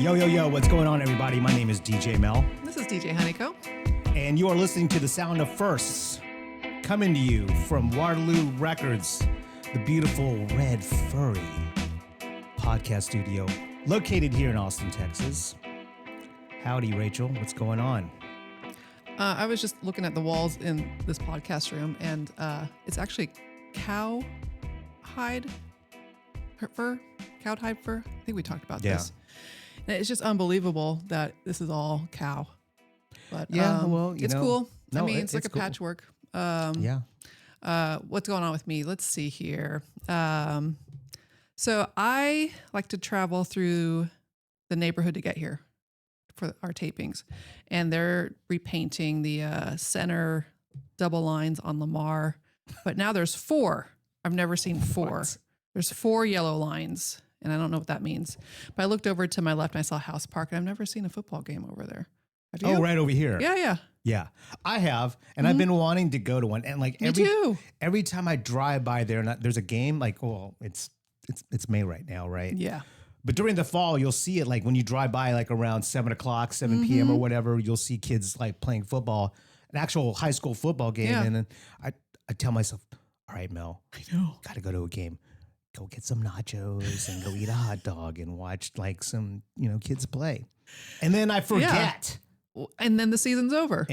Yo, yo, yo, what's going on, everybody? My name is DJ Mel. This is DJ Honeycomb. And you are listening to The Sound of Firsts, coming to you from Waterloo Records, the beautiful Red Furry podcast studio located here in Austin, Texas. Howdy, Rachel. What's going on? I was just looking at the walls in this podcast room, and it's actually cow hide fur. I think we talked about this. And it's just unbelievable that this is all cow. But well, it's cool. No, it's like a cool. patchwork. Yeah. What's going on with me? Let's see here. So I like to travel through the neighborhood to get here for our tapings, and they're repainting the center double lines on Lamar, but now there's 4. I've never seen 4. What? There's 4 yellow lines, and I don't know what that means. But I looked over to my left and I saw House Park, and I've never seen a football game over there. Have you? Oh, right over here. Yeah. Yeah, I have, and I've been wanting to go to one. And like every time I drive by there, and there's a game, like, well, it's May right now, right? Yeah. But during the fall, you'll see it like when you drive by, like around 7 p.m. or whatever. You'll see kids like playing football, an actual high school football game, and then I tell myself, all right, Mel, I know, got to go to a game. Go get some nachos and go eat a hot dog and watch like some kids play, and then I forget. Yeah. And then the season's over.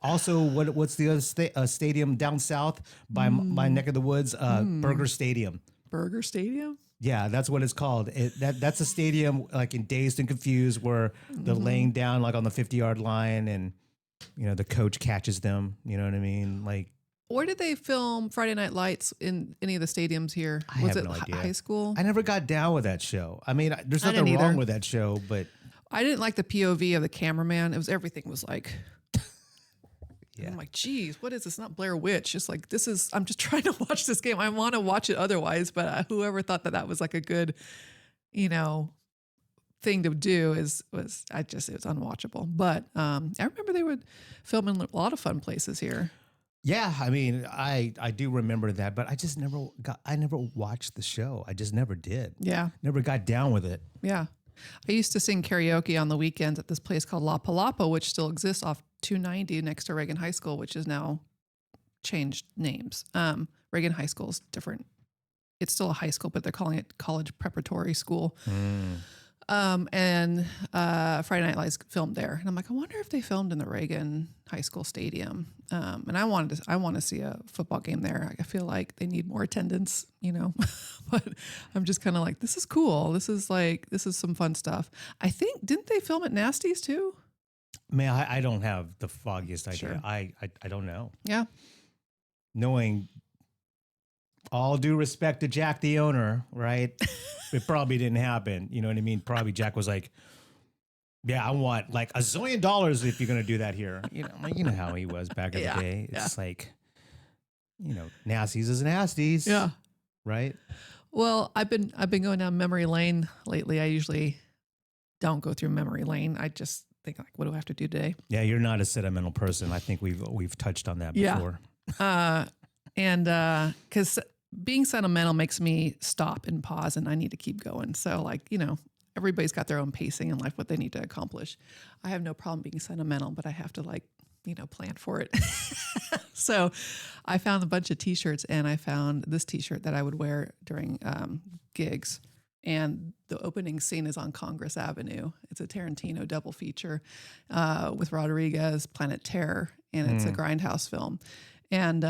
Also, what's the other stadium down south by my neck of the woods? Burger Stadium. Burger Stadium? Yeah, that's what it's called. That's a stadium like in Dazed and Confused where they're laying down like on the 50-yard line and the coach catches them. You know what I mean? Like, where did they film Friday Night Lights in any of the stadiums here? Was it no idea. High school? I never got down with that show. I mean, there's nothing wrong with that show, but I didn't like the POV of the cameraman. Everything was like, yeah. I'm like, geez, what is this? Not Blair Witch. It's like, I'm just trying to watch this game. I want to watch it otherwise, but whoever thought that was like a good, thing to do it was unwatchable. But I remember they would film in a lot of fun places here. Yeah, I mean, I do remember that, but I never watched the show. I just never did. Yeah. Never got down with it. Yeah. I used to sing karaoke on the weekends at this place called La Palapa, which still exists off 290 next to Reagan High School, which is now changed names. Reagan High School is different. It's still a high school, but they're calling it college preparatory school. And Friday Night Lights filmed there. And I'm like, I wonder if they filmed in the Reagan High School stadium. And I want to see a football game there. I feel like they need more attendance, but I'm just kind of like, this is cool. This is some fun stuff. I think, didn't they film at Nasty's too? Man, I don't have the foggiest idea. Sure. I don't know. Yeah. Knowing all due respect to Jack, the owner, right? It probably didn't happen. You know what I mean? Probably Jack was like, yeah, I want like $1 zillion if you're going to do that here. You know how he was back in the day. It's like, nasties is nasties. Yeah. Right. Well, I've been going down memory lane lately. I usually don't go through memory lane. I just think like, what do I have to do today? Yeah. You're not a sentimental person. I think we've touched on that before. And cause being sentimental makes me stop and pause, and I need to keep going. So like, everybody's got their own pacing in life, what they need to accomplish. I have no problem being sentimental, but I have to plan for it. So I found a bunch of t-shirts, and I found this t-shirt that I would wear during gigs. And the opening scene is on Congress Avenue. It's a Tarantino double feature with Rodriguez, Planet Terror, and it's a Grindhouse film. And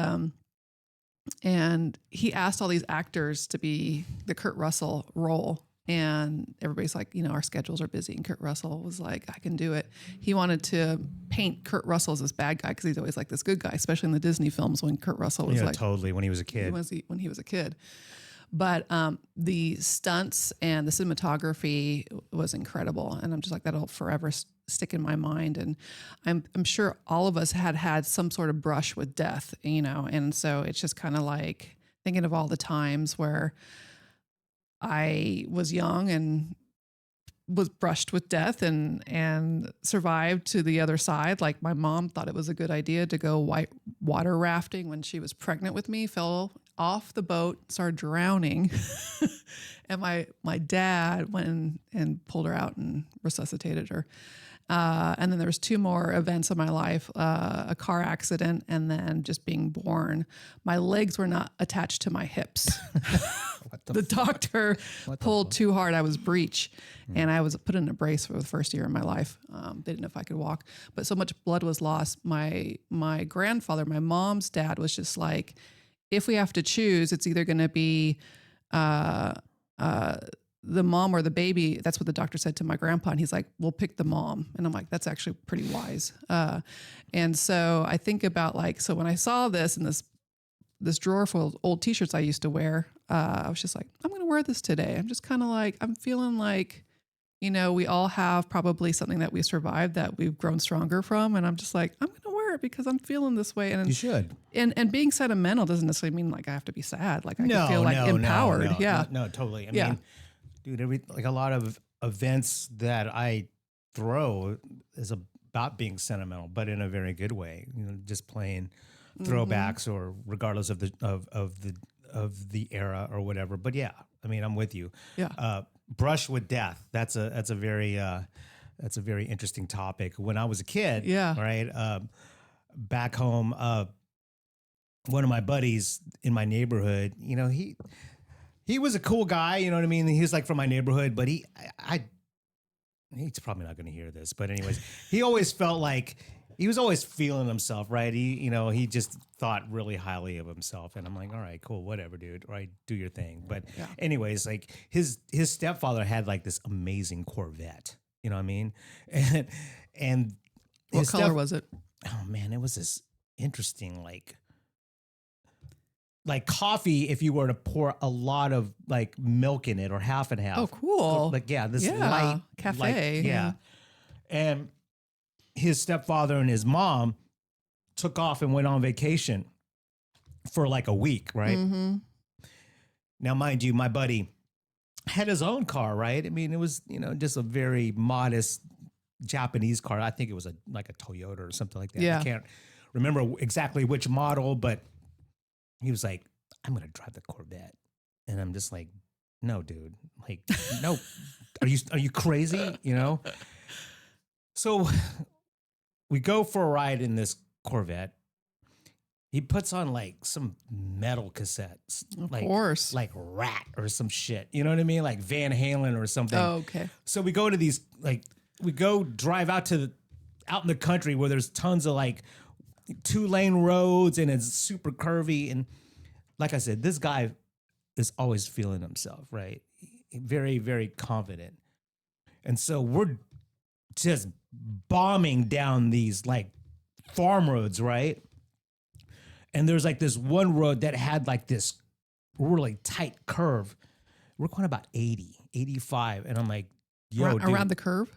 he asked all these actors to be the Kurt Russell role. And everybody's like, our schedules are busy. And Kurt Russell was like, I can do it. He wanted to paint Kurt Russell as this bad guy because he's always like this good guy, especially in the Disney films when Kurt Russell was totally, when he was a kid. When he was a kid. But the stunts and the cinematography was incredible. And I'm just like, that'll forever stick in my mind. And I'm sure all of us had some sort of brush with death, and so it's just kind of like thinking of all the times where I was young and was brushed with death and survived to the other side. Like my mom thought it was a good idea to go white water rafting when she was pregnant with me, fell off the boat, started drowning. And my dad went and pulled her out and resuscitated her. And then there was 2 more events in my life, a car accident and then just being born. My legs were not attached to my hips. The doctor pulled too hard. I was breech and I was put in a brace for the first year of my life. They didn't know if I could walk, but so much blood was lost. My grandfather, my mom's dad, was just like, if we have to choose, it's either going to be the mom or the baby. That's what the doctor said to my grandpa. And he's like, we'll pick the mom. And I'm like, that's actually pretty wise. And so I think about like, so when I saw this in this drawer full of old t-shirts I used to wear, I was just like, I'm going to wear this today. I'm just kind of like, I'm feeling like, you know, we all have probably something that we survived that we've grown stronger from. And I'm just like, I'm going to wear it because I'm feeling this way. And you should. And being sentimental doesn't necessarily mean like I have to be sad. Like I can feel like empowered. No, totally. I mean, dude, like a lot of events that I throw is about being sentimental, but in a very good way. You know, just playing throwbacks or regardless of the era or whatever. But yeah, I mean, I'm with you. Yeah. Brush with death. That's a very interesting topic. When I was a kid, right, back home, one of my buddies in my neighborhood, you know, he was a cool guy, you know what I mean? He was like from my neighborhood, but he's probably not going to hear this, but anyways, he always felt like he was always feeling himself, right? He just thought really highly of himself. And I'm like, all right, cool, whatever, dude. All right, do your thing. But anyways, like his stepfather had like this amazing Corvette, you know what I mean? And what color was it? Oh man, it was this interesting, like coffee if you were to pour a lot of like milk in it or half and half. Oh, cool. Like, this light cafe. Yeah. And his stepfather and his mom took off and went on vacation for like a week, right? Mm-hmm. Now, mind you, my buddy had his own car, right? I mean, it was, you know, just a very modest Japanese car. I think it was like a Toyota or something like that. Yeah. I can't remember exactly which model, but he was like, I'm going to drive the Corvette. And I'm just like, no, dude. Like, no. Are you crazy? You know? So we go for a ride in this Corvette. He puts on like some metal cassettes. Of like, course. Like Rat or some shit. You know what I mean? Like Van Halen or something. Oh, okay. So we go to these, like, we go drive out in the country where there's tons of like 2-lane roads and it's super curvy. And like I said, this guy is always feeling himself, right? Very, very confident. And so we're just bombing down these like farm roads, right? And there's like this one road that had like this really tight curve. We're going about 80, 85. And I'm like, yo, around the curve?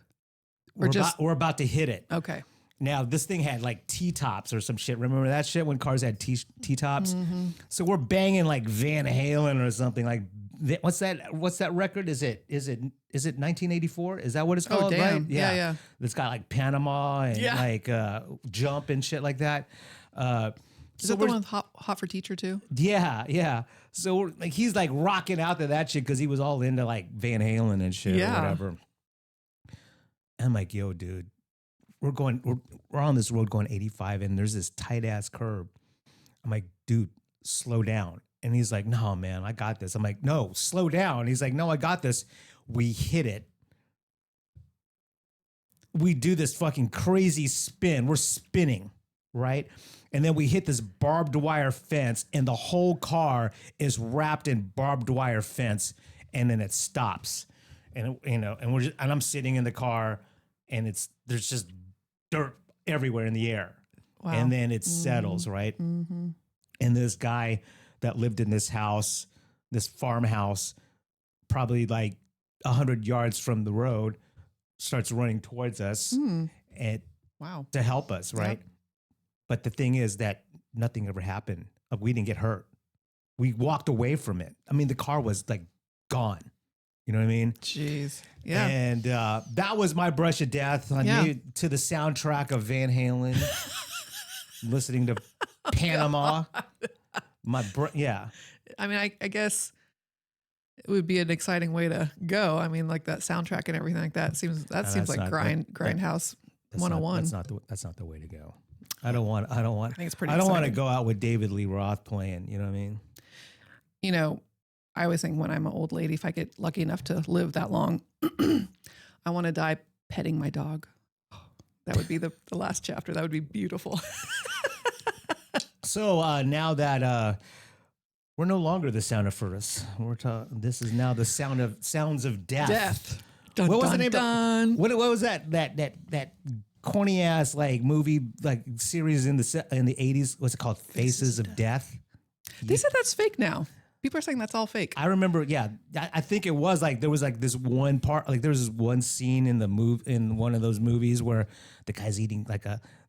We're about to hit it. Okay. Now, this thing had like T-tops or some shit. Remember that shit when cars had T-tops? Mm-hmm. So we're banging like Van Halen or something. Like, what's that record? Is it 1984? Is that what it's called? Oh, damn. Right? Yeah. It's got like Panama and like Jump and shit like that. Is that the one with Hot for Teacher too? Yeah. So we're, like he's like rocking out to that shit because he was all into like Van Halen and shit or whatever. And I'm like, yo, dude. We're on this road going 85 and there's this tight ass curb. I'm like, dude, slow down. And he's like, no, man, I got this. I'm like, no, slow down. He's like, no, I got this. We hit it. We do this fucking crazy spin. We're spinning, right? And then we hit this barbed wire fence and the whole car is wrapped in barbed wire fence. And then it stops. And, you know, and I'm sitting in the car and there's just dirt everywhere in the air. Wow. And then it settles, right? Mm-hmm. And this guy that lived in this house, this farmhouse, probably like 100 yards from the road, starts running towards us and to help us, right? Yep. But the thing is that nothing ever happened. We didn't get hurt. We walked away from it. I mean, the car was like gone. You know what I mean? Jeez. Yeah. And that was my brush of death to the soundtrack of Van Halen, listening to Panama. Yeah. I mean, I guess it would be an exciting way to go. I mean, like that soundtrack and everything like that seems No, like grindhouse 101. That's not the way to go. I don't want. I think it's pretty I don't want to exciting. go out with David Lee Roth playing. You know what I mean? You know, I always think when I'm an old lady, if I get lucky enough to live that long, I want to die petting my dog. That would be the last chapter. That would be beautiful. So now that we're no longer the sound of furnace, this is now the sounds of death. Dun, What was the dun, name dun. of what was that corny ass like movie like series in the 80s? What's it called? Faces of Death. They said that's fake now. People are saying that's all fake. I remember, yeah. I think it was like there was like this one part, like there was this one scene in in one of those movies where the guy's eating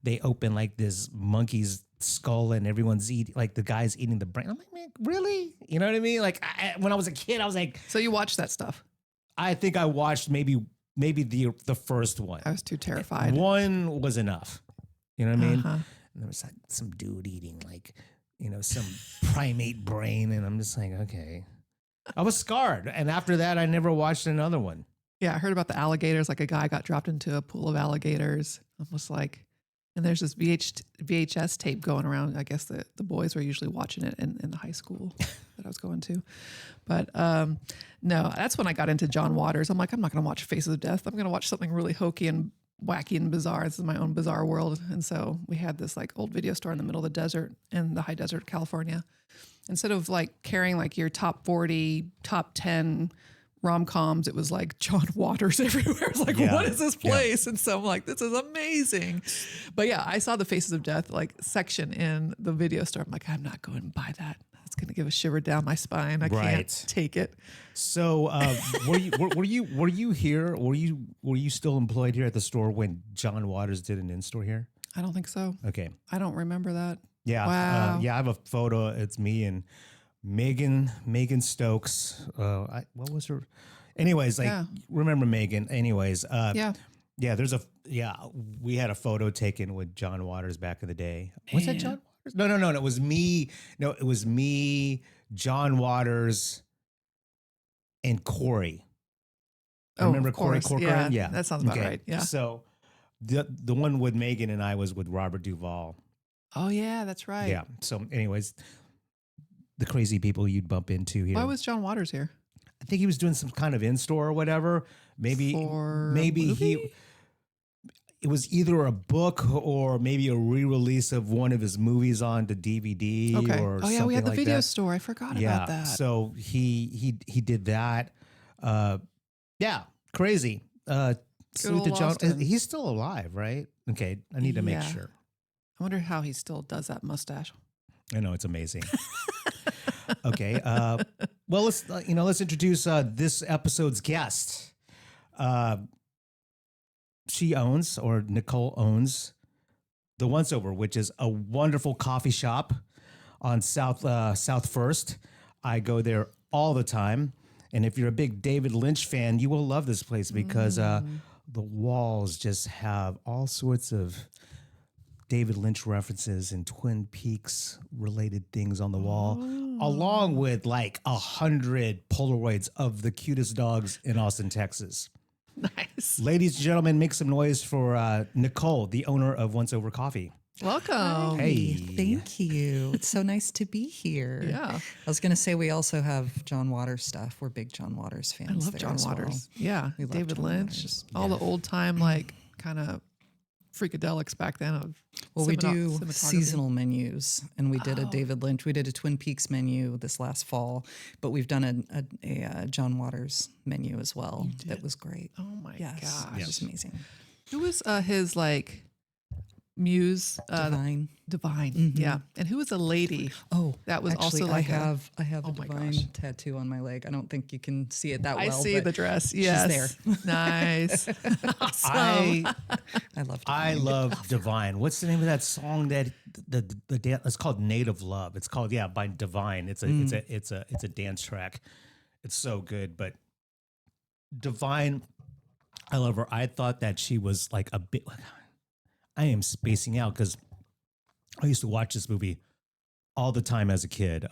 they open like this monkey's skull and everyone's eating, like the guy's eating the brain. I'm like, man, really? You know what I mean? Like when I was a kid, I was like, So you watched that stuff? I think I watched maybe the first one. I was too terrified. One was enough. You know what I mean? Uh-huh. And there was like some dude eating like, some primate brain. And I'm just like, okay. I was scarred. And after that, I never watched another one. Yeah, I heard about the alligators. Like a guy got dropped into a pool of alligators. Almost like, and there's this VHS tape going around. I guess the boys were usually watching it in the high school that I was going to. But no, that's when I got into John Waters. I'm like, I'm not going to watch Faces of Death. I'm going to watch something really hokey and wacky and bizarre. This is my own bizarre world. And so we had this like old video store in the middle of the desert in the high desert of California. Instead of like carrying like your top 40, top 10 rom-coms, it was like John Waters everywhere. It's like, what is this place? And so I'm like, this is amazing. But yeah, I saw the Faces of Death like section in the video store. I'm like, I'm not going to buy that. It's going to give a shiver down my spine. I can't take it. So were you here? Were you still employed here at the store when John Waters did an in-store here? I don't think so. Okay. I don't remember that. Yeah. Wow. Yeah, I have a photo. It's me and Megan Stokes. What was her? Anyways, remember Megan. Anyways, yeah. We had a photo taken with John Waters back in the day. Was that John Waters? No. It was me. No, it was me, John Waters, and Corey. Remember Corey Corcoran? Yeah, that sounds about right. Yeah. So the one with Megan and I was with Robert Duvall. Oh yeah, that's right. Yeah. So anyways, the crazy people you'd bump into here. Why was John Waters here? I think he was doing some kind of in-store or whatever. Maybe it was either a book or maybe a re-release of one of his movies on the DVD or something. We had the like video that. store. I forgot about that. So he did that. Crazy. Salute to John. Austin. He's still alive, right? Okay, I need to make sure. I wonder how he still does that mustache. I know, it's amazing. Okay. Well, let's introduce this episode's guest. Nicole owns the Once Over, which is a wonderful coffee shop on South First. I go there all the time. And if you're a big David Lynch fan, you will love this place because the walls just have all sorts of David Lynch references and Twin Peaks related things on the wall, along with like 100 Polaroids of the cutest dogs in Austin, Texas. Nice. Ladies and gentlemen, make some noise for Nicole, the owner of Once Over Coffee. Welcome. Hey. Thank you. It's so nice to be here. Yeah. I was going to say we also have John Waters stuff. We're big John Waters fans. I love there John as Waters. well. Yeah. We love David John Lynch. Waters. All the old time, like kind of freakadelics back then of Well, we do cinematography. seasonal menus, and we did a David Lynch. We did a Twin Peaks menu this last fall, but we've done a John Waters menu as well. That was great. Oh my Yes, gosh. it was amazing. Who was his like muse? Divine. Divine. Mhm. Yeah. And who was a lady? Oh, That was actually, also like I have Oh a my Divine gosh. tattoo on my leg. I don't think you can see it that I well. see but the dress. Yes. there. Nice. Awesome. I love Divine. I love Divine. What's the name of that song that the dance? It's called Native Love. It's called by Divine. It's a dance track. It's so good. But Divine, I love her. I thought that she was like a bit. I am spacing out because I used to watch this movie all the time as a kid.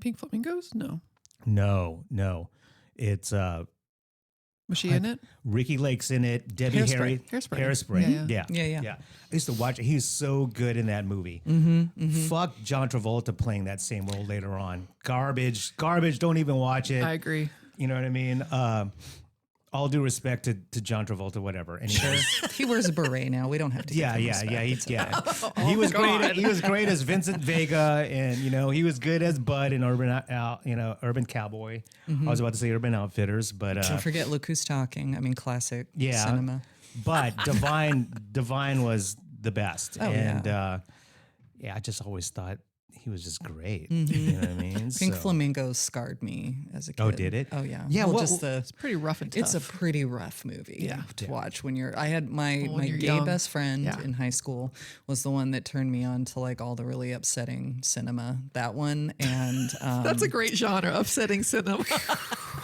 Pink Flamingos? No. No. It's Was she in it? Ricky Lake's in it. Debbie Harry. Hairspray. Yeah. I used to watch it. He's so good in that movie. Fuck John Travolta playing that same role later on. Garbage. Don't even watch it. I agree. You know what I mean? All due respect to John Travolta, whatever. Anyways. He wears a beret now. We don't have to. He was great. He was great as Vincent Vega, and he was good as Bud in Urban Cowboy. I was about to say Urban Outfitters, but Don't forget Look Who's Talking. I mean, classic cinema. But Divine was the best, and I just always thought he was just great. You know what I mean? Pink Flamingos scarred me as a kid. Oh, did it? Oh, yeah. Yeah. Well, It's pretty rough and tough. It's a pretty rough movie to watch when you're. I had my you're gay young. best friend in high school was the one that turned me on to like all the really upsetting cinema. That one and That's a great genre, upsetting cinema.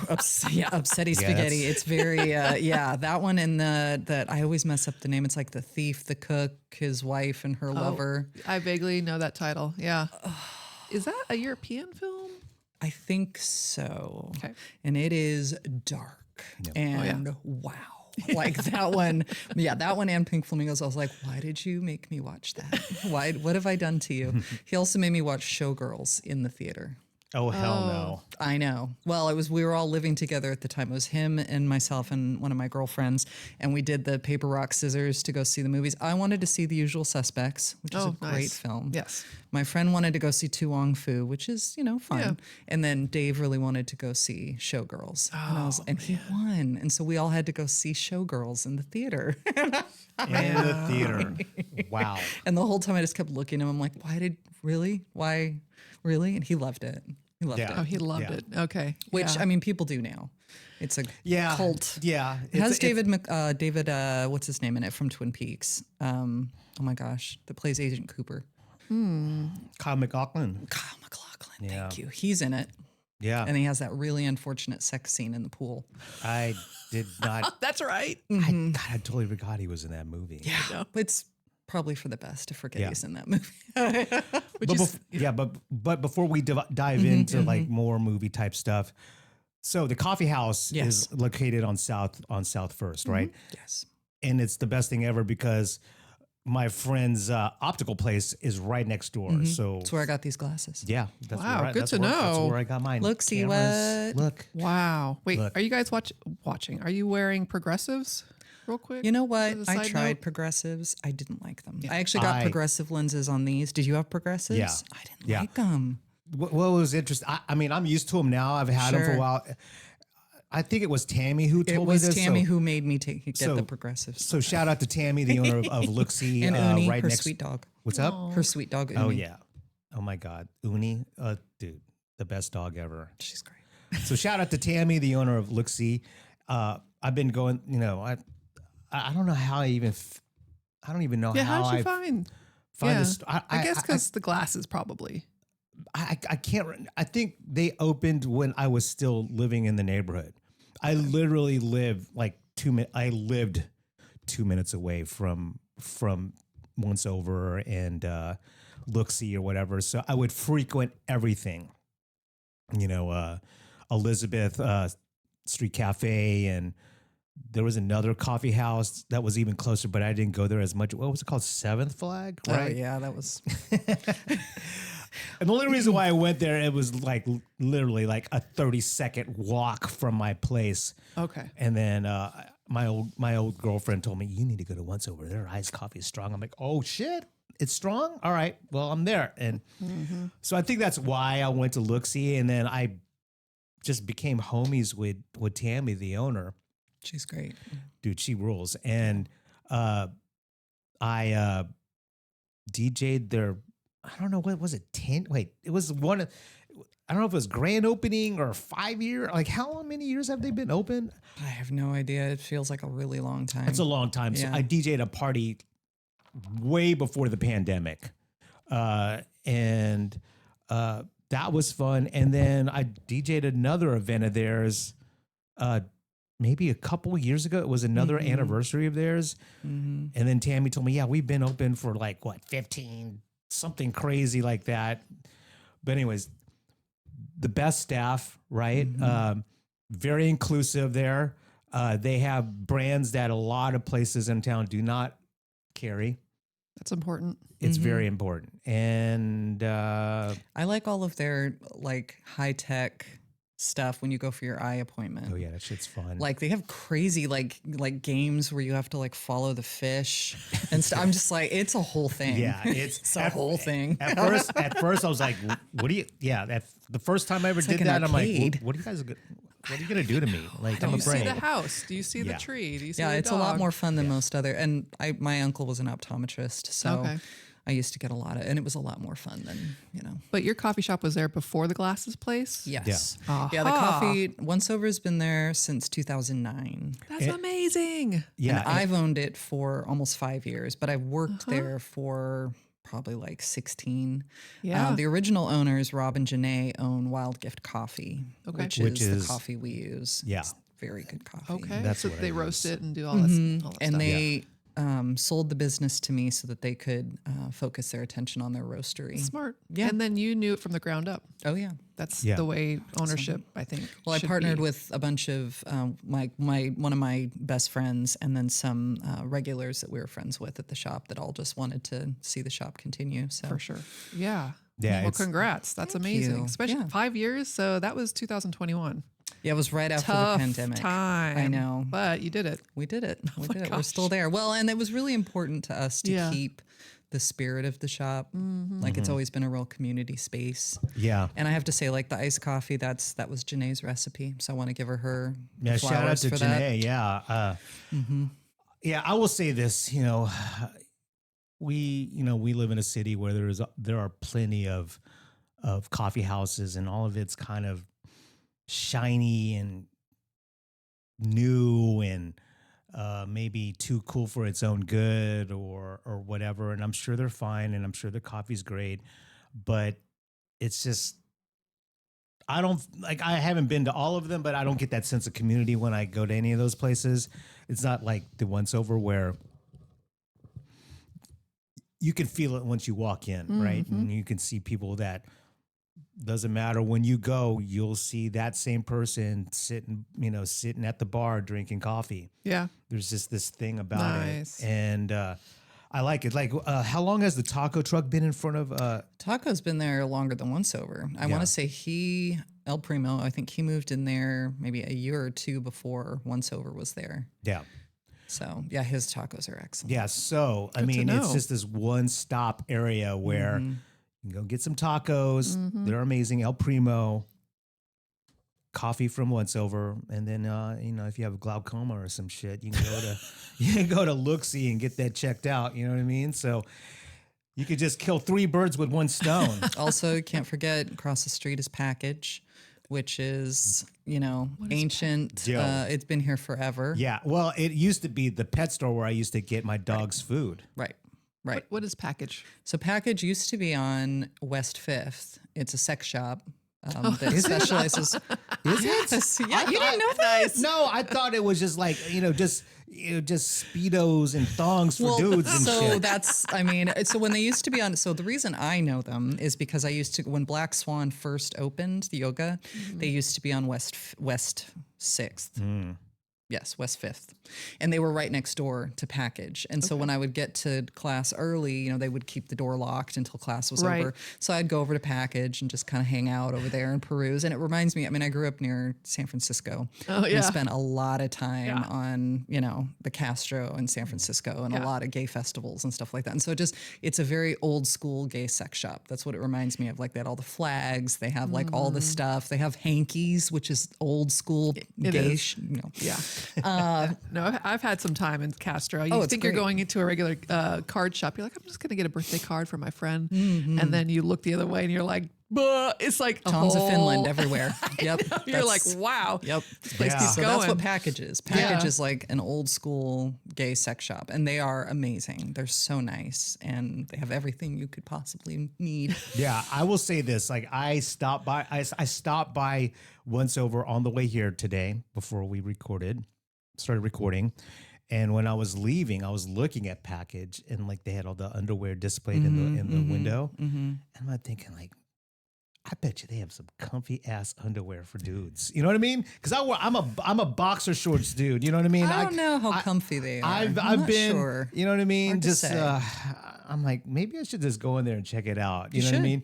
upsetty spaghetti. It's very that one and that I always mess up the name. It's like The Thief, The Cook, his wife and her lover. I vaguely know that title. Yeah. Is that a European film? I think so. Okay. And it is dark and wow. Like that one. Yeah, that one and Pink Flamingos. I was like, why did you make me watch that? What have I done to you? He also made me watch Showgirls in the theater. Oh, hell no. I know. Well, we were all living together at the time. It was him and myself and one of my girlfriends, and we did the paper, rock, scissors to go see the movies. I wanted to see The Usual Suspects, which is a great film. Yes. My friend wanted to go see Tu Wong Fu, which is, fun. Yeah. And then Dave really wanted to go see Showgirls. And he won. And so we all had to go see Showgirls in the theater. In the theater. Wow. And the whole time I just kept looking at him. I'm like, why? Really? And he loved it. He loved it. Oh, he loved it. Okay. Which, I mean, people do now. It's a cult. Yeah. It has David, what's his name in it from Twin Peaks? Oh my gosh, that plays Agent Cooper. Kyle MacLachlan. Thank you. He's in it. Yeah. And he has that really unfortunate sex scene in the pool. I did not. That's right. I totally forgot he was in that movie. Yeah. It's probably for the best to forget he's in that movie. But before we dive into like more movie type stuff, so the coffee house is located on South First, right? Yes. And it's the best thing ever because my friend's optical place is right next door. So That's where I got these glasses. yeah, Wow, good to That's know. where I got mine. Look, see Cameras, what? Look. Wow. Wait, Look. are you guys watching? Are you wearing progressives real quick? You know what? As a I side tried note? progressives. I didn't like them. I actually got progressive lenses on these. Did you have progressives? Yeah. I didn't like them. What was interesting? I mean, I'm used to them now. I've had them for a while. I think it was Tammy who told me this. It was Tammy who made me get the progressives. So shout out to Tammy, the owner of Look-See, and Uni, right her next. sweet dog. What's up? Her sweet dog, Uni. Oh yeah. Oh my God, Uni, dude, the best dog ever. She's great. So shout out to Tammy, the owner of Look-See. I've been going. I don't know how I even. I don't even know how how'd you I find this. I guess because the glasses probably. I can't. I think they opened when I was still living in the neighborhood. I literally lived like 2 minutes. I lived 2 minutes away from Once Over and Look-See or whatever. So I would frequent everything. Elizabeth Street Cafe, and there was another coffee house that was even closer, but I didn't go there as much. What was it called? Seventh Flag, right? Oh, yeah, that was. And the only reason why I went there, it was like literally like a 30-second walk from my place. Okay. And then my old girlfriend told me, you need to go to Once Over. Their iced coffee is strong. I'm like, oh shit, it's strong? All right, well, I'm there. And so I think that's why I went to Look-See. And then I just became homies with Tammy, the owner. She's great. Dude, she rules. And I DJ'd their, I don't know, what was it, 10? Wait, it was one of, I don't know if it was grand opening or 5 year. Like, how many years have they been open? I have no idea. It feels like a really long time. It's a long time. So Yeah. I DJ'd a party way before the pandemic. And that was fun. And then I DJ'd another event of theirs maybe a couple of years ago. It was another anniversary of theirs. And then Tammy told me, yeah, we've been open for like, what, 15, something crazy like that. But anyways, the best staff, right? Very inclusive there. They have brands that a lot of places in town do not carry. That's important. It's very important. And I like all of their like high tech stuff when you go for your eye appointment. oh yeah, that shit's fun. Like they have crazy like games where you have to like follow the fish and stuff. I'm just like, it's a whole thing. yeah, it's a whole thing. At first I was like, what do you? Yeah, the first time I ever did like an that, I'm like, arcade. what are you guys? What are you gonna do to me? Like, I'm Do you see afraid. the house? Do you see the Yeah. tree? Do you see Yeah, the it's a lot dog? more fun than most other. And my uncle was an optometrist, so Okay. I used to get a lot of, and it was a lot more fun than, you know. But your coffee shop was there before the glasses place? Yes. Yeah. Yeah, the Aha. coffee, Once Over has been there since 2009. That's amazing. Yeah, And I've owned it for almost 5 years, but I've worked there for probably like 16. Yeah. The original owners, Rob and Janae, own Wild Gift Coffee, Okay. which is is- the coffee we use. Yeah. It's very good coffee. Okay. That's so what they I roast use. it and do all that, all that And stuff. they sold the business to me so that they could focus their attention on their roastery. Smart. Yeah. And then you knew it from the ground up. Oh, yeah. That's Yeah. the way ownership, I think. Well, I should partnered be. with a bunch of one of my best friends, and then some regulars that we were friends with at the shop that all just wanted to see the shop continue. So For sure. Yeah. Yeah, Well, it's- congrats. That's amazing. you. Especially Yeah. 5 years. So that was 2021. yeah, it was right after Tough the pandemic. time. I know. But you did it. We did it. We my did it. We're gosh. still there. Well, and it was really important to us to Yeah. keep the spirit of the shop. Like it's always been a real community space. yeah. And I have to say, like the iced coffee, that was Janae's recipe. So I want to give her Yeah, shout out flowers to for that. Janae. Yeah. Yeah, I will say this, we live in a city where there are plenty of coffee houses, and all of it's kind of shiny and new and maybe too cool for its own good or whatever. And I'm sure they're fine, and I'm sure the coffee's great, but it's just, I haven't been to all of them, but I don't get that sense of community when I go to any of those places. It's not like the Once Over where you can feel it once you walk in, right? And you can see people that doesn't matter when you go, you'll see that same person sitting at the bar drinking coffee. Yeah. There's just this thing about Nice. it. And I like it. Like, how long has the taco truck been in front of? Taco's been there longer than Once Over. I want to say El Primo, I think he moved in there maybe a year or two before Once Over was there. Yeah. So yeah, his tacos are excellent. Yeah. So, I Good to mean, it's know. just this one stop area where you can go get some tacos. They're amazing. El Primo, coffee from Once Over. And then, if you have glaucoma or some shit, you can go to Looksee and get that checked out. You know what I mean? So you could just kill 3 birds with one stone. Also, can't forget across the street is Package, which is, ancient. Yo. It's been here forever. Yeah. Well, it used to be the pet store where I used to get my dog's food. Right. Right. What is package? So Package used to be on West 5th. It's a sex shop that specializes. Is Yes. it? Yeah, you didn't know that? No, I thought it was just like, just Speedos and thongs for dudes and so shit. so when they used to be on, so the reason I know them is because I used to, when Black Swan first opened the yoga, they used to be on West 6th. Yes, West 5th. And they were right next door to Package. And so when I would get to class early, they would keep the door locked until class was Right. over. So I'd go over to Package and just kind of hang out over there and peruse. And it reminds me, I grew up near San Francisco. Oh, yeah. And spent a lot of time Yeah. on, the Castro in San Francisco and a Yeah. lot of gay festivals and stuff like that. And so it's a very old school gay sex shop. That's what it reminds me of. Like they had all the flags, they have like all the stuff. They have hankies, which is old school It gay. is. Yeah. No, I've had some time in Castro. You Oh, it's think you're great. going into a regular card shop. You're like, I'm just going to get a birthday card for my friend. Mm-hmm. And then you look the other way and you're like, "Buh." It's like a Tons of whole- Finland everywhere. Yep. You're like, That's- wow. Yep. This place Yeah. keeps So going. that's what Package is. Package Yeah. is like an old school gay sex shop, and they are amazing. They're so nice, and they have everything you could possibly need. Yeah, I will say this. Like I stopped by Once Over on the way here today before we started recording. And when I was leaving, I was looking at package, and like they had all the underwear displayed in the window. And I'm thinking like, I bet you they have some comfy ass underwear for dudes. You know what I mean? Because I'm a boxer shorts dude. You know what I mean? I don't know how comfy they are. I've not been, sure. you know what I mean? Hard to Just say. I'm like, maybe I should just go in there and check it out. You know what I should. mean?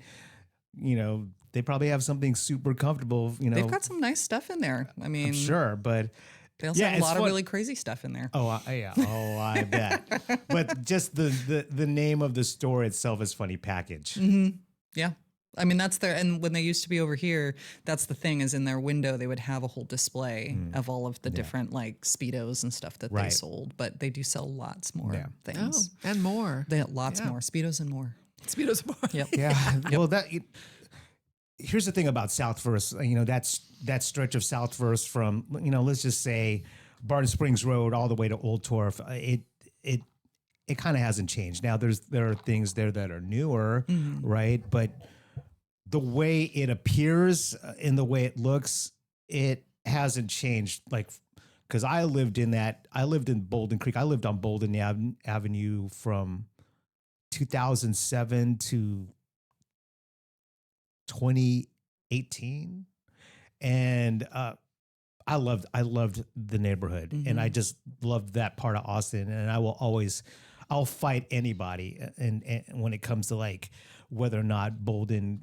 You know, they probably have something super comfortable. You know, They've got some nice stuff in there. I mean, I'm sure, but they also have a lot of really crazy stuff in there. Oh, yeah. Oh, I bet. But just the name of the store itself is funny. Package. Yeah. I mean, that's their, and when they used to be over here, that's the thing is in their window, they would have a whole display of all of the different like Speedos and stuff that they sold, but they do sell lots more things. Oh, and more. They have lots more Speedos and more. Speedos and more. Yep. Yeah. Well, here's the thing about South First. You know, that stretch of South First from, you know, let's just say Barton Springs Road all the way to Old Torf. It kind of hasn't changed. Now there are things there that are newer, right? But the way it appears and the way it looks, it hasn't changed. Like, because I lived in Bolden Creek. I lived on Bolden Avenue from 2007 to 2018, and I loved the neighborhood, and I just loved that part of Austin. And I'll fight anybody, and when it comes to like whether or not Bolden,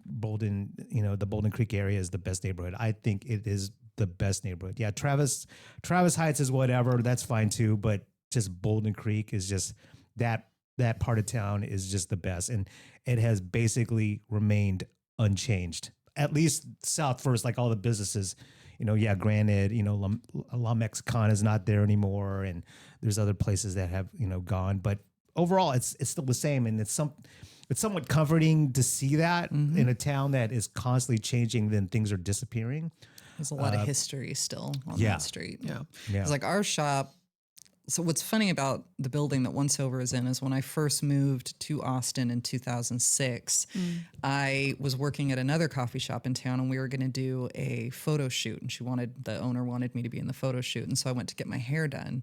you know, the Bolden Creek area is the best neighborhood. I think it is the best neighborhood. Yeah, Travis Heights is whatever, that's fine too, but just Bolden Creek is just that part of town is just the best, and it has basically remained unchanged. At least South First, like all the businesses, you know, yeah, granted, you know, La Mexicana is not there anymore, and there's other places that have, you know, gone, but overall it's still the same, and it's somewhat comforting to see that in a town that is constantly changing, then things are disappearing. There's a lot of history still on that street. Yeah. It's like our shop. So what's funny about the building that Once Over is in is when I first moved to Austin in 2006, I was working at another coffee shop in town, and we were going to do a photo shoot, and the owner wanted me to be in the photo shoot. And so I went to get my hair done,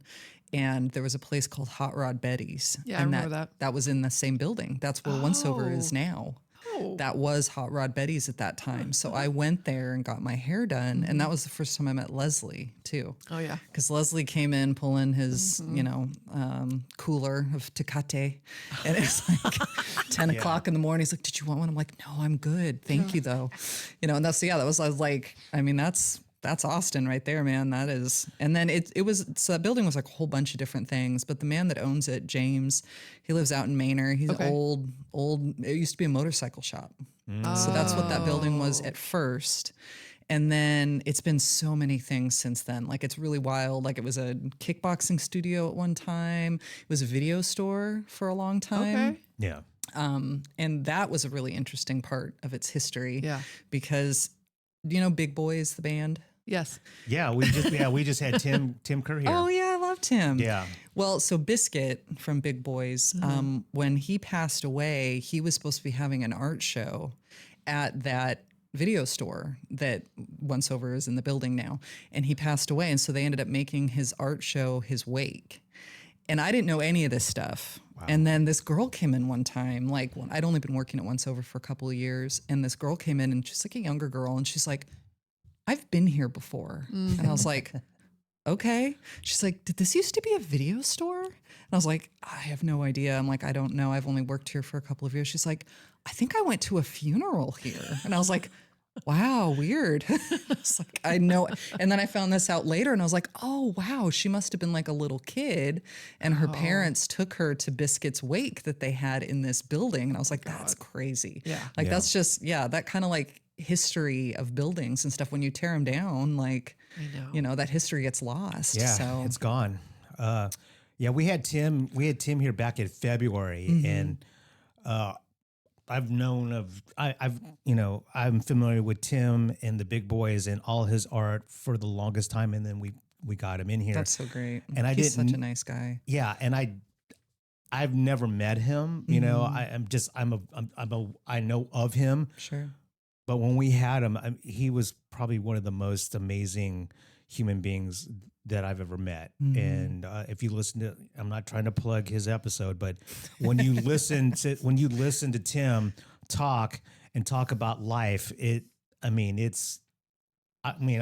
and there was a place called Hot Rod Betty's. Yeah, and I remember that. That was in the same building. That's where Once Over is now. That was Hot Rod Betty's at that time. So I went there and got my hair done. And that was the first time I met Leslie, too. Oh, yeah. Because Leslie came in pulling his, you know, cooler of Tecate. And it's like 10 o'clock in the morning. He's like, did you want one? I'm like, no, I'm good. Thank you, though. You know, and I was like, I mean, that's Austin right there, man. That is. And then so that building was like a whole bunch of different things, but the man that owns it, James, he lives out in Manor. He's old. It used to be a motorcycle shop. So that's what that building was at first. And then it's been so many things since then. Like, it's really wild. Like, it was a kickboxing studio at one time. It was a video store for a long time. Okay. Yeah. And that was a really interesting part of its history. Yeah. Because, you know, Big Boys, the band? Yes. Yeah, we just had Tim Kerr here. Oh yeah, I loved him. Yeah. Well, so Biscuit from Big Boys, when he passed away, he was supposed to be having an art show at that video store that Once Over is in the building now, and he passed away, and so they ended up making his art show his wake. And I didn't know any of this stuff. Wow. And then this girl came in one time, like when I'd only been working at Once Over for a couple of years, and this girl came in, and she's like a younger girl, and she's like, I've been here before. And I was like, okay. She's like, did this used to be a video store? And I was like, I have no idea. I'm like, I don't know. I've only worked here for a couple of years. She's like, I think I went to a funeral here. And I was like, wow, weird. It's like, I know. And then I found this out later, and I was like, oh, wow, she must have been like a little kid, and her parents took her to Biscuit's wake that they had in this building. And I was like, that's crazy. Yeah. Like, that's just, that kind of like history of buildings and stuff. When you tear them down, like, you know, that history gets lost. Yeah, so it's gone. We had Tim here back in February, and I'm familiar with Tim and the Big Boys and all his art for the longest time, and then we got him in here. That's so great. And he's such a nice guy. Yeah, and I've never met him. You know, I know of him. Sure. But when we had him, he was probably one of the most amazing human beings that I've ever met. And if you listen to, I'm not trying to plug his episode, but when you listen to Tim talk about life, I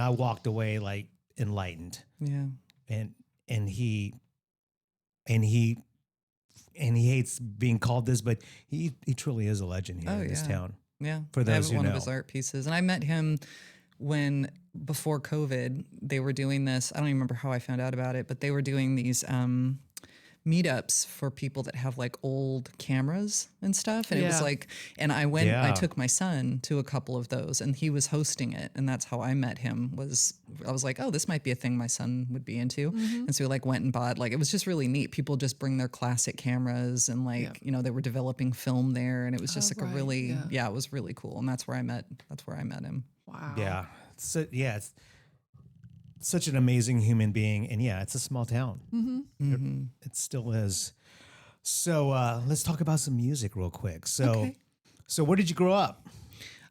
walked away like enlightened. Yeah. And he hates being called this, but he truly is a legend here in this town. Yeah. For those I have who one know. of his art pieces. And I met him before COVID, they were doing this. I don't even remember how I found out about it, but they were doing these meetups for people that have like old cameras and stuff. And it was like, and I went, I took my son to a couple of those and he was hosting it. And that's how I met him. I was like, oh, this might be a thing my son would be into. And so we like went and bought, like, it was just really neat. People just bring their classic cameras and like, you know, they were developing film there. And it was just like a really, it was really cool. And that's where I met him. Wow. Yeah. So, it's such an amazing human being. And it's a small town. It still is. So let's talk about some music real quick. So where did you grow up?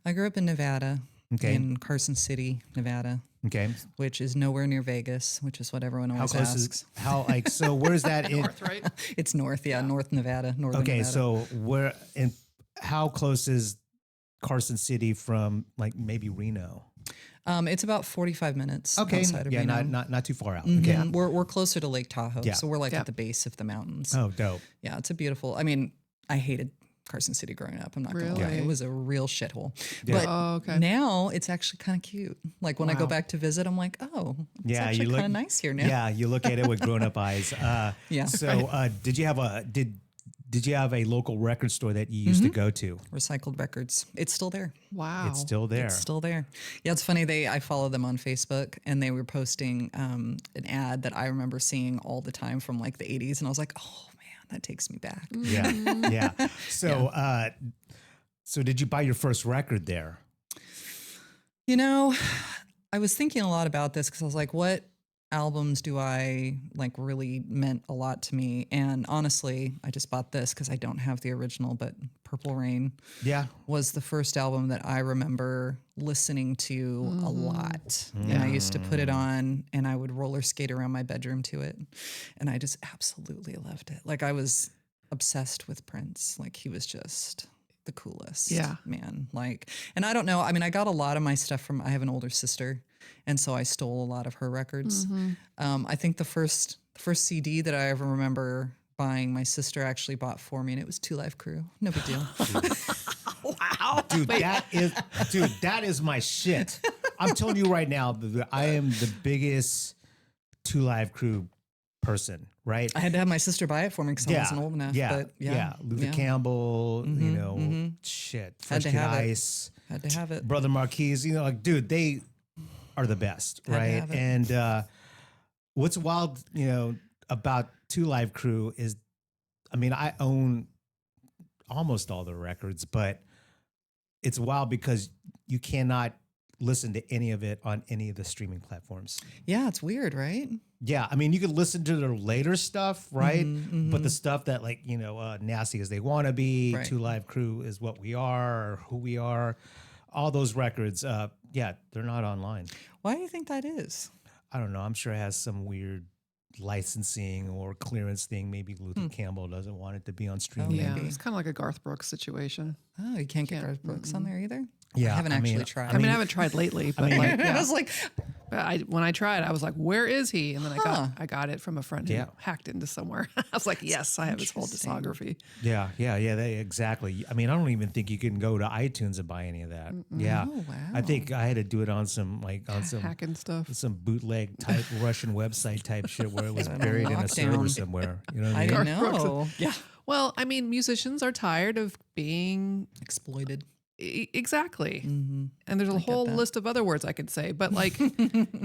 I grew up in Nevada, in Carson City, Nevada. Okay. Which is nowhere near Vegas, which is what everyone always asks. So where's that in? North, right? It's north, North Nevada, northern Nevada. So how close is Carson City from like maybe Reno? It's about 45 minutes outside of Reno. not too far out. Okay. We're closer to Lake Tahoe, so we're like at the base of the mountains. Oh, dope. Yeah, it's a beautiful. I mean, I hated Carson City growing up. I'm not gonna lie, it was a real shithole. Yeah. But now it's actually kind of cute. Like when I go back to visit, I'm like, oh, it's actually kind of nice here now. Yeah, you look at it with grown up eyes. So did you have a local record store that you used to go to? Recycled Records. It's still there. Wow. It's still there. It's still there. Yeah, it's funny. I follow them on Facebook, and they were posting an ad that I remember seeing all the time from like the 80s, and I was like, oh man, that takes me back. Yeah. So, so did you buy your first record there? You know, I was thinking a lot about this because I was like, what albums do I like really meant a lot to me? And honestly, I just bought this because I don't have the original, but Purple Rain was the first album that I remember listening to a lot. And I used to put it on and I would roller skate around my bedroom to it. And I just absolutely loved it. Like I was obsessed with Prince. Like he was just the coolest man. Like, and I don't know. I mean, I got a lot of my stuff from, I have an older sister. And so I stole a lot of her records. I think the first CD that I ever remember buying, my sister actually bought for me, and it was Two Live Crew. No big deal. Wow, dude, that is my shit. I'm telling you right now, I am the biggest Two Live Crew person. Right, I had to have my sister buy it for me because I wasn't old enough. Luther Campbell, you know, shit, Fresh Kid Ice, had to have it. Brother Marquise, you know, like, dude, they are the best, right? And what's wild, you know, about Two Live Crew is, I mean, I own almost all the records, but it's wild because you cannot listen to any of it on any of the streaming platforms. Yeah, it's weird, right? Yeah, I mean, you can listen to their later stuff, right? But the stuff that, like, you know, Nasty as They Want to Be, Two Live Crew is What We Are, or Who We Are, all those records, they're not online. Why do you think that is? I don't know. I'm sure it has some weird licensing or clearance thing. Maybe Luther Campbell doesn't want it to be on streaming. Yeah, it's kind of like a Garth Brooks situation. Oh, you can't get Garth Brooks on there either? Yeah, I haven't actually tried. I mean, I haven't tried lately, but I was like, when I tried, I was like, "Where is he?" And then I got it from a friend who hacked into somewhere. I was like, "Yes, I have his whole discography." Yeah, exactly. I mean, I don't even think you can go to iTunes and buy any of that. Yeah, oh, wow. I think I had to do it on some hacking stuff, some bootleg type Russian website type shit where it was buried in a server somewhere. You know what I mean? I know. Yeah. Well, I mean, musicians are tired of being exploited. Exactly. And there's a whole list of other words I could say, but like,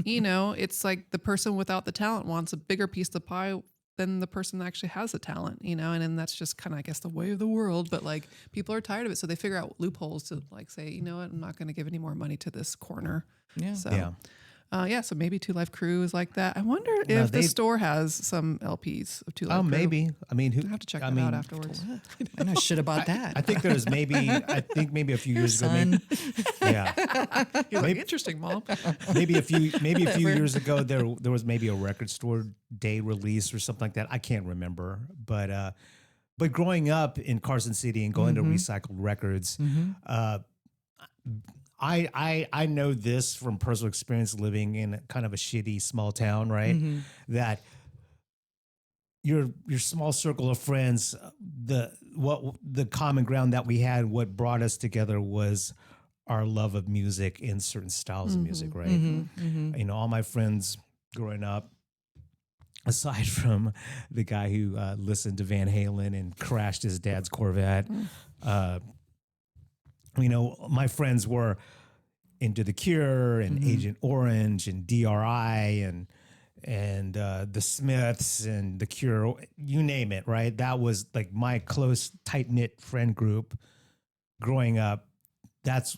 you know, it's like the person without the talent wants a bigger piece of the pie than the person that actually has the talent, you know, and then that's just kind of, I guess, the way of the world, but like people are tired of it. So they figure out loopholes to like say, you know what, I'm not going to give any more money to this corner. Yeah. So, Yeah, so maybe Two Life Crew is like that. I wonder if the store has some LPs of Two Life Crew. Maybe. I mean, I have to check that out afterwards. And I should have bought that. I think there's maybe a few years ago. Maybe, yeah. You're like, interesting, Mom. maybe a few years ago there was maybe a record store day release or something like that. I can't remember, but growing up in Carson City and going to Recycled Records, I know this from personal experience living in kind of a shitty small town, right? That your small circle of friends, the common ground that we had, what brought us together was our love of music in certain styles of music, right? You know, all my friends growing up, aside from the guy who listened to Van Halen and crashed his dad's Corvette, you know, my friends were into The Cure and Agent Orange and DRI and the Smiths and The Cure, you name it, right? That was like my close, tight-knit friend group growing up. That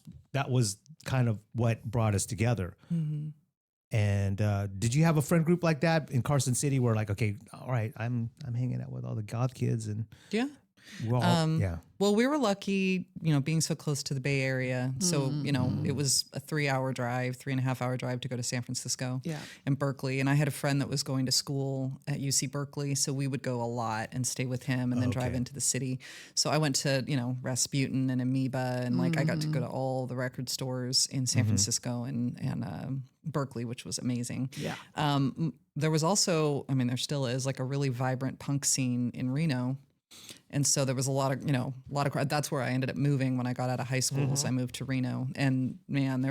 was kind of what brought us together. And did you have a friend group like that in Carson City where like, okay, all right, I'm hanging out with all the goth kids and well, we were lucky, you know, being so close to the Bay Area. So, you know, it was a 3.5-hour drive to go to San Francisco and Berkeley. And I had a friend that was going to school at UC Berkeley. So we would go a lot and stay with him and then drive into the city. So I went to, you know, Rasputin and Amoeba and like I got to go to all the record stores in San Francisco and Berkeley, which was amazing. Yeah. There was also, I mean, there still is like a really vibrant punk scene in Reno. And so there was a lot of that's where I ended up moving when I got out of high school. So I moved to Reno, and man,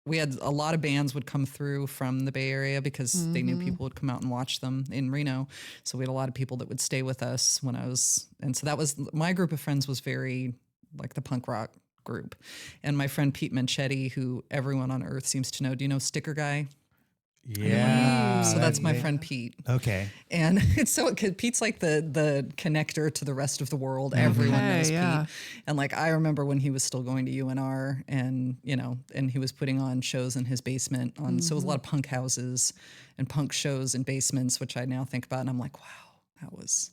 we had a lot of bands would come through from the Bay Area because they knew people would come out and watch them in Reno. So we had a lot of people that would stay with us and so that was my group of friends was very like the punk rock group. And my friend Pete Manchetti, who everyone on earth seems to know. Do you know Sticker Guy? Yeah. So that's my friend Pete. Okay. And it's so Pete's like the connector to the rest of the world. Everyone knows Pete. And like I remember when he was still going to UNR and you know, and he was putting on shows in his basement so it was a lot of punk houses and punk shows in basements, which I now think about and I'm like, wow, that was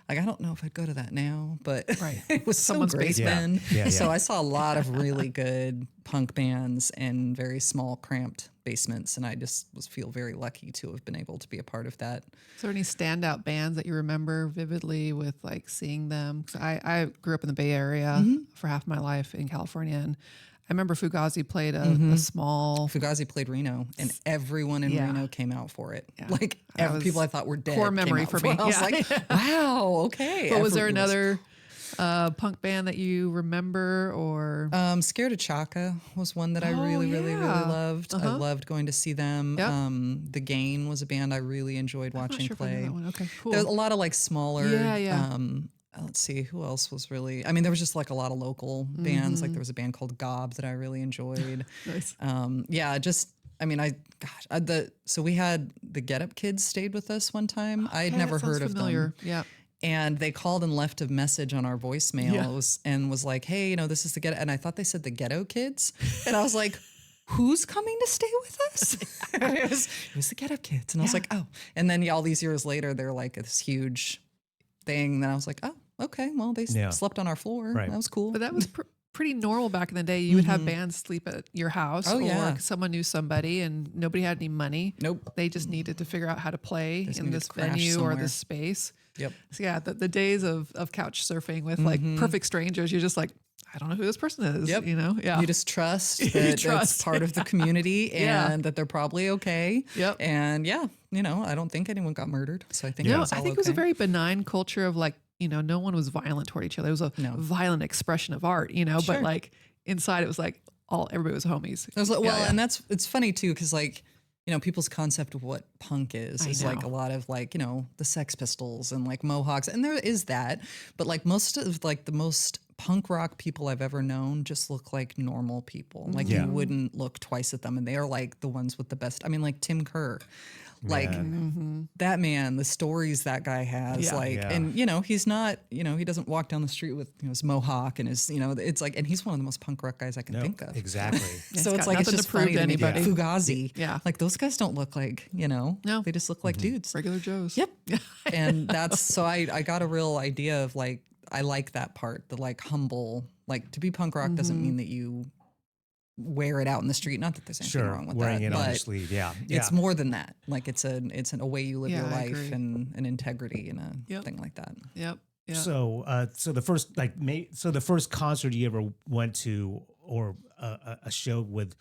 like I don't know if I'd go to that now, but it was Someone's so great basement. then. So I saw a lot of really good punk bands in very small, cramped basements, and I just feel very lucky to have been able to be a part of that. Is there any standout bands that you remember vividly with like seeing them? 'Cause I grew up in the Bay Area for half my life in California, and I remember Fugazi played a small. Fugazi played Reno, and everyone in Reno came out for it. Yeah. Like people I thought were dead. Core memory came out for me. I was like, wow, okay. But was there another punk band that you remember or? Scared of Chaka was one that I really loved. I loved going to see them. Yep. The Gain was a band I really enjoyed watching play. That one. Okay, cool. There's a lot of like smaller. Let's see, who else was really, I mean, there was just like a lot of local bands. Like there was a band called Gob that I really enjoyed. Nice. So we had the Get Up Kids stayed with us one time. I had never heard of them. Yeah. And they called and left a message on our voicemail and was like, hey, you know, this is the Ghetto. And I thought they said the Ghetto Kids. And I was like, who's coming to stay with us? it was the Get Up Kids. And I was like, oh. And then all these years later, they're like this huge thing. Then I was like, oh, okay. Well, they slept on our floor. Right. That was cool. But that was pretty normal back in the day. You would have bands sleep at your house or someone knew somebody and nobody had any money. Nope. They just needed to figure out how to play in this venue or this space. Yep. So yeah, the days of couch surfing with like perfect strangers, you're just like, I don't know who this person is. Yep. You know? Yeah. You just trust that it's part of the community and that they're probably okay. Yep. And you know, I don't think anyone got murdered. So I think it was all it was a very benign culture of like, you know, no one was violent toward each other. It was a violent expression of art, you know, but like inside it was like everybody was homies. It was like, and it's funny too, because like, you know, people's concept of what punk is like a lot of like, you know, the Sex Pistols and like Mohawks. And there is that, but like most of like the most punk rock people I've ever known just look like normal people. Like Yeah. you wouldn't look twice at them, and they are like the ones with the best. I mean, like Tim Kerr, like that man, the stories that guy has, Yeah. like, Yeah. and he's not, he doesn't walk down the street with his mohawk and his, it's like, and he's one of the most punk rock guys I can No, think of. exactly. Yeah, So he's it's got like it's nothing just to prove funny to to me. anybody. Fugazi, Yeah. like those guys don't look like, No. they just look like dudes. Regular Joes. Yep. And that's so I got a real idea of like I like that part, the like humble, like to be punk rock doesn't mean that you wear it out in the street. Not that there's anything Sure, wrong with wearing that, it on your but sleeve. Yeah. it's more than that. Like it's a way you live Yeah, your I life agree. and an integrity and a Yep. thing like that. Yep. Yeah. So, so the first the first concert you ever went to, or a show with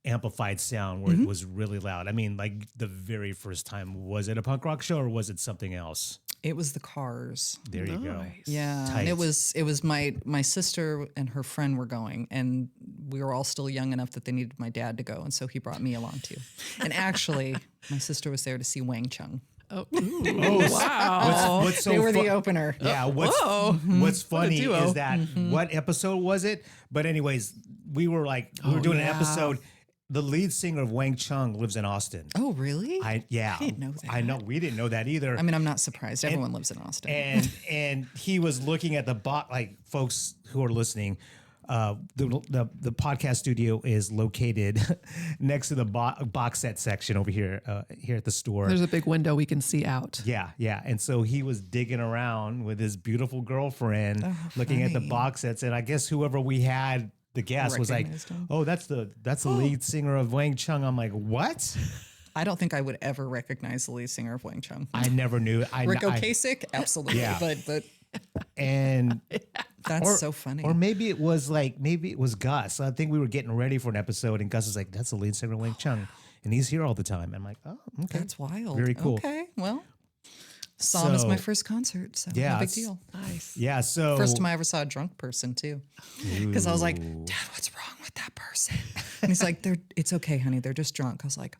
amplified sound where it was really loud. I mean, like the very first time, was it a punk rock show or was it something else? It was the Cars. There you go. Nice. Yeah, and Tight. it was my sister and her friend were going, and we were all still young enough that they needed my dad to go, and so he brought me along too. And actually, my sister was there to see Wang Chung. Oh, Wow. What's so They were the fu- opener. Yeah. Whoa. What's funny duo. is that what episode was it? But anyways, we were doing an yeah. episode. The lead singer of Wang Chung lives in Austin. Oh, really? I didn't know that. I know we didn't know that either. I mean, I'm not surprised. Everyone lives in Austin. and he was looking at the folks who are listening. The podcast studio is located next to the box set section over here at the store. There's a big window we can see out. Yeah. And so he was digging around with his beautiful girlfriend, looking at the funny. box sets, and I guess whoever we had the guest was like, Recognized him. "Oh, that's the lead singer of Wang Chung." I'm like, "What?" I don't think I would ever recognize the lead singer of Wang Chung. I never knew. Rick Ocasek, absolutely. Yeah. But And that's so funny. Or maybe it was Gus. I think we were getting ready for an episode, and Gus was like, "That's the lead singer of Wang Chung, and he's here all the time." I'm like, "Oh, okay, That's wild. Very cool. Okay, well, saw him as my So- first concert, so Yeah, no big it's- deal. Nice. Yeah." So First time I ever saw a drunk person too, because I was like, "Dad, what's wrong with that person?" And he's like, "It's okay, honey. They're just drunk." I was like,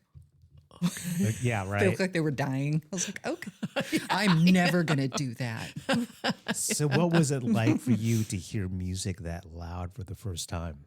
yeah, "They right. look like they were dying." I was like, "Okay, I'm never gonna do that." So, what was it like for you to hear music that loud for the first time?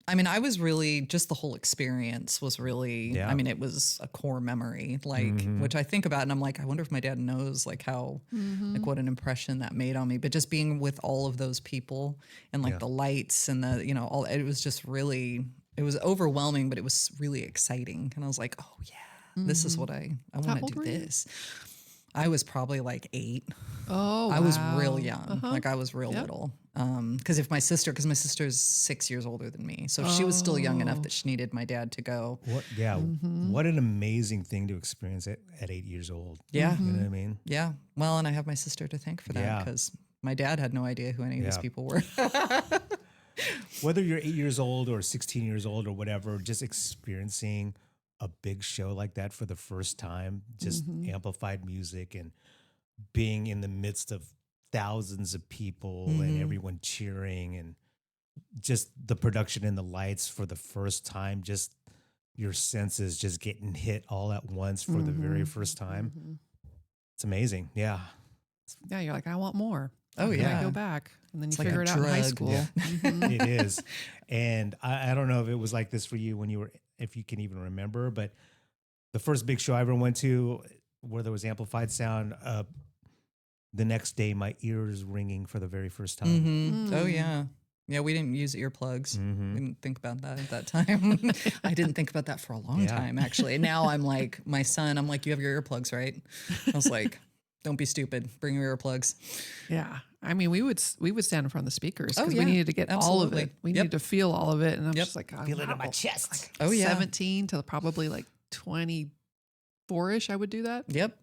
I mean, I was really just the whole experience was really. Yeah. I mean, it was a core memory, like which I think about, and I'm like, I wonder if my dad knows, like how, like what an impression that made on me. But just being with all of those people and like the lights and the, all, it was just really, it was overwhelming, but it was really exciting. And I was like, oh yeah, this is what I want old to do were you? this. I was probably like 8. Oh, I was wow. real young. Like I was real little. Because my sister's 6 years older than me. So she was still young enough that she needed my dad to go. What? Yeah, what an amazing thing to experience at 8 years old. Yeah. You know what I mean? Yeah. Well, and I have my sister to thank for that Yeah. because my dad had no idea who any of these Yeah. people were. Whether you're 8 years old or 16 years old or whatever, just experiencing a big show like that for the first time, just amplified music and being in the midst of thousands of people and everyone cheering and just the production and the lights for the first time, just your senses just getting hit all at once for the very first time. It's amazing. Yeah. Yeah, you're like, I want more. Oh, I yeah. go back, and then you like figure a it out in high drug. school. Yeah. Mhm. It is. And I don't know if it was like this for you when you were, if you can even remember, but the first big show I ever went to where there was amplified sound, the next day my ears ringing for the very first time. Oh, yeah. Yeah, we didn't use earplugs. Mhm. We didn't think about that at that time. I didn't think about that for a long Yeah. time, actually. And now I'm like, my son, I'm like, you have your earplugs, right? I was like, don't be stupid. Bring your earplugs. Yeah. I mean, we would stand in front of the speakers Oh, because yeah. we needed to get all of Absolutely. it. We Yep. needed to feel all of it. And I'm Yep. just like, oh, Feel it in my wow. chest. Oh, yeah. 17 to probably like 24-ish, I would do that. Yep.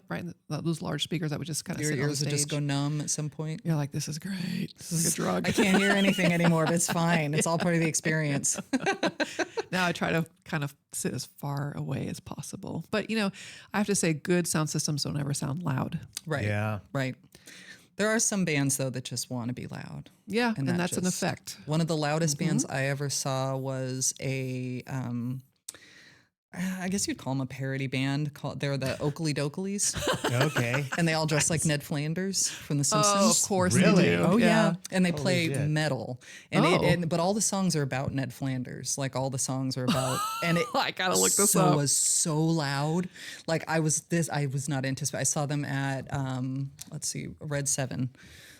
Right. Those large speakers that would just kind of Your sit on the ears would just stage. go numb at some point. You're like, this is great. This is like a drug. I can't hear anything anymore, but it's fine. It's all part of the experience. Now I try to kind of sit as far away as possible. But, I have to say good sound systems don't ever sound loud. Right. Yeah. Right. There are some bands, though, that just want to be loud. Yeah. And that that's an just- effect. One of the loudest bands I ever saw was I guess you'd call them a parody band. They're the Oakley Dokleys. Okay. And they all dress like Ned Flanders from The Simpsons. Oh, of course Really? they do. Oh yeah. And they Holy play shit. metal. But all the songs are about Ned Flanders. Like all the songs are about and it I gotta look this up. was so loud. Like I was not anticipating. I saw them at Red 7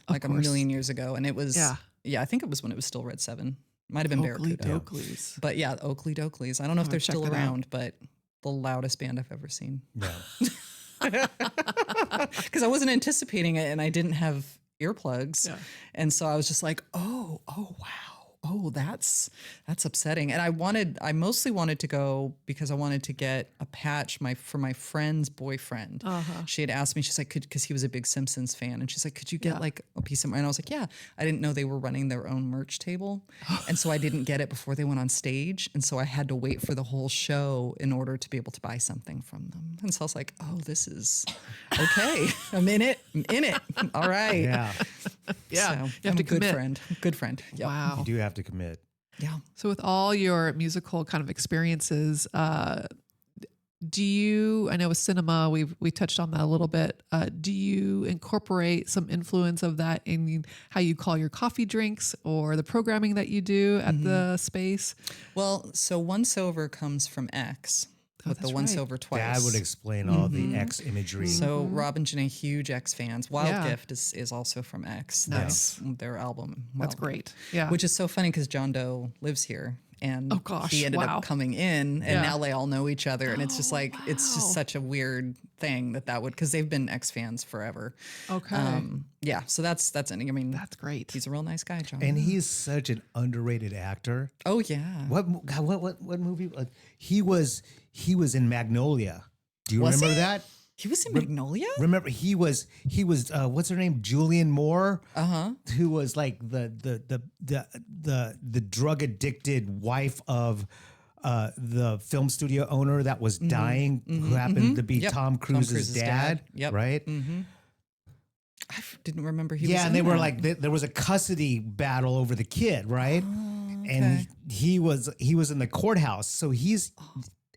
like a million years ago. And it was I think it was when it was still Red 7. Might have been Oakley Barracuda. Dokleys. But yeah, Oakley Dokleys. I don't know if they're check still it out. around, but the loudest band I've ever seen. Yeah. Because I wasn't anticipating it and I didn't have earplugs. Yeah. And so I was just like, oh wow. Oh, that's upsetting. And I mostly wanted to go because I wanted to get a patch for my friend's boyfriend. She had asked me, she's like, because he was a big Simpsons fan. And she's like, could you get like a piece of, and I was like, yeah. I didn't know they were running their own merch table. And so I didn't get it before they went on stage. And so I had to wait for the whole show in order to be able to buy something from them. And so I was like, oh, this is okay. I'm in it. All right. Yeah. Yeah. So You have I'm to a good commit. friend. Good friend. Yep. Wow. You do have to commit. Yeah. So with all your musical kind of experiences, do you, I know with cinema, we touched on that a little bit. Do you incorporate some influence of that in how you call your coffee drinks or the programming that you do at the space? Well, so Once Over comes from X. With the that's Once right. Over twice. Dad would explain all the X imagery. So Rob and Janae, huge X fans. Wild Yeah. Gift is also from X. Nice. That's their album. That's Wild great. Gift. Yeah. Which is so funny because John Doe lives here. And Oh, gosh. he ended Wow. up coming in and Yeah. now they all know each other. And it's just like, it's wow. just such a weird thing that would, because they've been X fans forever. Okay. Yeah. So that's, I mean, That's great. he's a real nice guy, John. And he's such an underrated actor. oh, yeah. What movie? He was in Magnolia. Do you Was remember he? that? He was in Magnolia? Remember he was what's her name? Julianne Moore. Who was like the drug addicted wife of the film studio owner that was dying, who happened to be Yep. Tom Cruise's dad. Yep. Right? I didn't remember he was Yeah, in and they were that. like there was a custody battle over the kid, right? And he was in the courthouse. So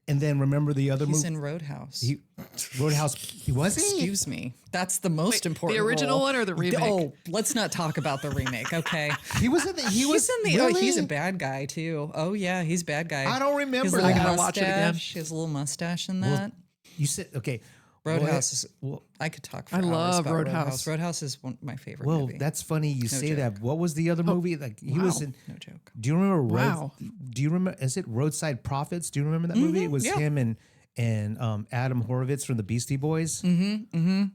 and then remember the other He's movie? in Roadhouse. Roadhouse. Was he? Excuse me. That's the most important. the original role. one or the remake? Oh, let's not talk about the remake, okay? He was in the. He was He's in the. Oh, he's a really? bad guy too. Oh yeah, he's a bad guy. I don't remember His little that. I gotta watch it again. mustache. He has a little mustache in that. You said okay. Roadhouse is. Well, I could talk for I hours love about Roadhouse. Roadhouse is one of my favorite. well, movie. that's funny you say joke. that. What was the other movie? Like he was wow. in. No joke. Do you remember? Wow. Do you remember? Is it Roadside Prophets? Do you remember that movie? It was yeah. him and Adam Horovitz from the Beastie Boys. And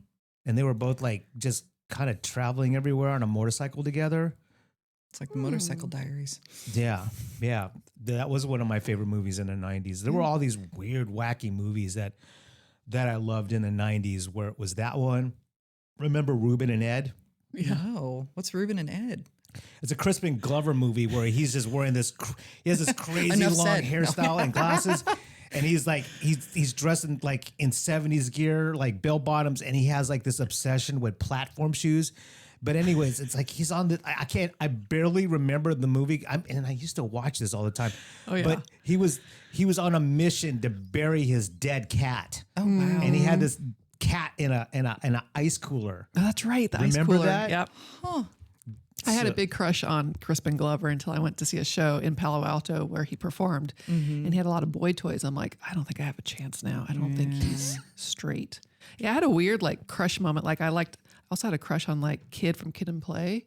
they were both like just kind of traveling everywhere on a motorcycle together. It's like the Motorcycle Diaries. Yeah, yeah. That was one of my favorite movies in the 90s. There were all these weird, wacky movies that I loved in the 90s, where it was that one. Remember Ruben and Ed? No, what's Ruben and Ed? It's a Crispin Glover movie where he's just wearing he has this crazy Enough long said. hairstyle and glasses. And he's like, he's dressed in like in 70s gear, like bell bottoms. And he has like this obsession with platform shoes. But anyways, it's like he's on I barely remember the movie. And I used to watch this all the time. Oh, yeah. But he was on a mission to bury his dead cat. Oh wow. And he had this cat in a ice cooler. Oh, that's right. The ice Remember cooler. that? Yep. I had a big crush on Crispin Glover until I went to see a show in Palo Alto where he performed, and he had a lot of boy toys. I'm like, I don't think I have a chance now. I don't think he's straight. Yeah, I had a weird like crush moment. Like I also had a crush on like Kid from Kid and Play,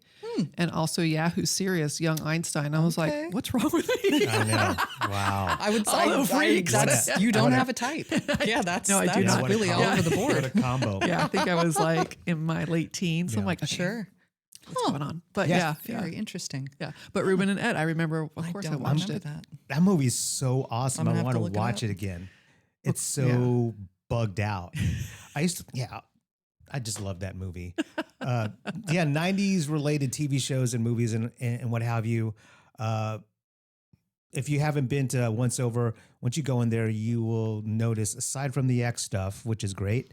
and also Yahoo Serious, Young Einstein. I was Okay. like, what's wrong with me? I know. Wow. I would All the freaks. you don't have a type. Yeah, that's No, I do not. really all over the What board. a combo. Yeah, I think I was like in my late teens. I'm like, okay, Sure. what's going on? But Yeah. yeah, Very interesting. yeah. But Ruben and Ed, I remember. Of course, I don't watched remember it. that. That movie's so awesome. I'm I gonna have want to to look it watch up. it again. It's so bugged out. I used to, I just love that movie. 90s related TV shows and movies and what have you. If you haven't been to Once Over, once you go in there, you will notice, aside from the X stuff, which is great,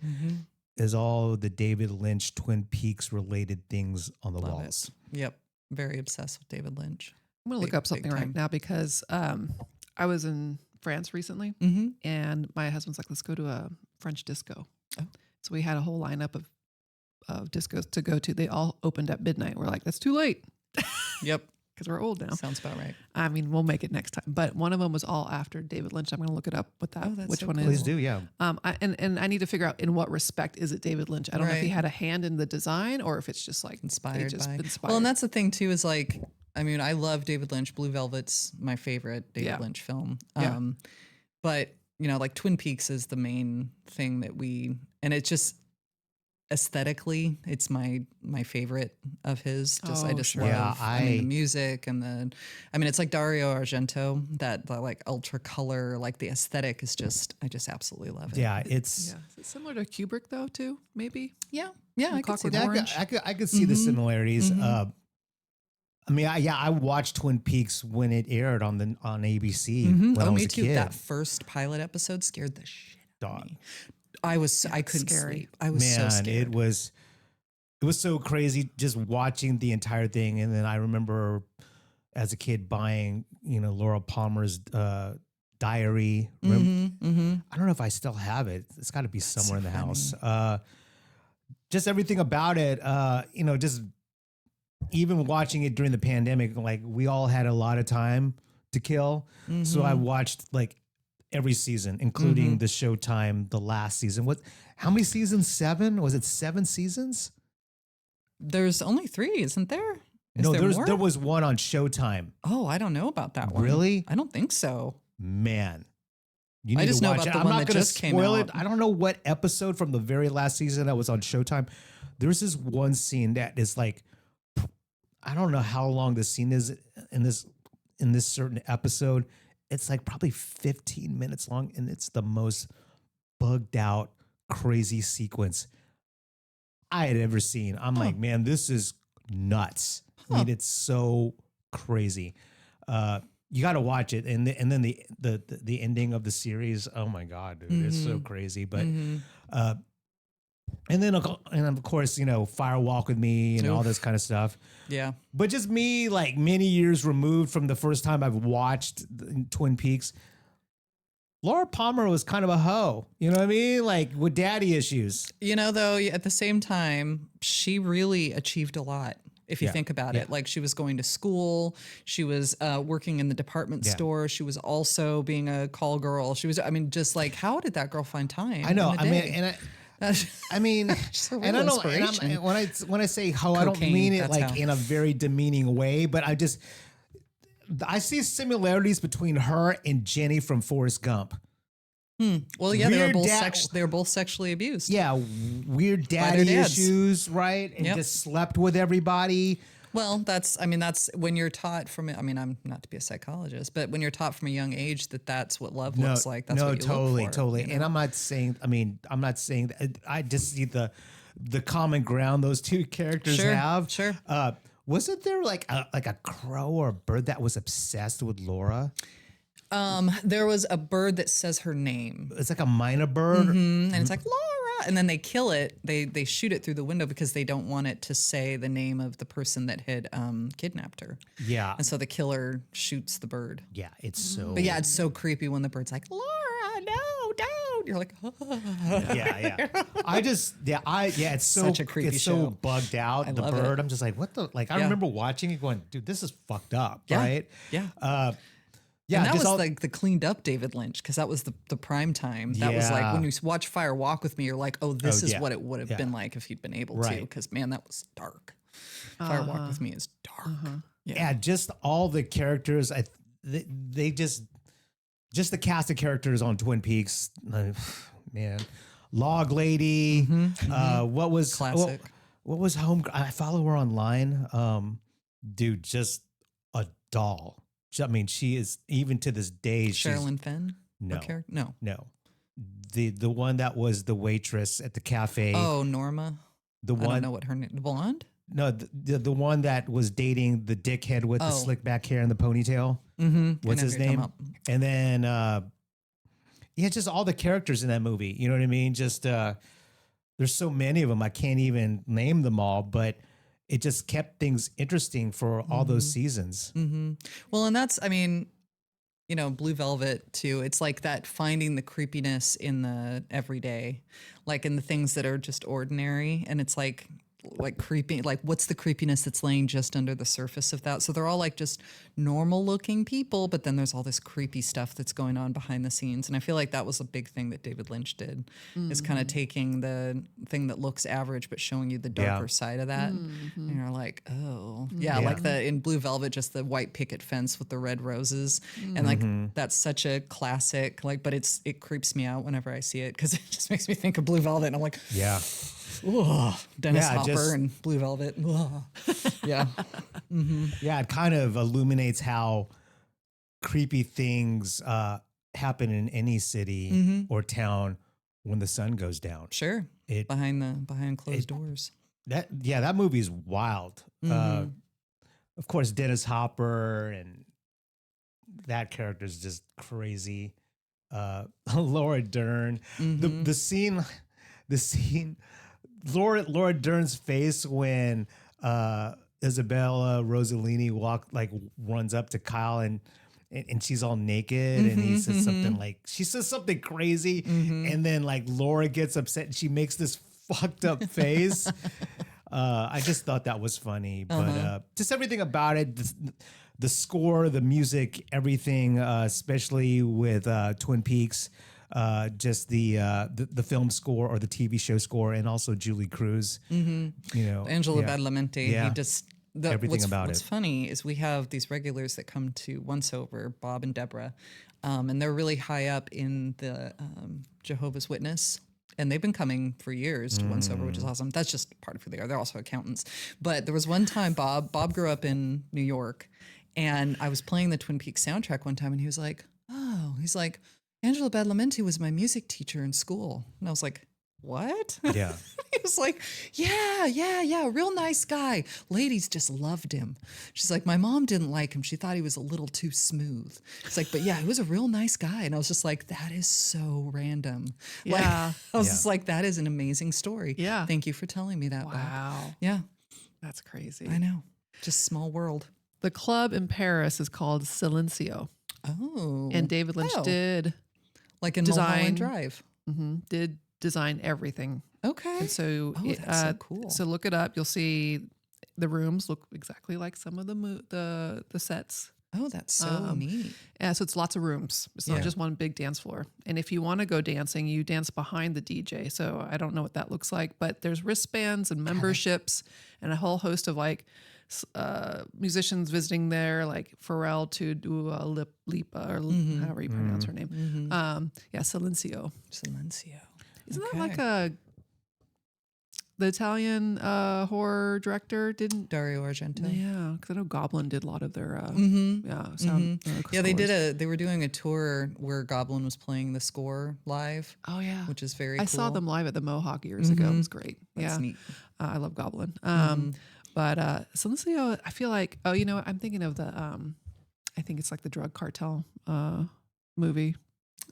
is all the David Lynch Twin Peaks related things on the Love walls. it. Yep. Very obsessed with David Lynch. I'm going to look Big- up something big right time. now because I was in France recently, Mm-hmm. and my husband's like, let's go to a French disco. Oh. So we had a whole lineup of discos to go to. They all opened at midnight. We're like, that's too late. Yep. Because we're old now. Sounds about right. I mean, we'll make it next time. But one of them was all after David Lynch. I'm going to look it up with that. Oh, that's which so one cool. Please is? do, yeah. And I need to figure out in what respect is it David Lynch. I don't know if he Right. had a hand in the design or if it's just like Inspired they just by. inspired. Well, and that's the thing too, is like, I mean, I love David Lynch. Blue Velvet's my favorite David Yeah. Lynch film. Yeah. But you know, like Twin Peaks is the main thing that and it's just aesthetically, it's my favorite of his. Just I Oh, just sure. love. Yeah, I mean, the music and I mean, it's like Dario Argento. That the like ultra color, like the aesthetic is just. I just absolutely love it. Yeah, it's yeah. Is it similar to Kubrick though too? Maybe. yeah. I could see Clockwork that. Orange. I could see the Mhm. similarities. Mhm. I mean, I watched Twin Peaks when it aired on ABC Mhm. when I Oh, was me a too. kid. That first pilot episode scared the shit out Dog. of me. I couldn't scary. sleep. I was Man, so scared. it was so crazy just watching the entire thing. And then I remember as a kid buying, Laura Palmer's diary. I don't know if I still have it. It's got to be somewhere in the house. Just everything about it, just even watching it during the pandemic, like we all had a lot of time to kill. So I watched like every season, including the Showtime, the last season. How many seasons? 7? Was it 7 seasons? There's only 3, isn't there? Is No, there more? there was one on Showtime. Oh, I don't know about that one. Really? I don't think so. Man. You I need just to know watch about it. the I'm one not that going to just came spoil out. it. I don't know what episode from the very last season that was on Showtime. There's this one scene that is like, I don't know how long the scene is in this certain episode. It's like probably 15 minutes long, and it's the most bugged out, crazy sequence I had ever seen. I'm like, man, this is nuts. I mean, it's so crazy. You got to watch it, and then the ending of the series. Oh my god, dude, it's so crazy. But and then of course, Fire Walk with Me and all this kind of stuff. Yeah. But just me, like many years removed from the first time I've watched Twin Peaks. Laura Palmer was kind of a hoe, you know what I mean? Like with daddy issues. Though, at the same time, she really achieved a lot. If you think about it, like she was going to school, she was working in the department store. She was also being a call girl. She was, just like, how did that girl find time? I know. in the I mean, day? I mean, She's a and real I know, inspiration. and when I say hoe, I don't Cocaine, mean it that's like how. in a very demeaning way, but I see similarities between her and Jenny from Forrest Gump. Well, yeah, they were Weird both they were both sexually abused. Yeah, weird their daddy dads. issues, right? And Yep. just slept with everybody. Well, that's when you're taught I'm not to be a psychologist, but when you're taught from a young age that that's what love looks like, that's what you totally, look for, totally. you know? And I'm not saying that. I just see the common ground those two characters Sure, have. sure. Wasn't there like a crow or a bird that was obsessed with Laura? There was a bird that says her name, It's like a minor bird. and it's like Laura, and then they kill it. They shoot it through the window because they don't want it to say the name of the person that had kidnapped her. Yeah, And so the killer shoots the bird. yeah. It's so. But yeah, it's so creepy when the bird's like, Laura, no, don't. You're like, yeah. It's so Such a creepy It's show. so bugged out. The love bird. it. I'm just like, what the? Like, I Yeah. remember watching it, going, dude, this is fucked up, Yeah. right? Yeah. Yeah, and that just was all- like the cleaned up David Lynch, because that was the prime time. That was like Yeah. when you watch Fire Walk with Me, you're like, oh, this is yeah. what it would have Yeah. been like if he'd been able to. Right. Because man, that was dark. Fire Walk with Me is dark. Yeah, just all the characters. They just the cast of characters on Twin Peaks. Man, Log Lady. What was Classic. What was Home? I follow her online. Dude, just a doll. I mean, she is even to this day. Sherilyn Fenn? No. No. No, the one that was the waitress at the cafe. Oh, Norma. the I don't one. know what her name. Blonde? No, the one that was dating the dickhead with the Oh. slick back hair and the ponytail. Mm-hmm. What's his name? And then, just all the characters in that movie. You know what I mean? Just there's so many of them. I can't even name them all, but it just kept things interesting for all those seasons. Well, and that's, you know, Blue Velvet too. It's like that finding the creepiness in the everyday, like in the things that are just ordinary. And it's like creepy, like what's the creepiness that's laying just under the surface of that? So they're all like just normal looking people, but then there's all this creepy stuff that's going on behind the scenes. And I feel like that was a big thing that David Lynch did, is kind of taking the thing that looks average, but showing you the darker side of that. And you're like, oh yeah, like in Blue Velvet, just the white picket fence with the red roses. And like, that's such a classic, like, but it creeps me out whenever I see it, because it just makes me think of Blue Velvet. And I'm like, Yeah. ugh, Dennis Hopper and Blue Velvet. Ugh. Yeah. Yeah, it kind of illuminates how creepy things happen in any city or town when the sun goes down. Sure. Behind closed doors. That movie is wild. Of course, Dennis Hopper and that character is just crazy. Laura Dern, the scene, Laura Dern's face when Isabella Rossellini runs up to Kyle and she's all naked and he says something like, she says something crazy and then like Laura gets upset and she makes this fucked up face. I just thought that was funny, but just everything about it, the score, the music, everything, especially with Twin Peaks, just the film score or the TV show score, and also Julie Cruz, you know, Angelo Badalamenti. Yeah. He just Everything about what's it. funny is we have these regulars that come to Once Over, Bob and Deborah, and they're really high up in the Jehovah's Witness. And they've been coming for years to Once Over, which is awesome. That's just part of who they are. They're also accountants. But there was one time Bob grew up in New York, and I was playing the Twin Peaks soundtrack one time, and he was like, Angelo Badalamenti was my music teacher in school. And I was like, what? Yeah. He was like, yeah, real nice guy. Ladies just loved him. She's like, my mom didn't like him. She thought he was a little too smooth. It's like, but yeah, he was a real nice guy. And I was just like, that is so random. Yeah. Like, I was just like, that is an amazing story. Yeah. Thank you for telling me that. Wow. Bob. Yeah, That's crazy. I know. Just small world. The club in Paris is called Silencio. Oh. And David Lynch did like in design- Mulholland Drive. did design everything. Okay. And so, that's so cool. So look it up. You'll see the rooms look exactly like some of the sets. Oh, that's so neat. Yeah, so it's lots of rooms. It's not just one big dance floor. And if you want to go dancing, you dance behind the DJ. So I don't know what that looks like, but there's wristbands and memberships and a whole host of like musicians visiting there, like Pharrell to Dua Lipa or however you pronounce her name. Silencio. Silencio. Isn't that like the Italian horror director didn't? Dario Argento. Yeah, because I know Goblin did a lot of their Yeah, they scores. they were doing a tour where Goblin was playing the score live. Oh yeah, which is very I cool. saw them live at the Mohawk years ago. It was great. That's neat. I love Goblin. But Silencio, I feel like, I'm thinking of the I think it's like the drug cartel movie.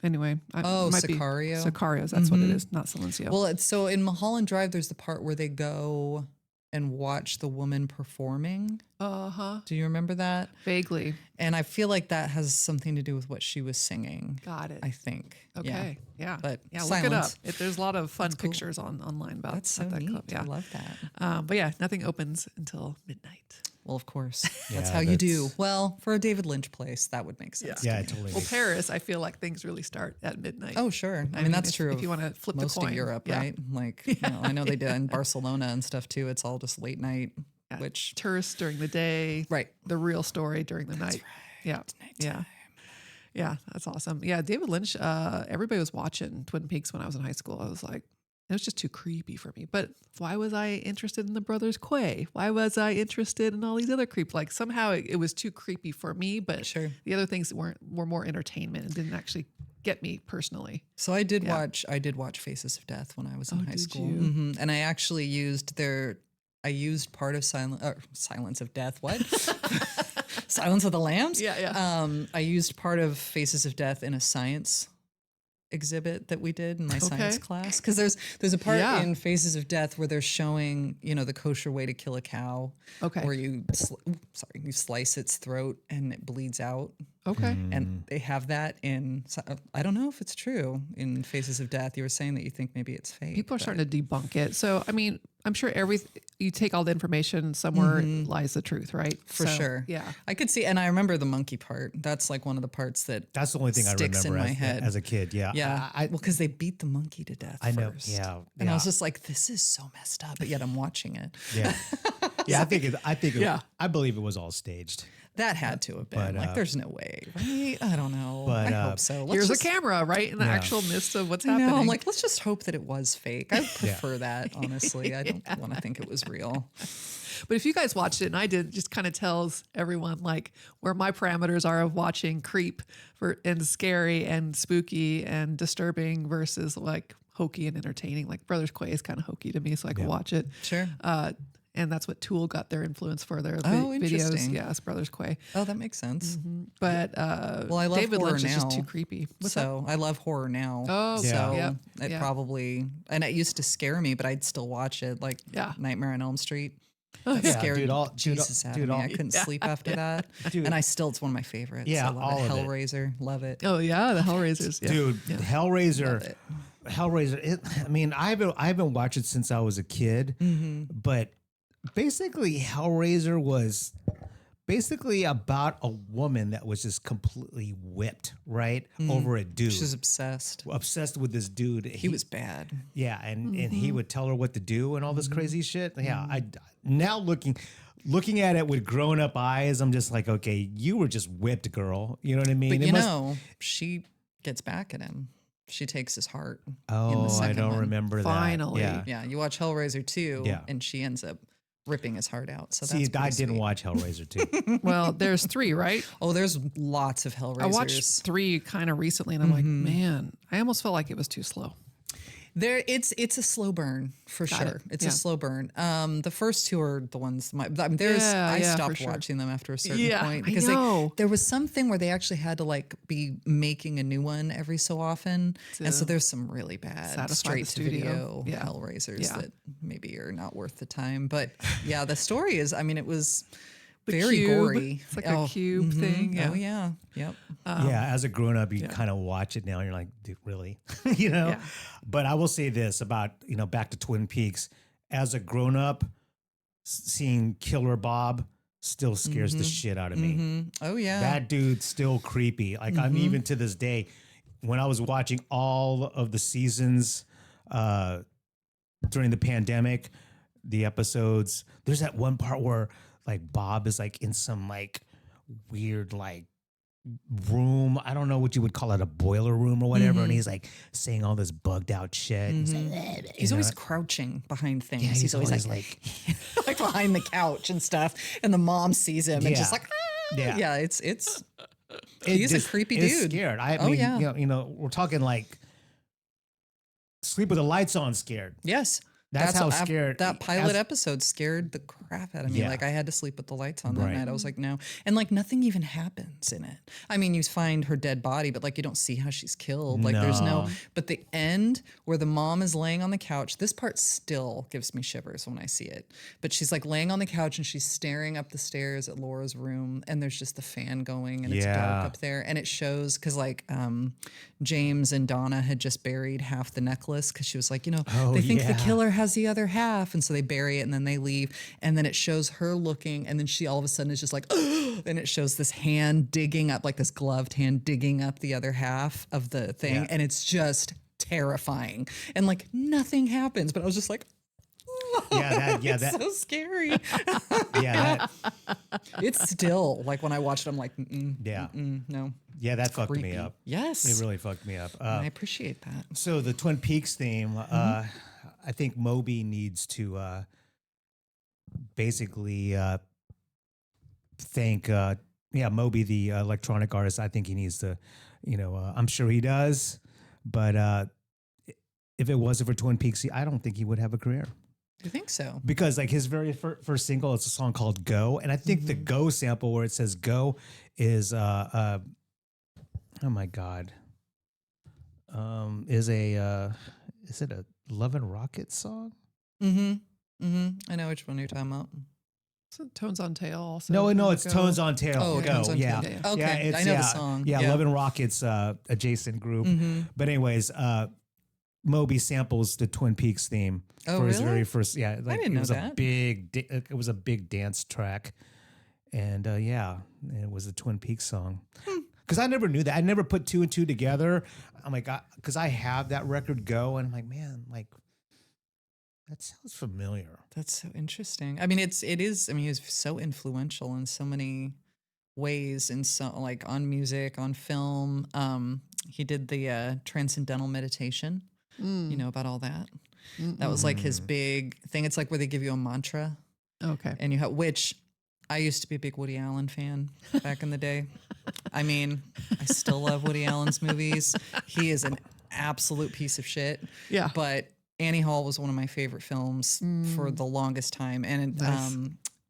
Anyway, Sicario. Sicarios, that's what it is, not Silencio. Well, it's so in Mulholland Drive, there's the part where they go and watch the woman performing. Do you remember that? Vaguely. And I feel like that has something to do with what she was singing. Got it. I think. Okay. Yeah. But look it up. There's a lot of fun pictures online about that's so that neat. club. Yeah. I love that. But yeah, nothing opens until midnight. Well, of course. That's how you do. Well, for a David Lynch place, that would make sense. Yeah, totally. Well, Paris, I feel like things really start at midnight. Oh, sure. I mean, that's true. If you want to flip most the coin. of Europe, right? Like, I know they did in Barcelona and stuff too. It's all just late night, which tourists during the day, right? The real story during the night. Right. Yeah. Yeah, that's awesome. Yeah, David Lynch, everybody was watching Twin Peaks when I was in high school. I was like, it was just too creepy for me. But why was I interested in the Brothers Quay? Why was I interested in all these other creep? Like somehow it was too creepy for me, but the other things were more entertainment and didn't actually get me personally. So I did watch Faces of Death when I was in high school. And I actually used part of Silence of Death. What? Silence of the Lambs? Yeah. I used part of Faces of Death in a science exhibit that we did in my science class, because there's a part in Faces of Death where they're showing the kosher way to kill a cow, where you slice its throat and it bleeds out, Okay. And they have that in, I don't know if it's true, in Faces of Death. You were saying that you think maybe it's fake. People are starting to debunk it. So, I mean, I'm sure you take all the information, somewhere lies the truth, right? For sure. Yeah. I could see, and I remember the monkey part. That's like one of the parts that's the only thing I sticks remember in my head. as a kid. Yeah. Yeah. Well, because they beat the monkey to death I know. first. Yeah. And I was just like, this is so messed up, but yet I'm watching it. Yeah. Yeah. Yeah. I believe it was all staged. That had to have been. But, There's no way, right? I don't know. But, I hope so. Here's a camera, right? In the actual midst of what's happening. I'm like, let's just hope that it was fake. I prefer that, honestly. I don't want to think it was real. But if you guys watched it and I did, it just kind of tells everyone like where my parameters are of watching creep and scary and spooky and disturbing versus like hokey and entertaining. Like Brothers Quay is kind of hokey to me, so I can watch it. Sure. And that's what Tool got their influence for their videos. interesting. Yes, Brothers Quay. Oh, that makes sense. But Well, I love David horror Lynch now. is just too creepy. So I love horror now. Oh, so yep, it yeah. probably, and it used to scare me, but I'd still watch it. Like Yeah. Nightmare on Elm Street. Oh, That yeah. scared Dude, Jesus out of me. I couldn't sleep after that. Dude. And it's one of my favorites. Yeah, I love all it. of it. Hellraiser. Love it. Oh yeah, the Hellraisers. Yeah. Dude, Love it. Hellraiser. I mean, I haven't watched it since I was a kid, but basically, Hellraiser was basically about a woman that was just completely whipped, right, over a dude. She's obsessed. Obsessed with this dude. He was bad. Yeah, and he would tell her what to do and all this crazy shit. Yeah, I now looking at it with grown up eyes, I'm just like, okay, you were just whipped, girl. You know what I mean? But she gets back at him. She takes his heart. in the Oh, I second don't one. remember that. Finally. Yeah. Yeah, you watch Hellraiser 2, Yeah. and she ends up ripping his heart out. So See, that's I pretty didn't sweet. watch Hellraiser 2. Well, there's 3, right? Oh, there's lots of Hellraisers. I watched 3 kind of recently, and I'm like, man, I almost felt like it was too slow. It's a slow burn for Got sure. it. It's Yeah. a slow burn. The first 2 are the ones. I Yeah, stopped for sure. watching them after a certain Yeah, point I because know. there was something where they actually had to like be making a new one every so often, and so there's some really bad satisfy straight the to studio. video Yeah. Hellraisers Yeah. that maybe are not worth the time. But yeah, the story is. I mean, it was very Cube. gory. It's like a cube thing. Yeah. Oh yeah. Yep. Yeah, as a grown up, you kind of watch it now and you're like, dude, really? you know? Yeah. But I will say this about, back to Twin Peaks. As a grown up, seeing Killer Bob still scares the shit out of me. Oh yeah. That dude's still creepy. Like I'm even to this day, when I was watching all of the seasons during the pandemic, the episodes, there's that one part where like Bob is like in some like weird like room. I don't know what you would call it, a boiler room or whatever. And he's like saying all this bugged out shit. He's like, He's always crouching behind things. yeah, he's always like like behind the couch and stuff. And the mom sees him and just Yeah. like, ah. Yeah. It's he's a creepy dude. Scared. I Oh, mean, yeah. We're talking like sleep with the lights on scared. Yes. That's how scared- that pilot as- episode scared the crap out of me. Yeah. Like I had to sleep with the lights on that Right. night. I was like, no. And like nothing even happens in it. I mean, you find her dead body, but like you don't see how she's killed. Like there's no, No. but the end where the mom is laying on the couch, this part still gives me shivers when I see it. But she's like laying on the couch and she's staring up the stairs at Laura's room and there's just the fan going and it's dark Yeah. up there. And it shows because like James and Donna had just buried half the necklace because she was like, Oh, they think the yeah. killer has the other half. And so they bury it and then they leave. And then it shows her looking and then she all of a sudden is just like, and it shows this hand digging up, like this gloved hand digging up the other half of the thing. Yeah. And it's just terrifying. And like nothing happens. But I was just like, That so scary. yeah, that, It's still like when I watched it, I'm like, yeah, no. yeah, that fucked me Creepy. up. Yes. It really fucked me up. I appreciate that. So the Twin Peaks theme, I think Moby needs to basically thank Moby, the electronic artist. I think he needs to, I'm sure he does, but if it wasn't for Twin Peaks, I don't think he would have a career. You think so? Because like his very first single, it's a song called "Go," and I think the "Go" sample where it says "Go" is oh my god, is it a Love and Rocket song? I know which one you're talking about. So Tones on Tail also. No, it's Go. Tones on Tail. Oh, Go. Tones on Yeah. Tail. Okay, Yeah, it's, I know the song. Yeah, Yeah. Love and Rockets adjacent group. But anyways, Moby samples the Twin Peaks theme for his really? very first. Yeah, like didn't it know was that. it was a big dance track, and it was a Twin Peaks song. Because I never knew that. I never put two and two together. I'm like, because I have that record Go, and I'm like, man, like that sounds familiar. That's so interesting. I mean, it is. I mean, he was so influential in so many ways, and so like on music, on film. He did the Transcendental Meditation. You know about all that? That was like his big thing. It's like where they give you a mantra, Okay. and you have which. I used to be a big Woody Allen fan back in the day. I mean, I still love Woody Allen's movies. He is an absolute piece of shit. Yeah. But Annie Hall was one of my favorite films for the longest time. And Nice.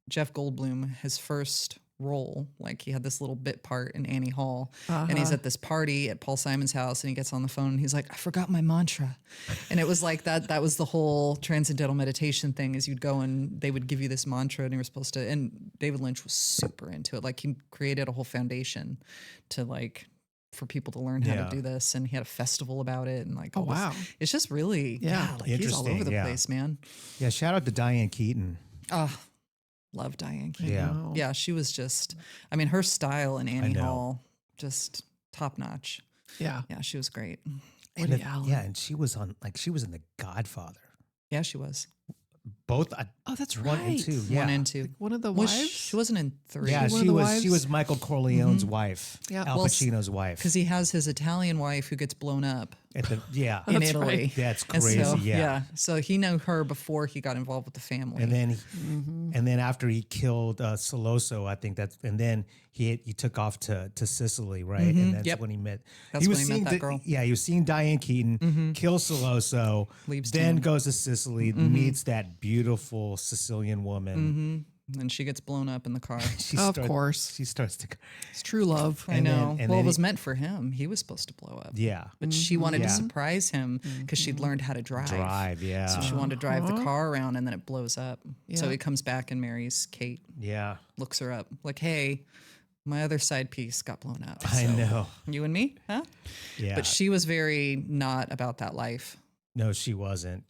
Jeff Goldblum, his first role, like he had this little bit part in Annie Hall, and he's at this party at Paul Simon's house, and he gets on the phone and he's like, I forgot my mantra. And it was like that was the whole transcendental meditation thing, is you'd go and they would give you this mantra and you were supposed to, and David Lynch was super into it. Like he created a whole foundation to like for people to learn how to do this, and he had a festival about it, and like Oh, wow. it's just really like he's all over Interesting, the yeah. place, man. Yeah, shout out to Diane Keaton. Love Diane Keaton. Yeah. Wow. Yeah, she was just, I mean, her style in Annie know. Hall, just top notch. Yeah. Yeah, she was great. Woody Allen. Yeah, and she was in The Godfather. Yeah, she was. Both Oh, that's one and right. two. Yeah. One and two. One of the Was wives. she wasn't in three. Yeah, one of she the was wives? Michael Corleone's wife. Yeah. Al Well, Pacino's wife. Because he has his Italian wife who gets blown up In in That's Italy. right. That's And crazy. so, yeah. So he knew her before he got involved with the family. And then after he killed Soloso, I think and then he took off to Sicily, right? And that's when he met. That's when he met that girl. Yeah, he was seeing Diane Keaton, kill Soloso, Leaves then town. goes to Sicily, meets that beautiful Sicilian woman. and she gets blown up in the car. Of course. she starts to. It's true love. I know. and Well, then it was meant for him. He was supposed to blow up. Yeah, But she wanted Yeah. to surprise him because she'd learned how to drive. drive. Yeah, So she wanted to drive the car around, and then it blows up. So Yeah. he comes back and marries Kate, yeah. looks her up, like, hey, my other side piece got blown up. I So know. You and me, huh? Yeah, But she was very not about that life. no, she wasn't.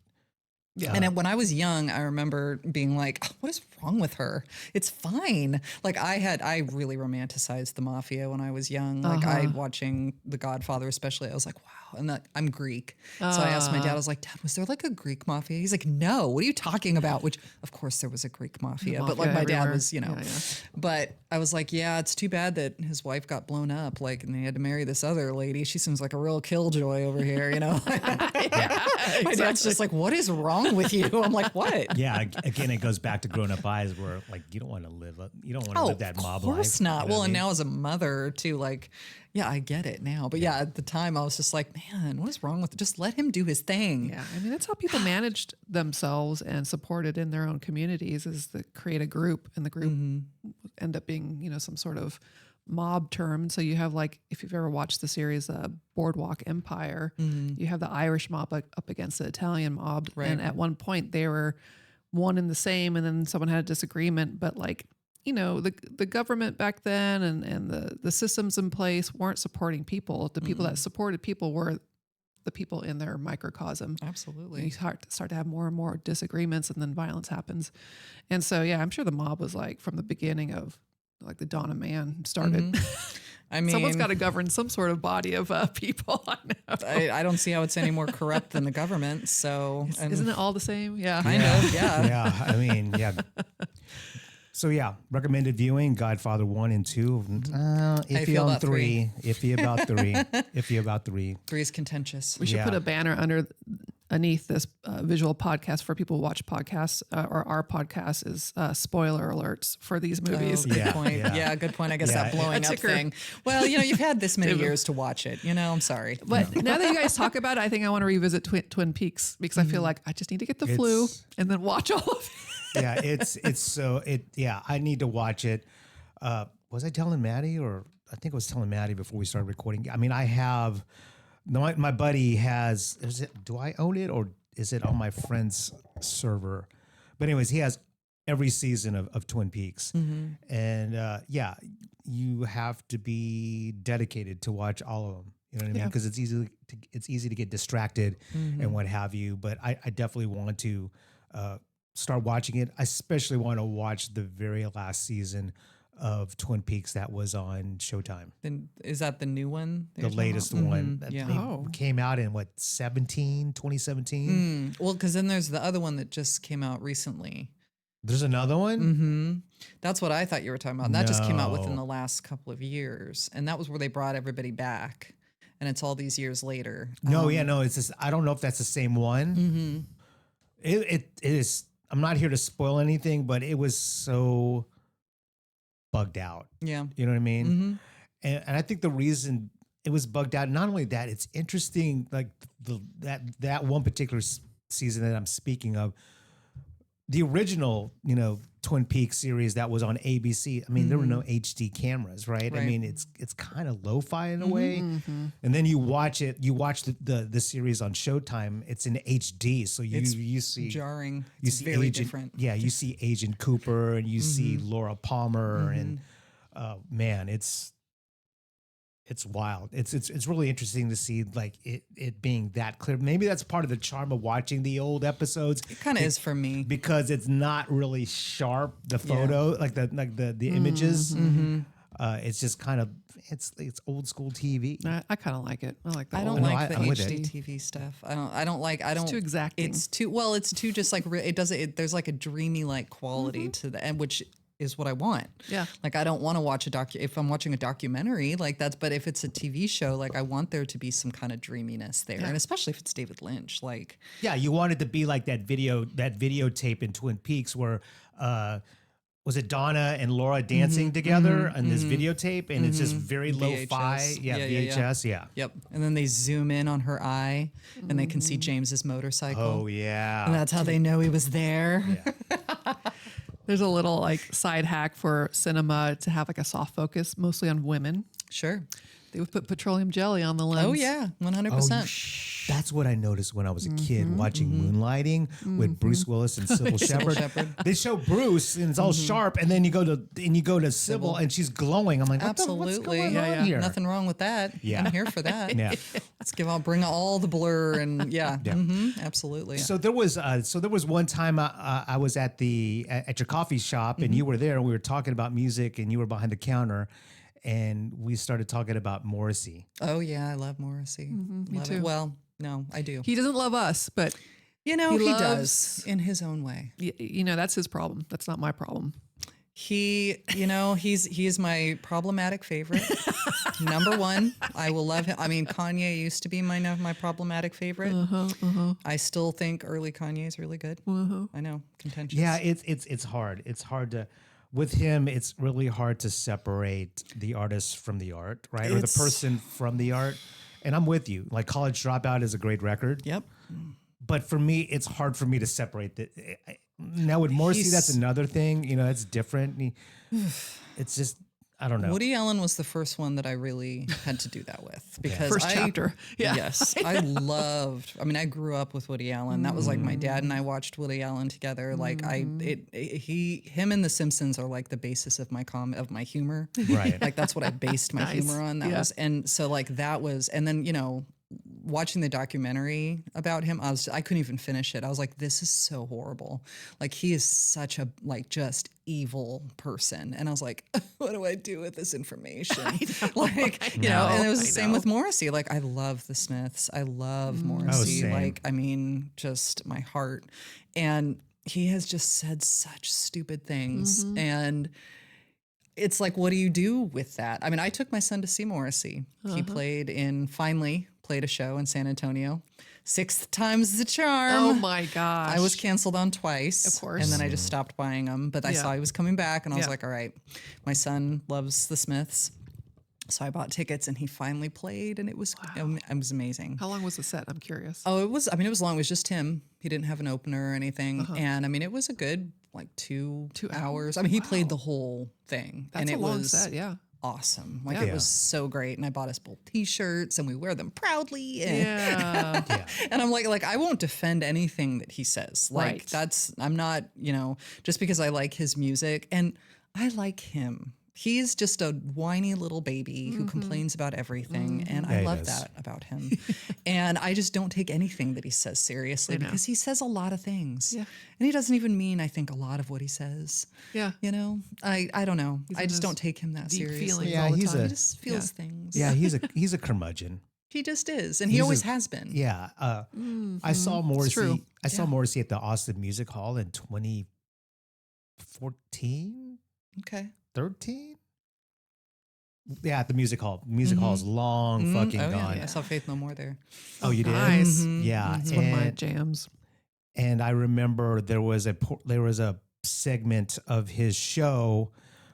Yeah. And when I was young, I remember being like, "Oh, what is wrong with her? It's fine." Like I really romanticized the mafia when I was young. Like I watching The Godfather, especially, I was like, wow. And I'm Greek. So I asked my dad, I was like, Dad, was there like a Greek mafia? He's like, no, what are you talking about? Which of course there was a Greek mafia, but like my dad everywhere. was, but I was like, yeah, it's too bad that his wife got blown up. Like, and they had to marry this other lady. She seems like a real killjoy over here, My dad's just like, what is wrong with you? I'm like, what? Yeah, again, it goes back to grown up eyes, where like you don't want to live that mob life. Of course not. You know Well, what I and mean? now as a mother too, like, yeah, I get it now. But yeah, at the time I was just like, man, what is wrong with it? Just let him do his thing. Yeah, I mean that's how people managed themselves and supported in their own communities, is to create a group, and the group end up being some sort of mob term. So you have, like, if you've ever watched the series Boardwalk Empire, you have the Irish mob up against the Italian mob, and at one point they were one and the same, and then someone had a disagreement, but like, the government back then and the systems in place weren't supporting people. The people that supported people were the people in their microcosm. Absolutely. You start to have more and more disagreements, and then violence happens. And so, yeah, I'm sure the mob was like from the beginning of like the dawn of man started. I mean, Someone's got to govern some sort of body of people. I know. I don't see how it's any more corrupt than the government. So, and Isn't it all the same? Yeah. kind of, yeah. Yeah, I mean, yeah. So yeah, recommended viewing: Godfather 1 and 2. Iffy feel on about 3. Iffy about 3. Iffy about 3. 3 is contentious. We should Yeah. put a banner underneath this visual podcast for people who watch podcasts, or our podcast is spoiler alerts for these movies. Good Yeah, point. yeah. Yeah, good point. I guess Yeah, that blowing a up ticker. thing. Well, you've had this many years to watch it. I'm sorry. But now that you guys talk about it, I think I want to revisit Twin Peaks, because I feel like I just need to get the flu and then watch all of it. Yeah, I need to watch it. Was I telling Maddie, or I think I was telling Maddie before we started recording? I mean, I have my buddy has. Do I own it, or is it on my friend's server? But anyways, he has every season of Twin Peaks. Mm-hmm. And yeah, you have to be dedicated to watch all of them. You know what I mean? Because it's easy to get distracted and what have you. But I definitely want to start watching it. I especially want to watch the very last season of Twin Peaks that was on Showtime. Then is that the new one? The latest one that Yeah. came out in 2017? Well, because then there's the other one that just came out recently. There's another one? Mm-hmm. That's what I thought you were talking about. And that just came out within No. the last couple of years. And that was where they brought everybody back. And it's all these years later. No, it's just, I don't know if that's the same one. It is. I'm not here to spoil anything, but it was so bugged out. Yeah. You know what I mean? Mm-hmm. And I think the reason it was bugged out, not only that, it's interesting, like that one particular season that I'm speaking of, the original, Twin Peaks series that was on ABC. I mean, there were no HD cameras, right? I mean, it's kind of lo-fi in a way. And then you watch the series on Showtime. It's in HD, so you see Jarring. you It's see very Agent, different. yeah, you see Agent Cooper and you see Laura Palmer and man, it's wild. It's really interesting to see like it being that clear. Maybe that's part of the charm of watching the old episodes. It kind of is for me. Because it's not really sharp, the photo, like the images. It's just kind of it's old school TV. I kind of like it. I like that. I don't No, like the I'm with HD it. TV stuff. I don't. too exacting. It's too just like it does it. There's like a dreamy like quality to the and which is what I want. Yeah. Like I don't want to watch if I'm watching a documentary like that's, but if it's a TV show, like I want there to be some kind of dreaminess there. And especially if it's David Lynch, like. Yeah, you want it to be like that videotape in Twin Peaks where was it Donna and Laura dancing together on this videotape, and it's just very lo-fi. VHS. Yeah, VHS. Yeah. Yep. And then they zoom in on her eye and they can see James's motorcycle. Oh yeah. And that's how they know he was there. Yeah. There's a little like side hack for cinema to have like a soft focus, mostly on women. Sure. They would put petroleum jelly on the lens. Oh yeah, 100%. That's what I noticed when I was a kid watching Moonlighting with Bruce Willis and Sybil Shepherd. They show Bruce and it's all sharp, and then you go to Sybil and she's glowing. I'm like, what's going on here? Nothing wrong with that. Yeah. I'm here for that. Yeah. Let's bring all the blur and absolutely. So there was one time I was at your coffee shop and you were there and we were talking about music and you were behind the counter. And we started talking about Morrissey. Oh yeah, I love Morrissey. Me Love too. it. Well, no, I do. He doesn't love us, but He loves- does in his own way. that's his problem. That's not my problem. He is my problematic favorite. Number one, I will love him. I mean, Kanye used to be my problematic favorite. I still think early Kanye is really good. I know, contentious. Yeah, it's hard. It's hard to. With him, it's really hard to separate the artist from the art, right? Or the person from the art. And I'm with you. Like College Dropout is a great record. Yep. But for me, it's hard for me to separate that. Now with Morrissey, that's another thing. That's different. It's just, I don't know. Woody Allen was the first one that I really had to do that with because First chapter. Yeah. Yes, I grew up with Woody Allen. That was like my dad and I watched Woody Allen together. Like him and The Simpsons are like the basis of my humor. Right. Like that's what I based my Nice. humor on. And then watching the documentary about him, I couldn't even finish it. I was like, this is so horrible. Like he is such a just evil person. And I was like, what do I do with this information? And it was the same with Morrissey. Like I love the Smiths. I love Morrissey. Same. Just my heart. And he has just said such stupid things. And it's like, what do you do with that? I mean, I took my son to see Morrissey. He played a show in San Antonio. 6th time's the charm. Oh my gosh. I was canceled on twice. Of course. And then I just stopped buying them. But I saw he was coming back and I was like, all right, my son loves the Smiths. So I bought tickets and he finally played and it was amazing. How long was the set? I'm curious. Oh, it was long. It was just him. He didn't have an opener or anything. And it was a good 2 hours. I mean, he played the whole thing. That's and a long set, yeah. awesome. Like it was so great. And I bought us both t-shirts and we wear them proudly. And, Yeah. and I'm like, I won't defend anything that he says. Like I'm not, just because I like his music and I like him. He's just a whiny little baby who complains about everything. And I love that about him. And I just don't take anything that he says seriously because he says a lot of things. Yeah. And he doesn't even mean, I think, a lot of what he says. Yeah. I don't know. I just don't take him that seriously. Yeah, he just feels things. Yeah, he's a curmudgeon. He just is. And he always has been. Yeah. I saw Morrissey. I saw Morrissey at the Austin Music Hall in 2014. Okay. 13? Yeah, at the music hall. Music hall's long fucking gone. Yeah. I saw Faith No More there. Oh, you did? Nice. Yeah. It's one of my jams. And I remember there was a segment of his show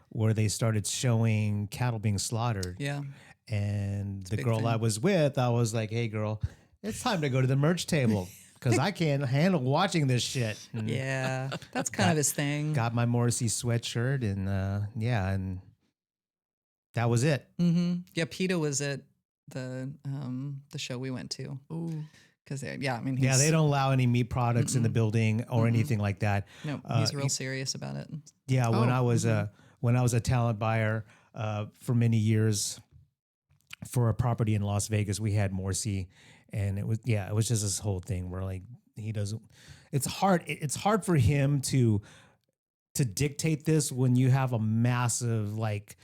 where they started showing cattle being slaughtered. Yeah. And the girl I was with, I was like, "Hey, girl, it's time to go to the merch table because I can't handle watching this shit." And yeah, that's kind of his thing. Got my Morrissey sweatshirt, and and that was it. Mm-hmm. Yeah, PETA was at the show we went to. Ooh. Because they don't allow any meat products in the building or anything like that. No, he's real serious about it. Yeah, when I was a talent buyer for many years for a property in Las Vegas, we had Morrissey, and it was just this whole thing where like he doesn't. It's hard for him to dictate this when you have a massive like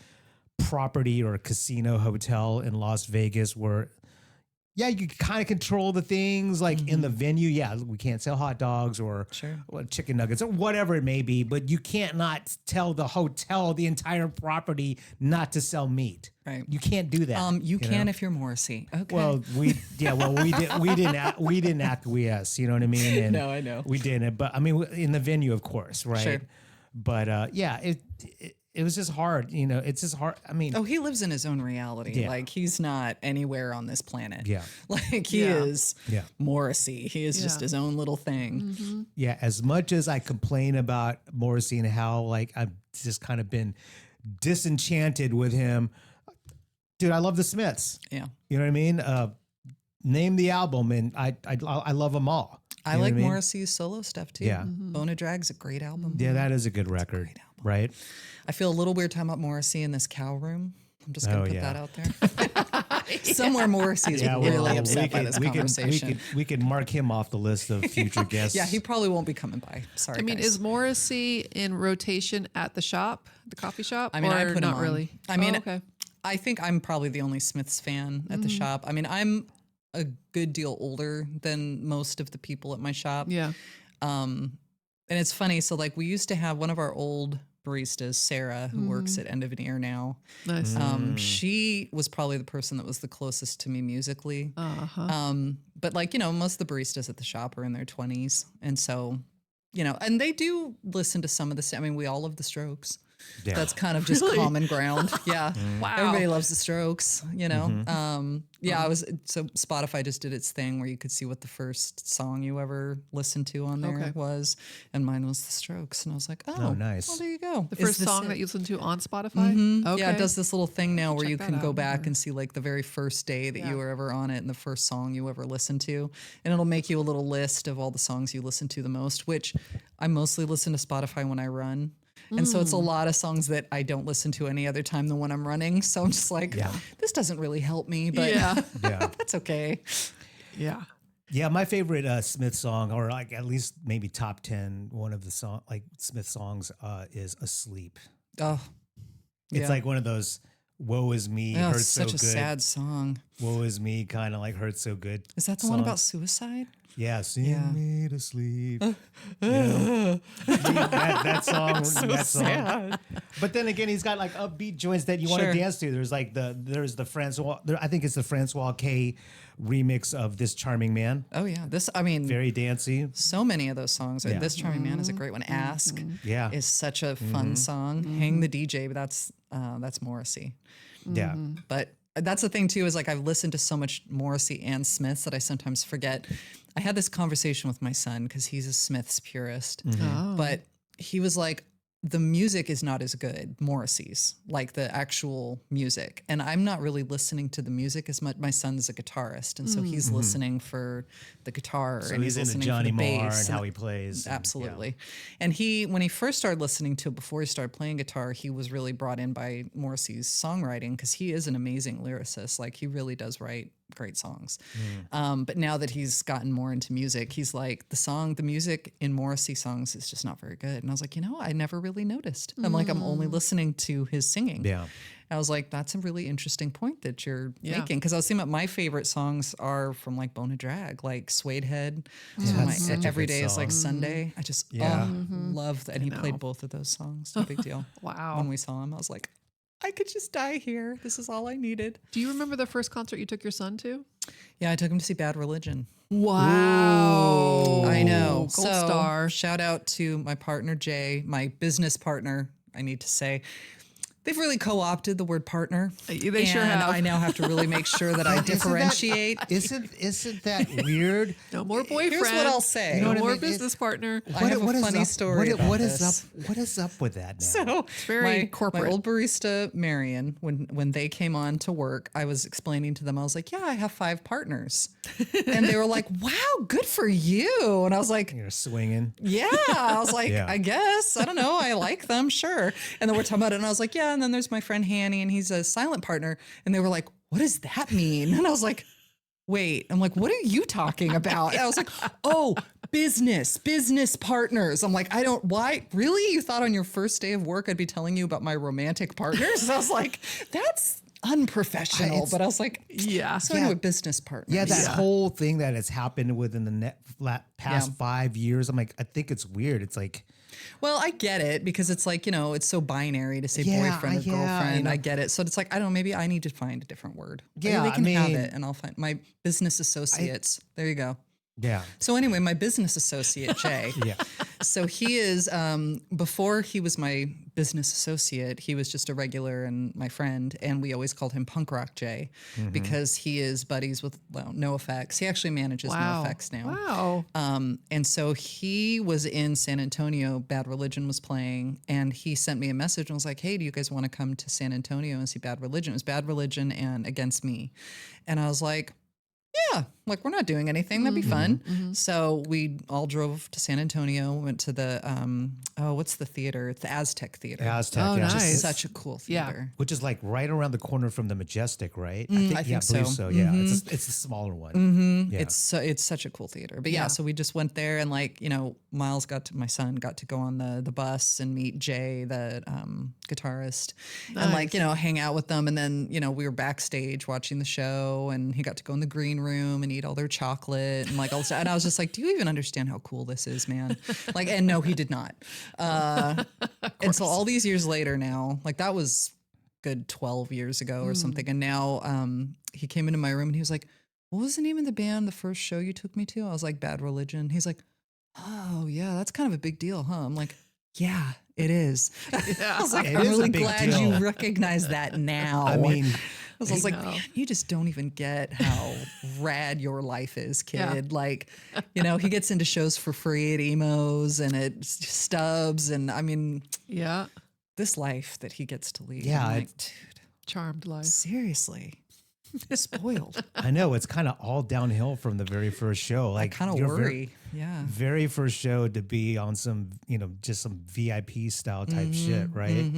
property or a casino hotel in Las Vegas where. Yeah, you kind of control the things like in the venue. Yeah, we can't sell hot dogs or chicken nuggets or whatever it may be, but you can't not tell the hotel, the entire property, not to sell meat. Right. You can't do that. You can if you're Morrissey. Okay. Well, we didn't acquiesce. You know what I mean? And no, I know we didn't. But I mean, in the venue, of course, right? Sure. But it was just hard, it's just hard. I mean, he lives in his own reality. Yeah. Like he's not anywhere on this planet. Yeah. Like he is Morrissey. He is just his own little thing. Mm-hmm. Yeah. As much as I complain about Morrissey and how like I've just kind of been disenchanted with him, dude, I love the Smiths. Yeah. You know what I mean? Name the album and I love them all. I like Morrissey's solo stuff too. Yeah. Bone of Drag's a great album. Yeah, that is a good record. Great album. Right? I feel a little weird talking about Morrissey in this cow room. I'm just going to put that out there. Somewhere Morrissey's really upset by this conversation. We could mark him off the list of future guests. Yeah, he probably won't be coming by. Sorry, guys. Is Morrissey in rotation at the shop, the coffee shop? I mean, I put him not on. Really. I mean, I think I'm probably the only Smiths fan at the shop. I mean, I'm a good deal older than most of the people at my shop. Yeah. And it's funny. So like we used to have one of our old baristas, Sarah, who works at End of an Ear now. Nice. She was probably the person that was the closest to me musically. But like, most of the baristas at the shop are in their 20s. And so, and they do listen to some of the, I mean, we all love the Strokes. Yeah. That's kind of just common ground. Yeah. Wow. Everybody loves the Strokes, so Spotify just did its thing where you could see what the first song you ever listened to on there was. And mine was the Strokes. And I was like, oh nice. Well, there you go. The first song that you listened to on Spotify? Okay. Yeah, it does this little thing now where you can go back and see like the very first day that you were ever on it and the first song you ever listened to. And it'll make you a little list of all the songs you listen to the most, which I mostly listen to Spotify when I run. And so it's a lot of songs that I don't listen to any other time than when I'm running. So I'm just like, this doesn't really help me, but that's okay. Yeah. Yeah, my favorite Smith song, or like at least maybe top 10, one of the Smith songs is "Asleep." Oh, it's like one of those "Woe is me." Oh, hurts such so a good. Sad song. "Woe is me" kind of like hurts so good. Is that the one about suicide? Yeah, sing me to sleep. That song. Sad. But then again, he's got like upbeat joints that you want to dance to. There's like the Francois. I think it's the Francois K remix of "This Charming Man." Oh yeah, very dancey. So many of those songs. Yeah. "This Charming Man" is a great one. "Ask" is such a fun song. "Hang the DJ," but that's Morrissey. Yeah, but. That's the thing too, is like I've listened to so much Morrissey and Smiths that I sometimes forget. I had this conversation with my son because he's a Smiths purist, but he was like, the music is not as good, Morrissey's, like the actual music. And I'm not really listening to the music as much. My son's a guitarist, and so he's listening for the guitar, So and he's into listening Johnny for the Marr bass and how he plays. Absolutely. And when he first started listening to it, before he started playing guitar, he was really brought in by Morrissey's songwriting, because he is an amazing lyricist. Like, he really does write great songs. But now that he's gotten more into music, he's like, the music in Morrissey songs is just not very good. And I was like, I never really noticed. I'm like, I'm only listening to his singing. Yeah. I was like, that's a really interesting point that you're making. Because I was thinking about my favorite songs are from like Bone of Drag, like Suede Head. That's such a Every good Day is like song. Sunday. I just love that. And he played both of those songs. No big deal. Wow. When we saw him, I was like, I could just die here. This is all I needed. Do you remember the first concert you took your son to? Yeah, I took him to see Bad Religion. Wow. I know. Gold star. Shout out to my partner, Jay, my business partner, I need to say. They've really co-opted the word partner. They sure have. I now have to really make sure that I differentiate. Isn't that weird? No more boyfriend. Here's what I'll say. No what I more mean? business partner. I have a funny story about What this. is up with that now? So very my corporate. old barista, Marion, when they came on to work, I was explaining to them, I was like, yeah, I have 5 partners. And they were like, wow, good for you. And I was like, You're swinging. yeah. I was like, Yeah. I guess. I don't know. I like them. Sure. And then we're talking about it. And I was like, yeah. And then there's my friend Hanny, and he's a silent partner. And they were like, what does that mean? And I was like, wait. I'm like, what are you talking about? And I was like, oh, business partners. I'm like, why? Really? You thought on your first day of work I'd be telling you about my romantic partners? I was like, that's unprofessional. But I was like, Yeah. So anyway, business partners. Yeah, that whole thing that has happened within the past 5 years. I'm like, I think it's weird. It's like, well, I get it, because it's like, it's so binary to say Yeah, boyfriend or yeah, girlfriend. I I know. get it. So it's like, I don't know, maybe I need to find a different word. Maybe Yeah, they I can have mean- it, and I'll find my business associates. There you go. yeah, So anyway, my business associate, Jay. yeah. So he is, before he was my business associate, he was just a regular and my friend. And we always called him Punk Rock Jay, because he is buddies with, No Effects. He actually manages No Effects now. Wow. And so he was in San Antonio, Bad Religion was playing, and he sent me a message and was like, hey, do you guys want to come to San Antonio and see Bad Religion? It was Bad Religion and Against Me. And I was like, yeah, like, we're not doing anything. That'd be fun. So we all drove to San Antonio, went to the, what's the theater? It's the Aztec Theater. Aztec. Oh, yeah. nice. Just such a cool Yeah. theater. Which is like right around the corner from the Majestic, right? I think I believe so. Yeah, it's a smaller one. Yeah. It's such a cool theater. But yeah, so we just went there, and like, my son got to go on the bus and meet Jay, the guitarist, and like, hang out with them. And then, we were backstage watching the show, and he got to go in the green room and eat all their chocolate and like all this stuff. And I was just like, do you even understand how cool this is, man? Like, and no, he did not. And so all these years later now, like, that was good 12 years ago or something. And now he came into my room and he was like, what was the name of the band, the first show you took me to? I was like, Bad Religion. He's like, oh yeah, that's kind of a big deal, huh? I'm like, yeah, it is. I was like, It I'm is a really big glad deal. you recognize that now. I mean, I was like, man, you just don't even get how rad your life is, kid. Yeah. Like, he gets into shows for free at Emos and at Stubbs. And I mean, Yeah. this life that he gets to lead. Yeah, I'm like, dude, Charmed life. seriously, spoiled. I know it's kind of all downhill from the very first show. I Like, kind of your worry. Yeah. very first show to be on some, just some VIP style type shit, right?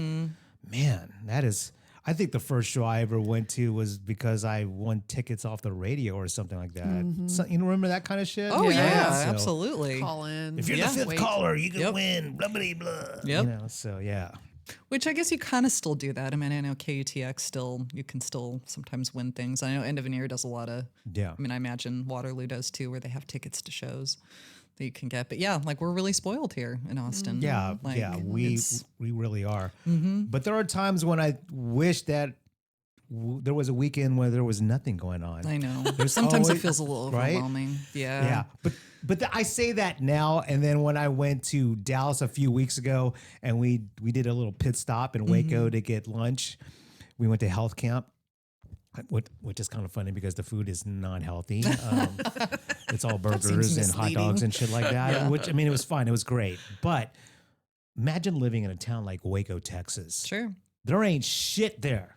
Man, that is. I think the first show I ever went to was because I won tickets off the radio or something like that. So, remember that kind of shit? Oh yeah, So, absolutely. Call in. If you're the fifth wait. caller, you can Yep. win. Blah blah blah. Yep. So yeah. Which I guess you kind of still do that. I mean, I know KUTX still, you can still sometimes win things. I know End of an Ear does a lot of, Yeah. I mean, I imagine Waterloo does too, where they have tickets to shows that you can get. But yeah, like, we're really spoiled here in Austin. Yeah, Like, yeah, we it's- really are. But there are times when I wish that there was a weekend where there was nothing going on. I know. There's Sometimes it always- feels a little right? overwhelming. Yeah, but I say that now, and then when I went to Dallas a few weeks ago, and we did a little pit stop in Waco to get lunch, we went to health camp. Which is kind of funny because the food is not healthy. It's all burgers and hot misleading. dogs and shit like that. Yeah. Which, I mean, it was fine. It was great. But imagine living in a town like Waco, Texas. Sure. There ain't shit there.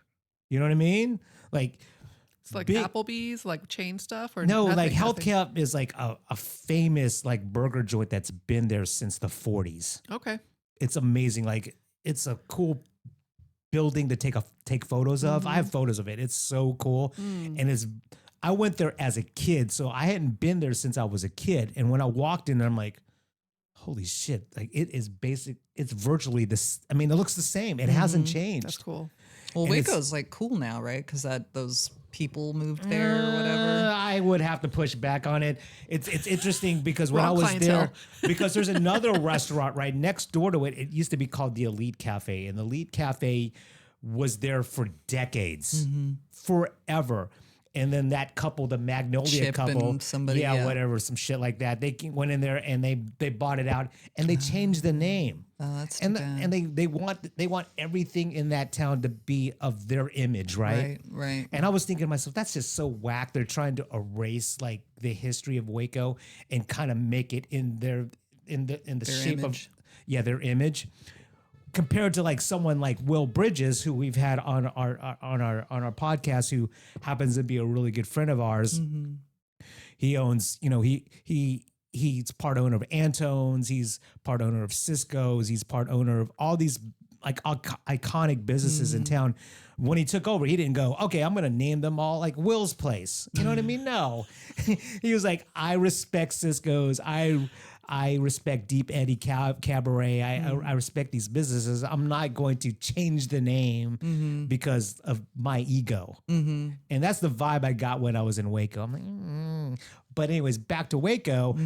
You know what I mean? Like, It's like big- Applebee's, like chain stuff, or no, nothing, like Health nothing? Camp is like a famous like burger joint that's been there since the 40s. Okay. It's amazing. Like, it's a cool building to take photos of. I have photos of it. It's so cool. And I went there as a kid, so I hadn't been there since I was a kid. And when I walked in there, I'm like, holy shit. Like, it is it's virtually this. I mean, it looks the same. It hasn't changed. That's cool. Well, And it's- Waco's like cool now, right? Because those people moved there or whatever. I would have to push back on it. It's interesting because when I Wrong was clientele. there, because there's another restaurant right next door to it. It used to be called the Elite Cafe, and the Elite Cafe was there for decades, forever. And then that couple, the Magnolia Chip couple, and somebody, yeah. whatever, some shit like that. They went in there and they bought it out and they changed the name. Oh, that's And too bad. and they want everything in that town to be of their image, right? Right. And I was thinking to myself, that's just so whack. They're trying to erase like the history of Waco and kind of make it in the shape image. of their image. Compared to like someone like Will Bridges, who we've had on our podcast, who happens to be a really good friend of ours. He owns, he's part owner of Antone's, he's part owner of Cisco's, he's part owner of all these like iconic businesses in town. When he took over, he didn't go, okay, I'm going to name them all like Will's Place. You know what I mean? No. He was like, I respect Cisco's. I respect Deep Eddy Cabaret. I respect these businesses. I'm not going to change the name because of my ego. And that's the vibe I got when I was in Waco. I'm like, But anyways, back to Waco.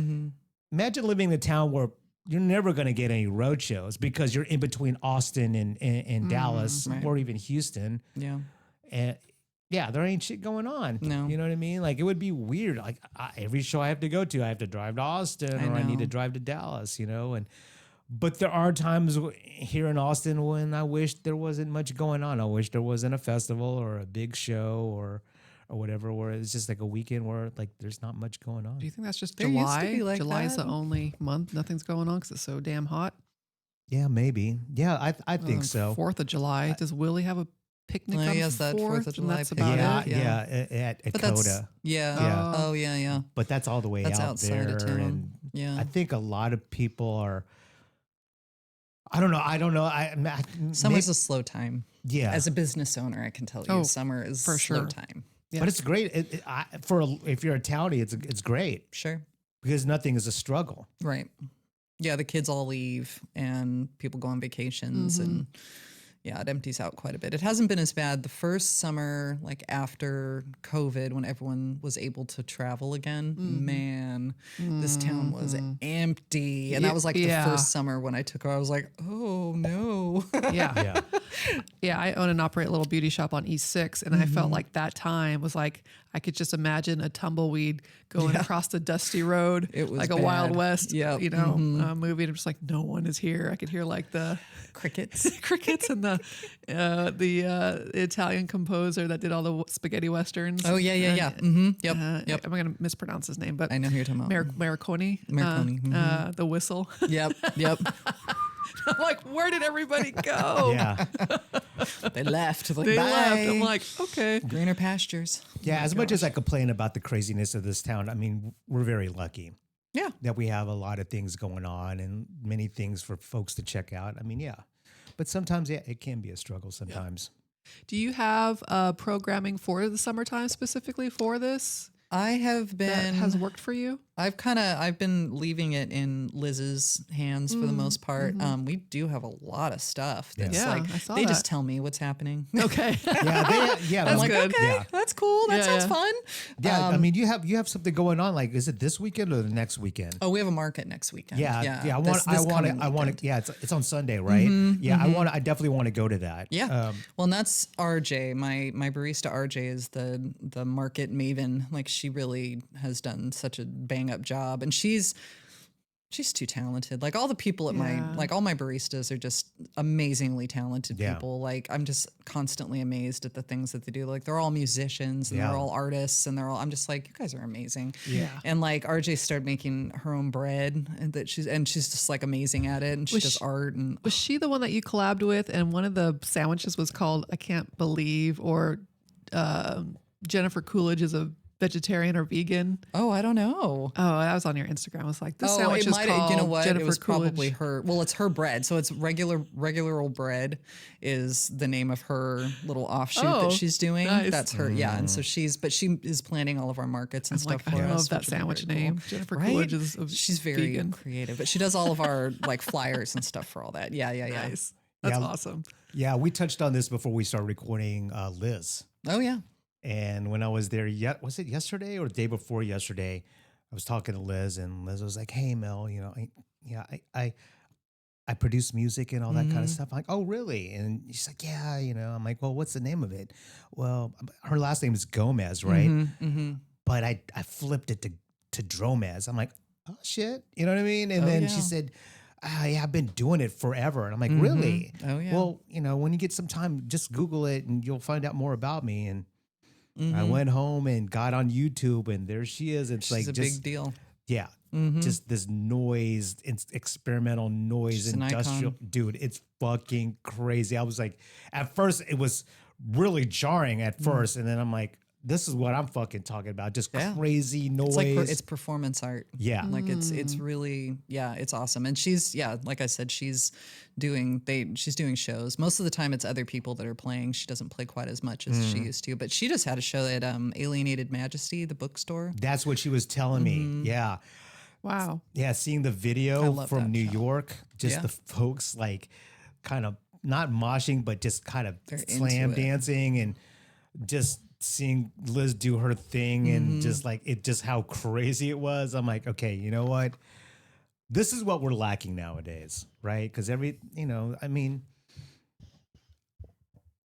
Imagine living in a town where you're never going to get any road shows because you're in between Austin and Dallas or even Houston. Yeah. And yeah, there ain't shit going on. No. You know what I mean? Like, it would be weird. Like, every show I have to go to, I have to drive to Austin or I need to drive to Dallas, but there are times here in Austin when I wish there wasn't much going on. I wish there wasn't a festival or a big show or whatever, where it's just like a weekend where like there's not much going on. Do you think that's just There used to July? be like July's that. the only month nothing's going on because it's so damn hot. Yeah, maybe. Yeah, I think so. 4th of July. Does Willie have a picnic on yes, that 4th of July and that's about Yeah, it? at But that's Coda. yeah. Oh yeah. But that's all the way That's out outside there. of town. And Yeah. I think a lot of people are. I don't know. Summer's a slow time. Yeah. As a business owner, I can tell you, Oh, summer is for slow sure. time. But it's great. If you're a townie, it's great Sure. because nothing is a struggle. Right. Yeah, the kids all leave and people go on vacations and yeah, it empties out quite a bit. It hasn't been as bad the first summer, like after COVID, when everyone was able to travel again. Man, this town was empty. And that was like the first summer when I took her. I was like, oh no. Yeah. Yeah. Yeah, I own and operate a little beauty shop on East 6, and I felt like that time was like I could just imagine a tumbleweed going across the dusty road, It was like a Wild bad. West, Yep. movie. And I'm just like, no one is here. I could hear like the Crickets. crickets and the Italian composer that did all the spaghetti westerns. Oh yeah. Yep. Yep. I'm gonna mispronounce his name, but I know who you're talking about. Marconi. Marconi, The whistle. Yep. I'm like, where did everybody go? Yeah. They left. Like, They bye. left. I'm like, okay. Greener pastures. Yeah. As much as I complain about the craziness of this town, I mean, we're very lucky Yeah. that we have a lot of things going on and many things for folks to check out. I mean, yeah. But sometimes, it can be a struggle sometimes. Do you have programming for the summertime specifically for this I have that been has worked for you? I've been leaving it in Liz's hands for the most part. We do have a lot of stuff that's Yeah, like I saw they just that. tell me what's happening. Okay. Yeah. I'm like, good. okay, Yeah. that's cool. That Yeah, sounds yeah. fun. Yeah. I mean, you have something going on. Like, is it this weekend or the next weekend? Oh, we have a market next weekend. Yeah. This I want coming to. weekend. Yeah. It's on Sunday, right? I definitely want to go to that. Yeah. Well, and that's RJ. My barista RJ is the market maven. Like, she really has done such a bang up job, and she's She's too talented. Like all the people at all my baristas are just amazingly talented people. Like I'm just constantly amazed at the things that they do. Like they're all musicians and they're all artists and I'm just like, you guys are amazing. Yeah. And like RJ started making her own bread and she's just like amazing at it. And she does art. And was she the one that you collabed with? And one of the sandwiches was called I Can't Believe, or Jennifer Coolidge is a vegetarian or vegan. Oh, I don't know. Oh, that was on your Instagram. I was like, this sandwich is called you know what? Jennifer It was Coolidge. probably her. Well, it's her bread. So it's regular old bread is the name of her little offshoot that she's doing. Nice. That's her. Yeah. And so she is planning all of our markets and stuff for us. I love that which would be sandwich very name. cool. Jennifer Right? Coolidge is She's very vegan. creative, but she does all of our like flyers and stuff for all that. Yeah. Nice. That's awesome. Yeah, we touched on this before we started recording Liz. Oh yeah. And when I was there, was it yesterday or the day before yesterday? I was talking to Liz, and Liz was like, "Hey, Mel, you know, I produce music and all that kind of stuff." I'm like, "Oh, really?" And she's like, "Yeah, you know." I'm like, "Well, what's the name of it?" Well, her last name is Gomez, right? But I flipped it to Dromez. I'm like, "Oh shit," you know what I mean? And then she said, yeah, I've been doing it forever. And I'm like, really? Oh yeah. Well, you know, when you get some time, just Google it and you'll find out more about me. And I went home and got on YouTube, and there she is. It's She's like a just big deal. Yeah. Just this noise, experimental noise, She's an industrial. icon. Dude, it's fucking crazy. I was like, at first, it was really jarring at first. And then I'm like, this is what I'm fucking talking about. Just crazy noise. It's like it's performance art. Yeah. Like it's really, it's awesome. And she's, like I said, she's doing shows. Most of the time it's other people that are playing. She doesn't play quite as much as she used to, but she just had a show at Alienated Majesty, the bookstore. That's what she was telling me. Yeah. Wow. Yeah. Seeing the video from New York, just the folks like kind of not moshing, but just kind of slam dancing, and just seeing Liz do her thing and just like just how crazy it was. I'm like, okay, you know what? This is what we're lacking nowadays, right? Because I mean,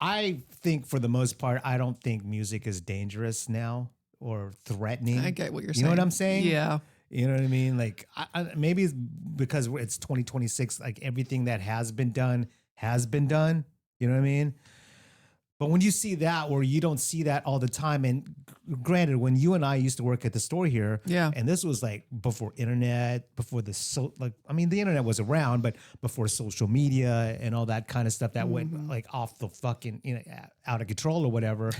I think for the most part, I don't think music is dangerous now or threatening. I get what you're saying. You know what I'm saying? Yeah. You know what I mean? Like, maybe it's because it's 2026, like everything that has been done. You know what I mean? But when you see that, where you don't see that all the time, and granted, when you and I used to work at the store here, and this was like before internet, before the internet was around, but before social media and all that kind of stuff that went like off the fucking, out of control or whatever,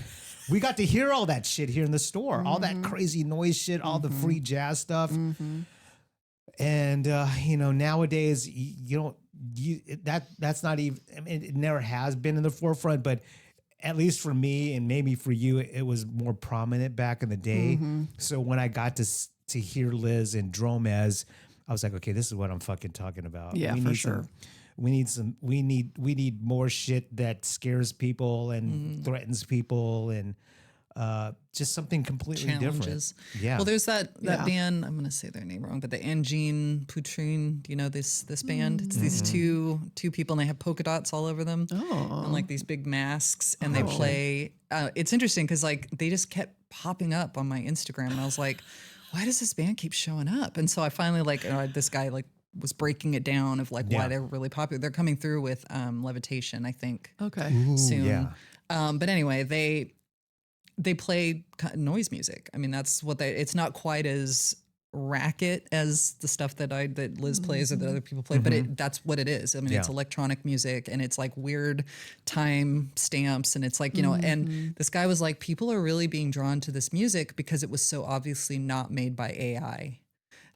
we got to hear all that shit here in the store, all that crazy noise shit, all the free jazz stuff. And, nowadays that's not even, I mean, it never has been in the forefront, but at least for me and maybe for you, it was more prominent back in the day. So when I got to hear Liz and Dromez, I was like, okay, this is what I'm fucking talking about. Yeah, for sure. We need more shit that scares people and threatens people, and just something completely different. Yeah. Well, there's that band, I'm going to say their name wrong, but the Angine Poutrine, do you know this band? It's these two people, and they have polka dots all over them and like these big masks, and they play. It's interesting because like they just kept popping up on my Instagram, and I was like, why does this band keep showing up? And so I finally this guy was breaking it down of like why they're really popular. They're coming through with Levitation, I think. Okay. Soon. Yeah. But anyway, they play noise music. I mean, that's what it's not quite as racket as the stuff that Liz plays or that other people play, but that's what it is. I mean, it's electronic music, and it's like weird time stamps, and it's like, and this guy was like, people are really being drawn to this music because it was so obviously not made by AI.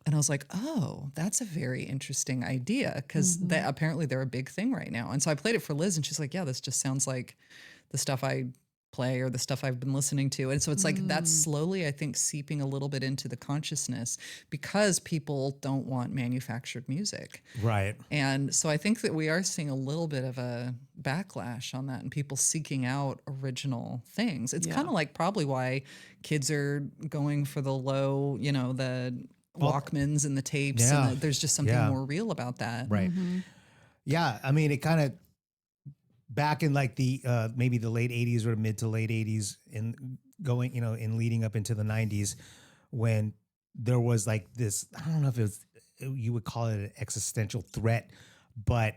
And I was like, oh, that's a very interesting idea, because apparently they're a big thing right now. And so I played it for Liz, and she's like, yeah, this just sounds like the stuff I play or the stuff I've been listening to. And so it's like that's slowly, I think, seeping a little bit into the consciousness because people don't want manufactured music. Right. And so I think that we are seeing a little bit of a backlash on that and people seeking out original things. It's kind of like probably why kids are going for the low, the Walkmans and the tapes. And there's just something more real about that. Right. Yeah. I mean, it kind of, back in like the maybe the late 80s or mid to late 80s and going, in leading up into the 90s, when there was like this, I don't know if you would call it an existential threat, but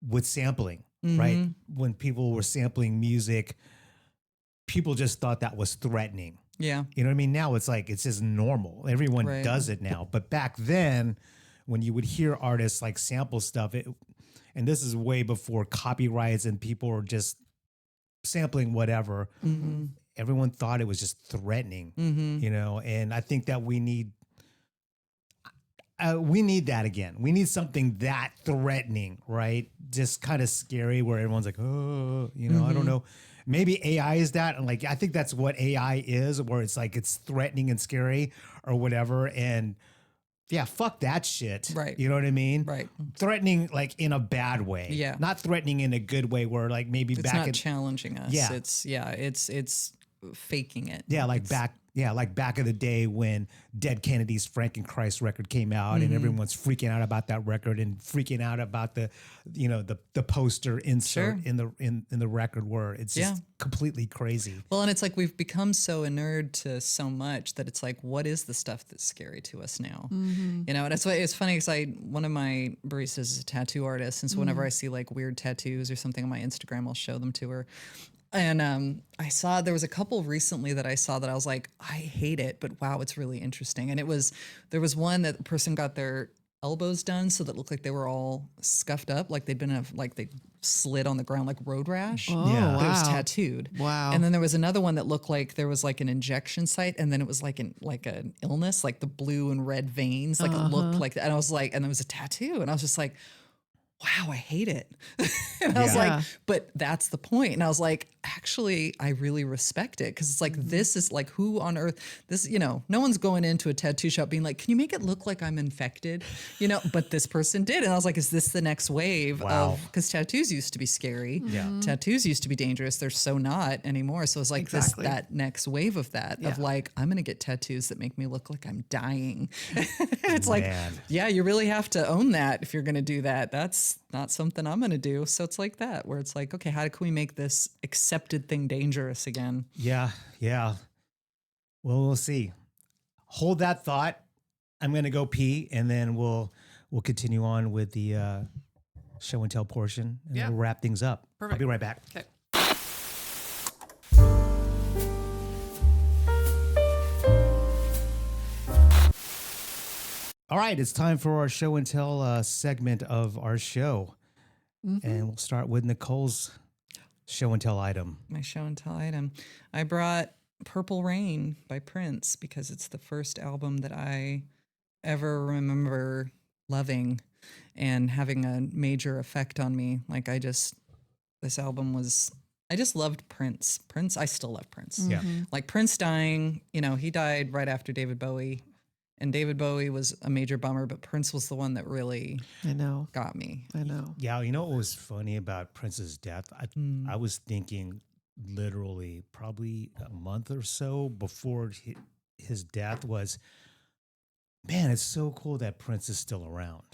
with sampling, right? When people were sampling music, people just thought that was threatening. Yeah. You know what I mean? Now it's like, it's just normal. Everyone Right. does it now. But back then, when you would hear artists like sample stuff, and this is way before copyrights and people were just sampling whatever, everyone thought it was just threatening, you know? And I think that we need that again. We need something that threatening, right? Just kind of scary where everyone's like, oh, you know, I don't know. Maybe AI is that. And like, I think that's what AI is, where it's like, it's threatening and scary or whatever. And yeah, fuck that shit. Right. You know what I mean? Right. Threatening like in a bad way. Yeah. Not threatening in a good way where like maybe It's back not in, challenging us. Yeah. It's faking it. yeah, like back in the day when Dead Kennedy's Frankenchrist record came out and everyone's freaking out about that record and freaking out about the, you know, the poster insert in the record where it's just completely crazy. Well, and it's like we've become so inured to so much that it's like, what is the stuff that's scary to us now? You know, and that's why it's funny because one of my baristas is a tattoo artist. And so whenever I see like weird tattoos or something on my Instagram, I'll show them to her. And I saw there was a couple recently that I saw that I was like, I hate it, but wow, it's really interesting. And there was one that the person got their elbows done so that it looked like they were all scuffed up, like they'd been like they slid on the ground like road rash. Oh, Yeah. But it was wow. tattooed. Wow. And then there was another one that looked like there was like an injection site, and then it was like an illness, like the blue and red veins, like it looked like that. And I was like, and there was a tattoo, and I was just like, wow, I hate it. And I was Yeah. like, but that's the point. And I was like, actually, I really respect it. Cause it's like, this is like, who on earth, this, you know, no one's going into a tattoo shop being like, can you make it look like I'm infected? You know, but this person did. And I was like, is this the next wave of, cause tattoos used to be scary. Yeah. Tattoos used to be dangerous. They're so not anymore. So it's like Exactly. that next wave of that, of like, I'm going to get tattoos that make me look like I'm dying. And it's like, Man. yeah, you really have to own that if you're going to do that. That's not something I'm going to do. So it's like that, where it's like, okay, how can we make this accepted thing dangerous again? Yeah. Yeah. Well, we'll see. Hold that thought. I'm going to go pee and then we'll continue on with the show and tell portion and Yeah. we'll wrap things up. Perfect. I'll be right back. Okay. All right, it's time for our show and tell segment of our show. And we'll start with Nicole's show and tell item. My show and tell item. I brought Purple Rain by Prince because it's the first album that I ever remember loving and having a major effect on me. Like I just loved Prince. I still love Prince. Yeah. Like Prince dying, you know, he died right after David Bowie. And David Bowie was a major bummer, but Prince was the one that really I know. got me. I know. Yeah, you know what was funny about Prince's death? I was thinking literally probably a month or so before his death was, man, it's so cool that Prince is still around,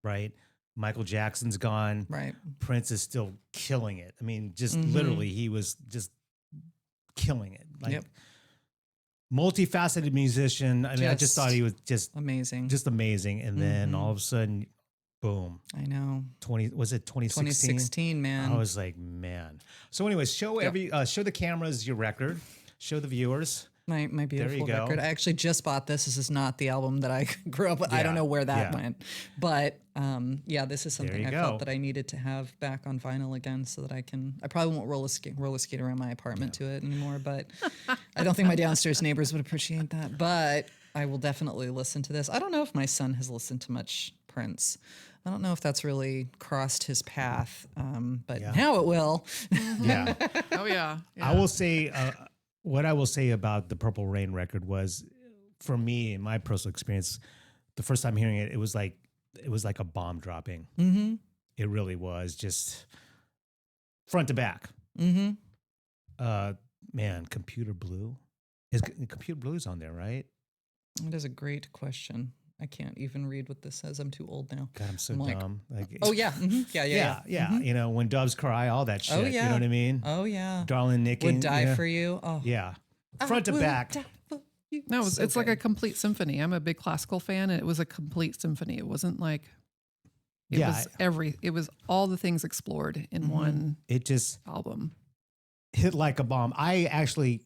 right? Michael Jackson's gone. Right. Prince is still killing it. I mean, just literally, he was just killing it. Like, multifaceted musician. I mean, I just thought he was just amazing. And then all of a sudden, boom. I know. 2016, man. I was like, man. So anyways, show the cameras your record. Show the viewers. My beautiful go. record. I actually just bought this. This is not the album that I grew up with. I don't know where that went. But this is something I felt that I needed to have back on vinyl again so that I probably won't roller skate around my apartment to it anymore, but I don't think my downstairs neighbors would appreciate that. But I will definitely listen to this. I don't know if my son has listened to much Prince. I don't know if that's really crossed his path, but now it will. Yeah. Oh yeah. I will say, what I will say about the Purple Rain record was, for me, in my personal experience, the first time hearing it, it was like a bomb dropping. Mm-hmm. It really was, just front to back. Mm-hmm. Man, Computer Blue. Computer Blue's on there, right? That is a great question. I can't even read what this says. I'm too old now. God, I'm so I'm like, dumb. Like, oh yeah. Mm-hmm. Yeah. Yeah. You know, When Doves Cry, all that shit. Oh, yeah. You know what I mean? Oh yeah. Darling Nikki. Would die for you. Oh. Yeah. Front to back. No, So it's like a good. complete symphony. I'm a big classical fan, and it was a complete symphony. It wasn't like it was all the things explored in one It just album. hit like a bomb. I actually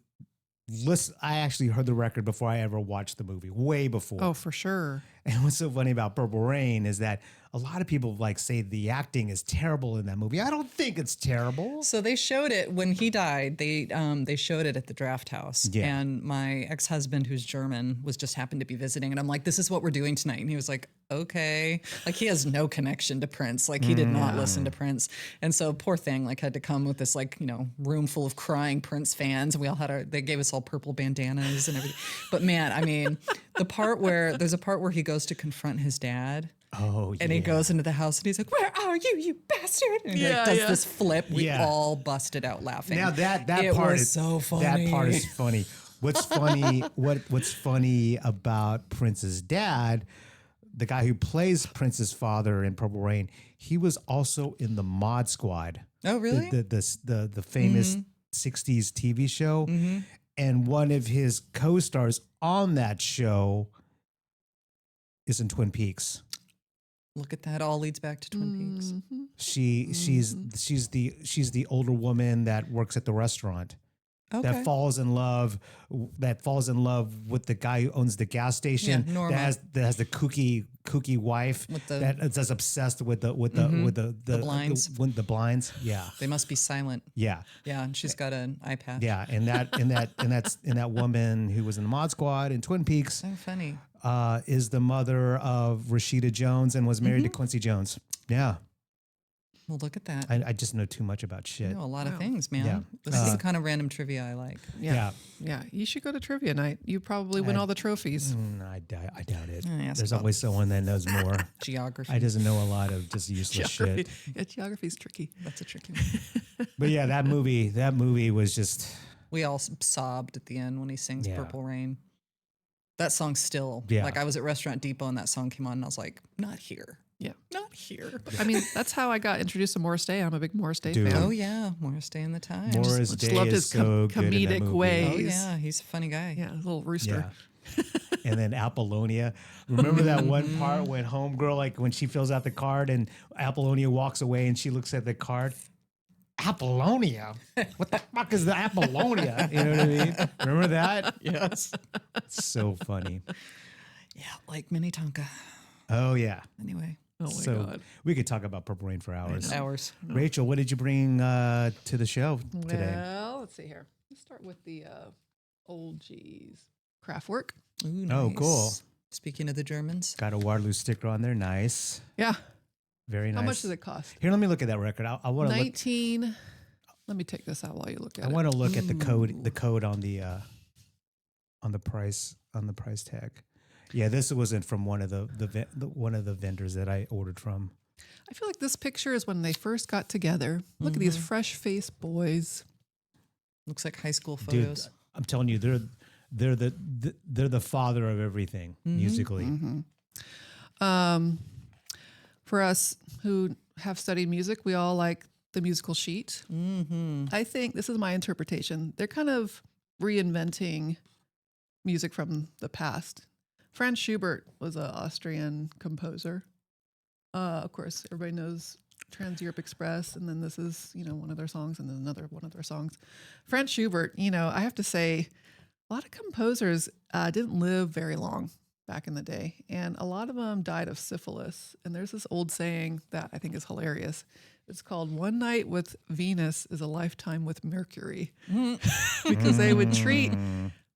heard the record before I ever watched the movie, way before. Oh, for sure. And what's so funny about Purple Rain is that a lot of people like say the acting is terrible in that movie. I don't think it's terrible. So they showed it when he died. They showed it at the Draft House, Yeah. and my ex-husband, who's German, was just happened to be visiting, and I'm like, "This is what we're doing tonight," and he was like, "Okay." Like he has no connection to Prince. Like he did not listen to Prince, and so poor thing like had to come with this like room full of crying Prince fans, and we all had they gave us all purple bandanas and everything. But man, I mean, there's a part where he goes to confront his dad. Oh, And he goes into the house and he's like, "Where are you, you bastard?" And he Yeah, does yeah. this flip. We Yeah. all busted out laughing. Now that It part was is so funny. That part is funny. What's funny? What's funny about Prince's dad? The guy who plays Prince's father in Purple Rain, he was also in the Mod Squad. Oh, really? The famous '60s TV show, and one of his co-stars on that show is in Twin Peaks. Look at that. All leads back to Twin Peaks. She's the older woman that works at the restaurant. Okay. That falls in love with the guy who owns the gas station. Yeah, Norma. that has the kooky wife With the- that's obsessed with the blinds. The blinds. Yeah. They must be silent. Yeah. Yeah, and she's got an eye patch. Yeah. And that woman who was in the Mod Squad in Twin Peaks So funny. is the mother of Rashida Jones and was married to Quincy Jones. Yeah. Well, look at that. I just know too much about I shit. know a lot of things, man. Yeah. This is the kind of random trivia I like. Yeah. You should go to trivia night. You probably win all the trophies. I doubt it. ask There's about always someone that knows more. Geography. I just know a lot of just useless Geography. shit. Yeah, geography's tricky. That's a tricky one. But yeah, that movie was just We all sobbed at the end when he sings Yeah. Purple Rain. That song still, Yeah. like I was at Restaurant Depot and that song came on and I was like, not here. Yeah. Not here. I mean, that's how I got introduced to Morris Day. I'm a big Morris Day Dude. fan. Oh yeah, Morris Day in the Times. Morris just Day loved is his so good in that comedic movie. way. Oh yeah, he's a funny guy. Yeah, a little rooster. Yeah. And then Apollonia. Remember that one part when Homegirl, like when she fills out the card and Apollonia walks away and she looks at the card? Apollonia? What the fuck is the Apollonia? You know what I mean? Remember that? Yes. It's so funny. Yeah, like Minnetonka. Oh, yeah. Anyway, Oh my So God. we could talk about Purple Rain for hours. hours. Rachel, what did you bring to the show today? Well, let's see here. Let's start with the old G's Kraftwerk. Ooh, Oh, nice. cool. Speaking of the Germans, Got a Waterloo sticker on there. Nice. Yeah. Very nice. How much does it cost? Here, let me look at that record. I want to look. 19. Let me take this out while you look at I it. want to look at the code on the price tag. Yeah, this wasn't from one of the vendors that I ordered from. I feel like this picture is when they first got together. Look at these fresh-faced boys. looks like high school Dude, photos. I'm telling you, they're the father of everything musically. For us who have studied music, we all like the musical sheet. I think this is my interpretation. They're kind of reinventing music from the past. Franz Schubert was an Austrian composer. Of course, everybody knows Trans-Europe Express, and then this is, one of their songs, and then another one of their songs. Franz Schubert, I have to say, a lot of composers didn't live very long back in the day, and a lot of them died of syphilis. And there's this old saying that I think is hilarious. It's called "One night with Venus is a lifetime with Mercury," because they would treat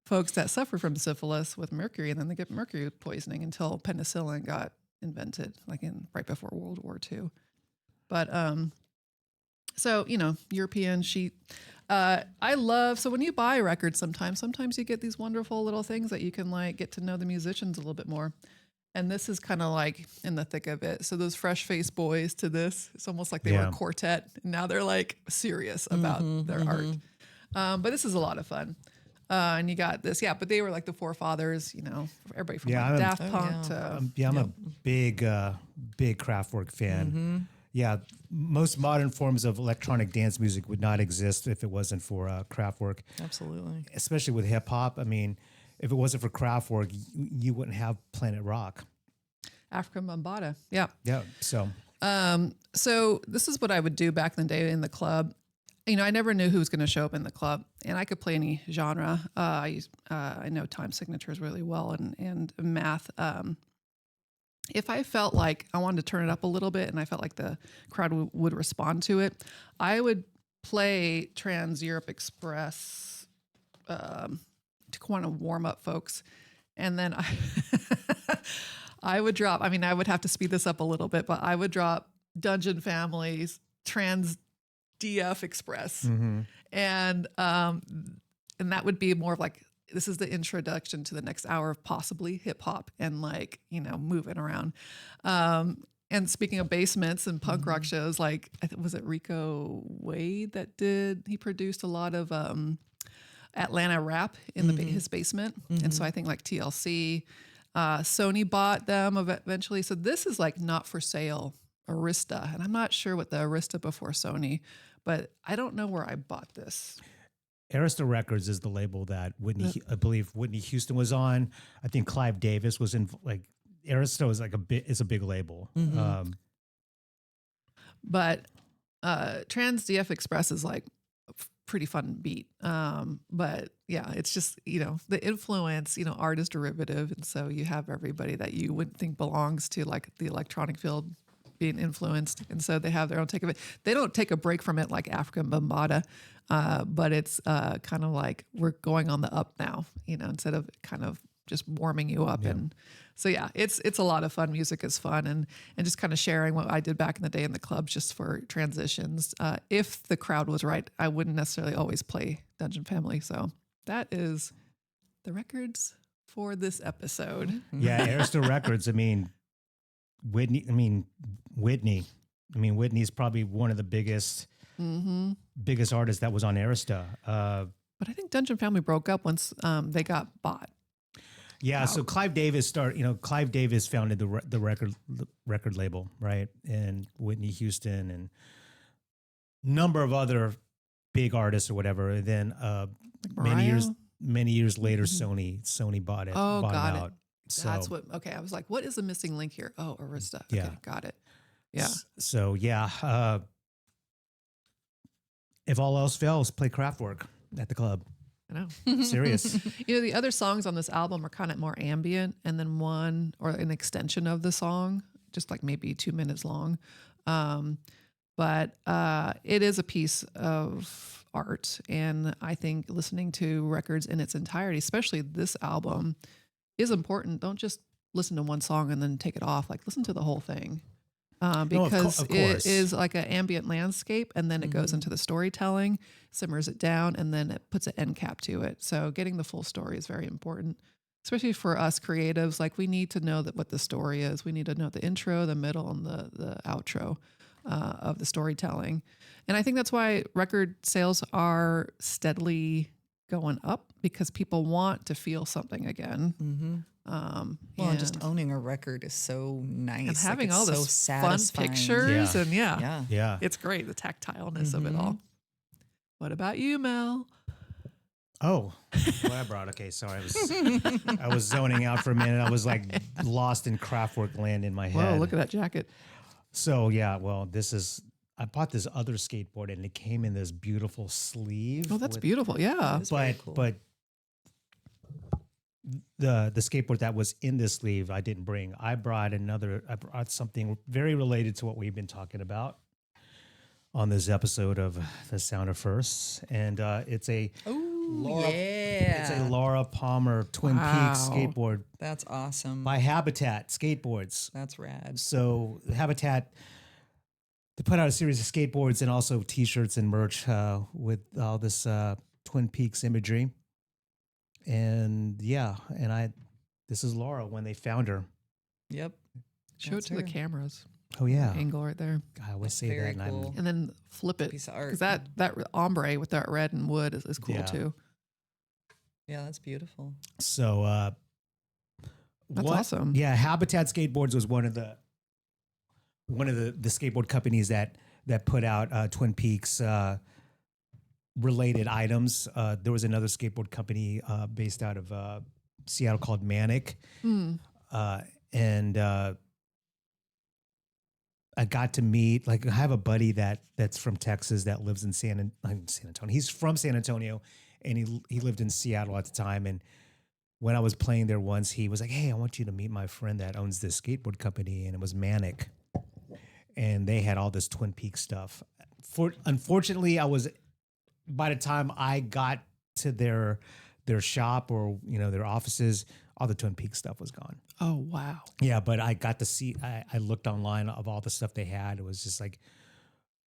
folks that suffer from syphilis with mercury, and then they get mercury poisoning until penicillin got invented, like right before World War II. But so European sheet. I love, so when you buy a record, sometimes you get these wonderful little things that you can like get to know the musicians a little bit more. And this is kind of like in the thick of it. So those fresh-faced boys to this, it's almost like they were a quartet. And now they're like serious about their art. But this is a lot of fun. And you got this, but they were like the forefathers, everybody from like Daft Punk to. I'm a big Kraftwerk fan. Yeah, most modern forms of electronic dance music would not exist if it wasn't for Kraftwerk. Absolutely. Especially with hip hop. I mean, if it wasn't for Kraftwerk, you wouldn't have Planet Rock. African Bambaataa. Yeah. Yeah. So So this is what I would do back in the day in the club. You know, I never knew who was going to show up in the club, and I could play any genre. I know time signatures really well and math. If I felt like I wanted to turn it up a little bit and I felt like the crowd would respond to it, I would play Trans Europe Express to kind of warm up folks. And then I would drop, I mean, I would have to speed this up a little bit, but I would drop Dungeon Families, Trans DF Express. And that would be more of like, this is the introduction to the next hour of possibly hip hop and like, you know, moving around. And speaking of basements and punk rock shows, like, was it Rico Wade that he produced a lot of Atlanta rap in his basement. And so I think like TLC, Sony bought them eventually. So this is like not for sale Arista. And I'm not sure what the Arista before Sony, but I don't know where I bought this. Arista Records is the label that I believe Whitney Houston was on. I think Clive Davis was in. Like Arista is like is a big label. But Trans DF Express is like a pretty fun beat. But yeah, it's just, you know, the influence, you know, art is derivative, and so you have everybody that you wouldn't think belongs to like the electronic field being influenced, and so they have their own take of it. They don't take a break from it like African Bambaataa, but it's kind of like we're going on the up now, you know, instead of kind of just warming you up. And so yeah, it's a lot of fun. Music is fun, and just kind of sharing what I did back in the day in the clubs just for transitions. If the crowd was right, I wouldn't necessarily always play Dungeon Family. So that is the records for this episode. Yeah, Arista Records. Whitney's probably one of the biggest artists that was on Arista. But I think Dungeon Family broke up once they got bought. Yeah, so Clive Davis founded the record label, right? And Whitney Houston and number of other big artists or whatever. And then many years later, Sony bought it. Oh, got it. Out. So, that's what. Okay, I was like, what is the missing link here? Oh, Arista. Okay, yeah, got it. Yeah. So yeah, if all else fails, play Kraftwerk at the club. I know. Serious. You know, the other songs on this album are kind of more ambient, and then one or an extension of the song, just like maybe 2 minutes long. But it is a piece of art, and I think listening to records in its entirety, especially this album, is important. Don't just listen to one song and then take it off. Like, listen to the whole thing. Because of course. It is like an ambient landscape, and then it goes into the storytelling, simmers it down, and then it puts an end cap to it. So getting the full story is very important, especially for us creatives. Like, we need to know what the story is. We need to know the intro, the middle, and the outro of the storytelling. And I think that's why record sales are steadily going up, because people want to feel something again. And just owning a record is so nice. And having like, all so those satisfying. fun pictures and Yeah. it's great. The tactileness of it all. What about you, Mel? Oh, what I brought. Okay, sorry. I was zoning out for a minute. I was like lost in Kraftwerk land in my head. Whoa, look at that jacket. So yeah, well, I bought this other skateboard and it came in this beautiful sleeve. Oh, that's beautiful. Yeah. But the skateboard that was in this sleeve I didn't bring. I brought something very related to what we've been talking about on this episode of The Sound of Firsts, and it's a Laura Palmer Twin Peaks skateboard. That's awesome. By Habitat Skateboards. That's rad. So Habitat, they put out a series of skateboards and also T-shirts and merch with all this Twin Peaks imagery. And this is Laura when they found her. Yep. Show it to the cameras. Oh yeah, angle right there. I always say that, cool. And then flip it, piece of art. because that ombre with that red and wood is cool too. Yeah, that's beautiful. So that's awesome. Yeah, Habitat Skateboards was one of the skateboard companies that put out Twin Peaks related items. There was another skateboard company based out of Seattle called Manic. And I got to meet, like, I have a buddy that's from Texas that lives in San Antonio. He's from San Antonio, and he lived in Seattle at the time. And when I was playing there once, he was like, "Hey, I want you to meet my friend that owns this skateboard company," and it was Manic, and they had all this Twin Peaks stuff. Unfortunately, by the time I got to their shop or their offices, all the Twin Peaks stuff was gone. Oh, wow. Yeah, but I got to see. I looked online of all the stuff they had. It was just like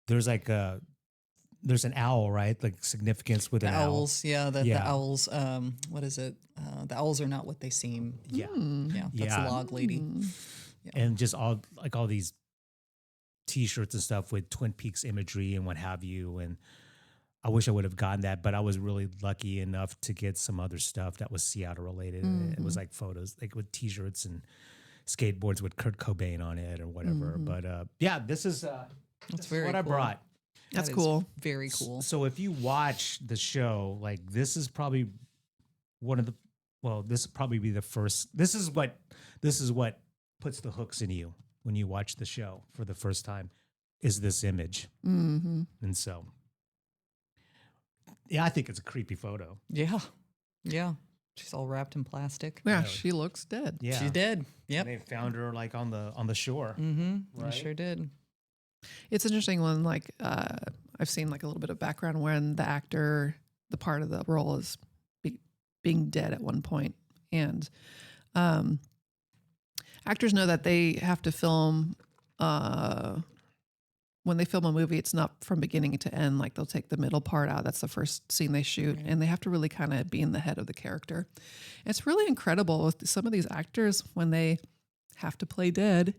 there's an owl, right? Like significance with the an owls. owl. Yeah, the owls. What is it? The owls are not what they seem. Yeah, yeah. That's yeah. Log Lady. Yeah. And just all these T-shirts and stuff with Twin Peaks imagery and what have you. And I wish I would have gotten that, but I was really lucky enough to get some other stuff that was Seattle related. It was like photos, like with T-shirts and skateboards with Kurt Cobain on it or whatever. But yeah, this is what cool. I brought. That's cool. Very cool. So if you watch the show, like this is probably this would probably be the first. This is what puts the hooks in you when you watch the show for the first time, is this image. And so. Yeah, I think it's a creepy photo. Yeah. Yeah. She's all wrapped in plastic. Yeah, she looks dead. Yeah. She's dead. Yep. And they found her like on the shore. Right? I sure did. It's interesting when like I've seen like a little bit of background when the actor, the part of the role is being dead at one point. And actors know that they have to film when they film a movie, it's not from beginning to end. Like they'll take the middle part out. That's the first scene they shoot. And they have to really kind of be in the head of the character. And it's really incredible with some of these actors when they have to play dead,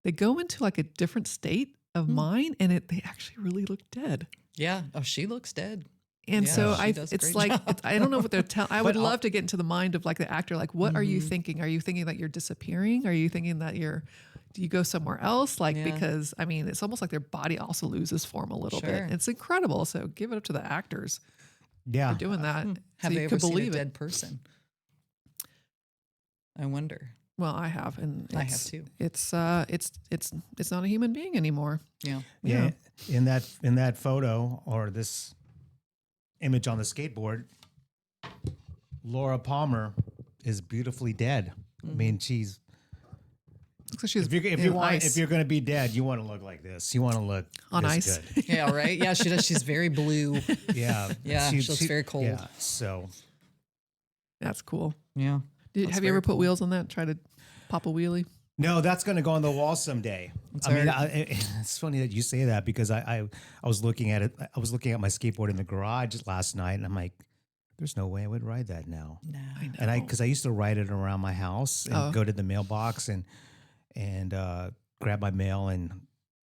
they go into like a different state of mind and they actually really look dead. Yeah. Oh, she looks dead. And yeah, so it's like, I don't know what they're telling. I would love to get into the mind of like the actor. Like, what are you thinking? Are you thinking that you're disappearing? Are you thinking that do you go somewhere else? Like, because I mean, it's almost like their body also loses form a little bit. It's incredible. So give it up to the actors. Yeah. For doing that. Have they ever seen a dead person? I wonder. Well, I have, and I have too. It's not a human being anymore. Yeah. In that photo or this image on the skateboard, Laura Palmer is beautifully dead. I mean, she's. Looks like she's if you're going to be dead, you want to look like this. You want to look on this ice. Good. Yeah, right. Yeah, she does. She's very blue. Yeah, yeah. She looks very cold. Yeah, so that's cool. Yeah. Have you ever put wheels on that? Try to pop a wheelie? No, that's going to go on the wall someday. It's funny that you say that because I was looking at it. I was looking at my skateboard in the garage last night, and I'm like, there's no way I would ride that now. No, I know. And because I used to ride it around my house and go to the mailbox and grab my mail and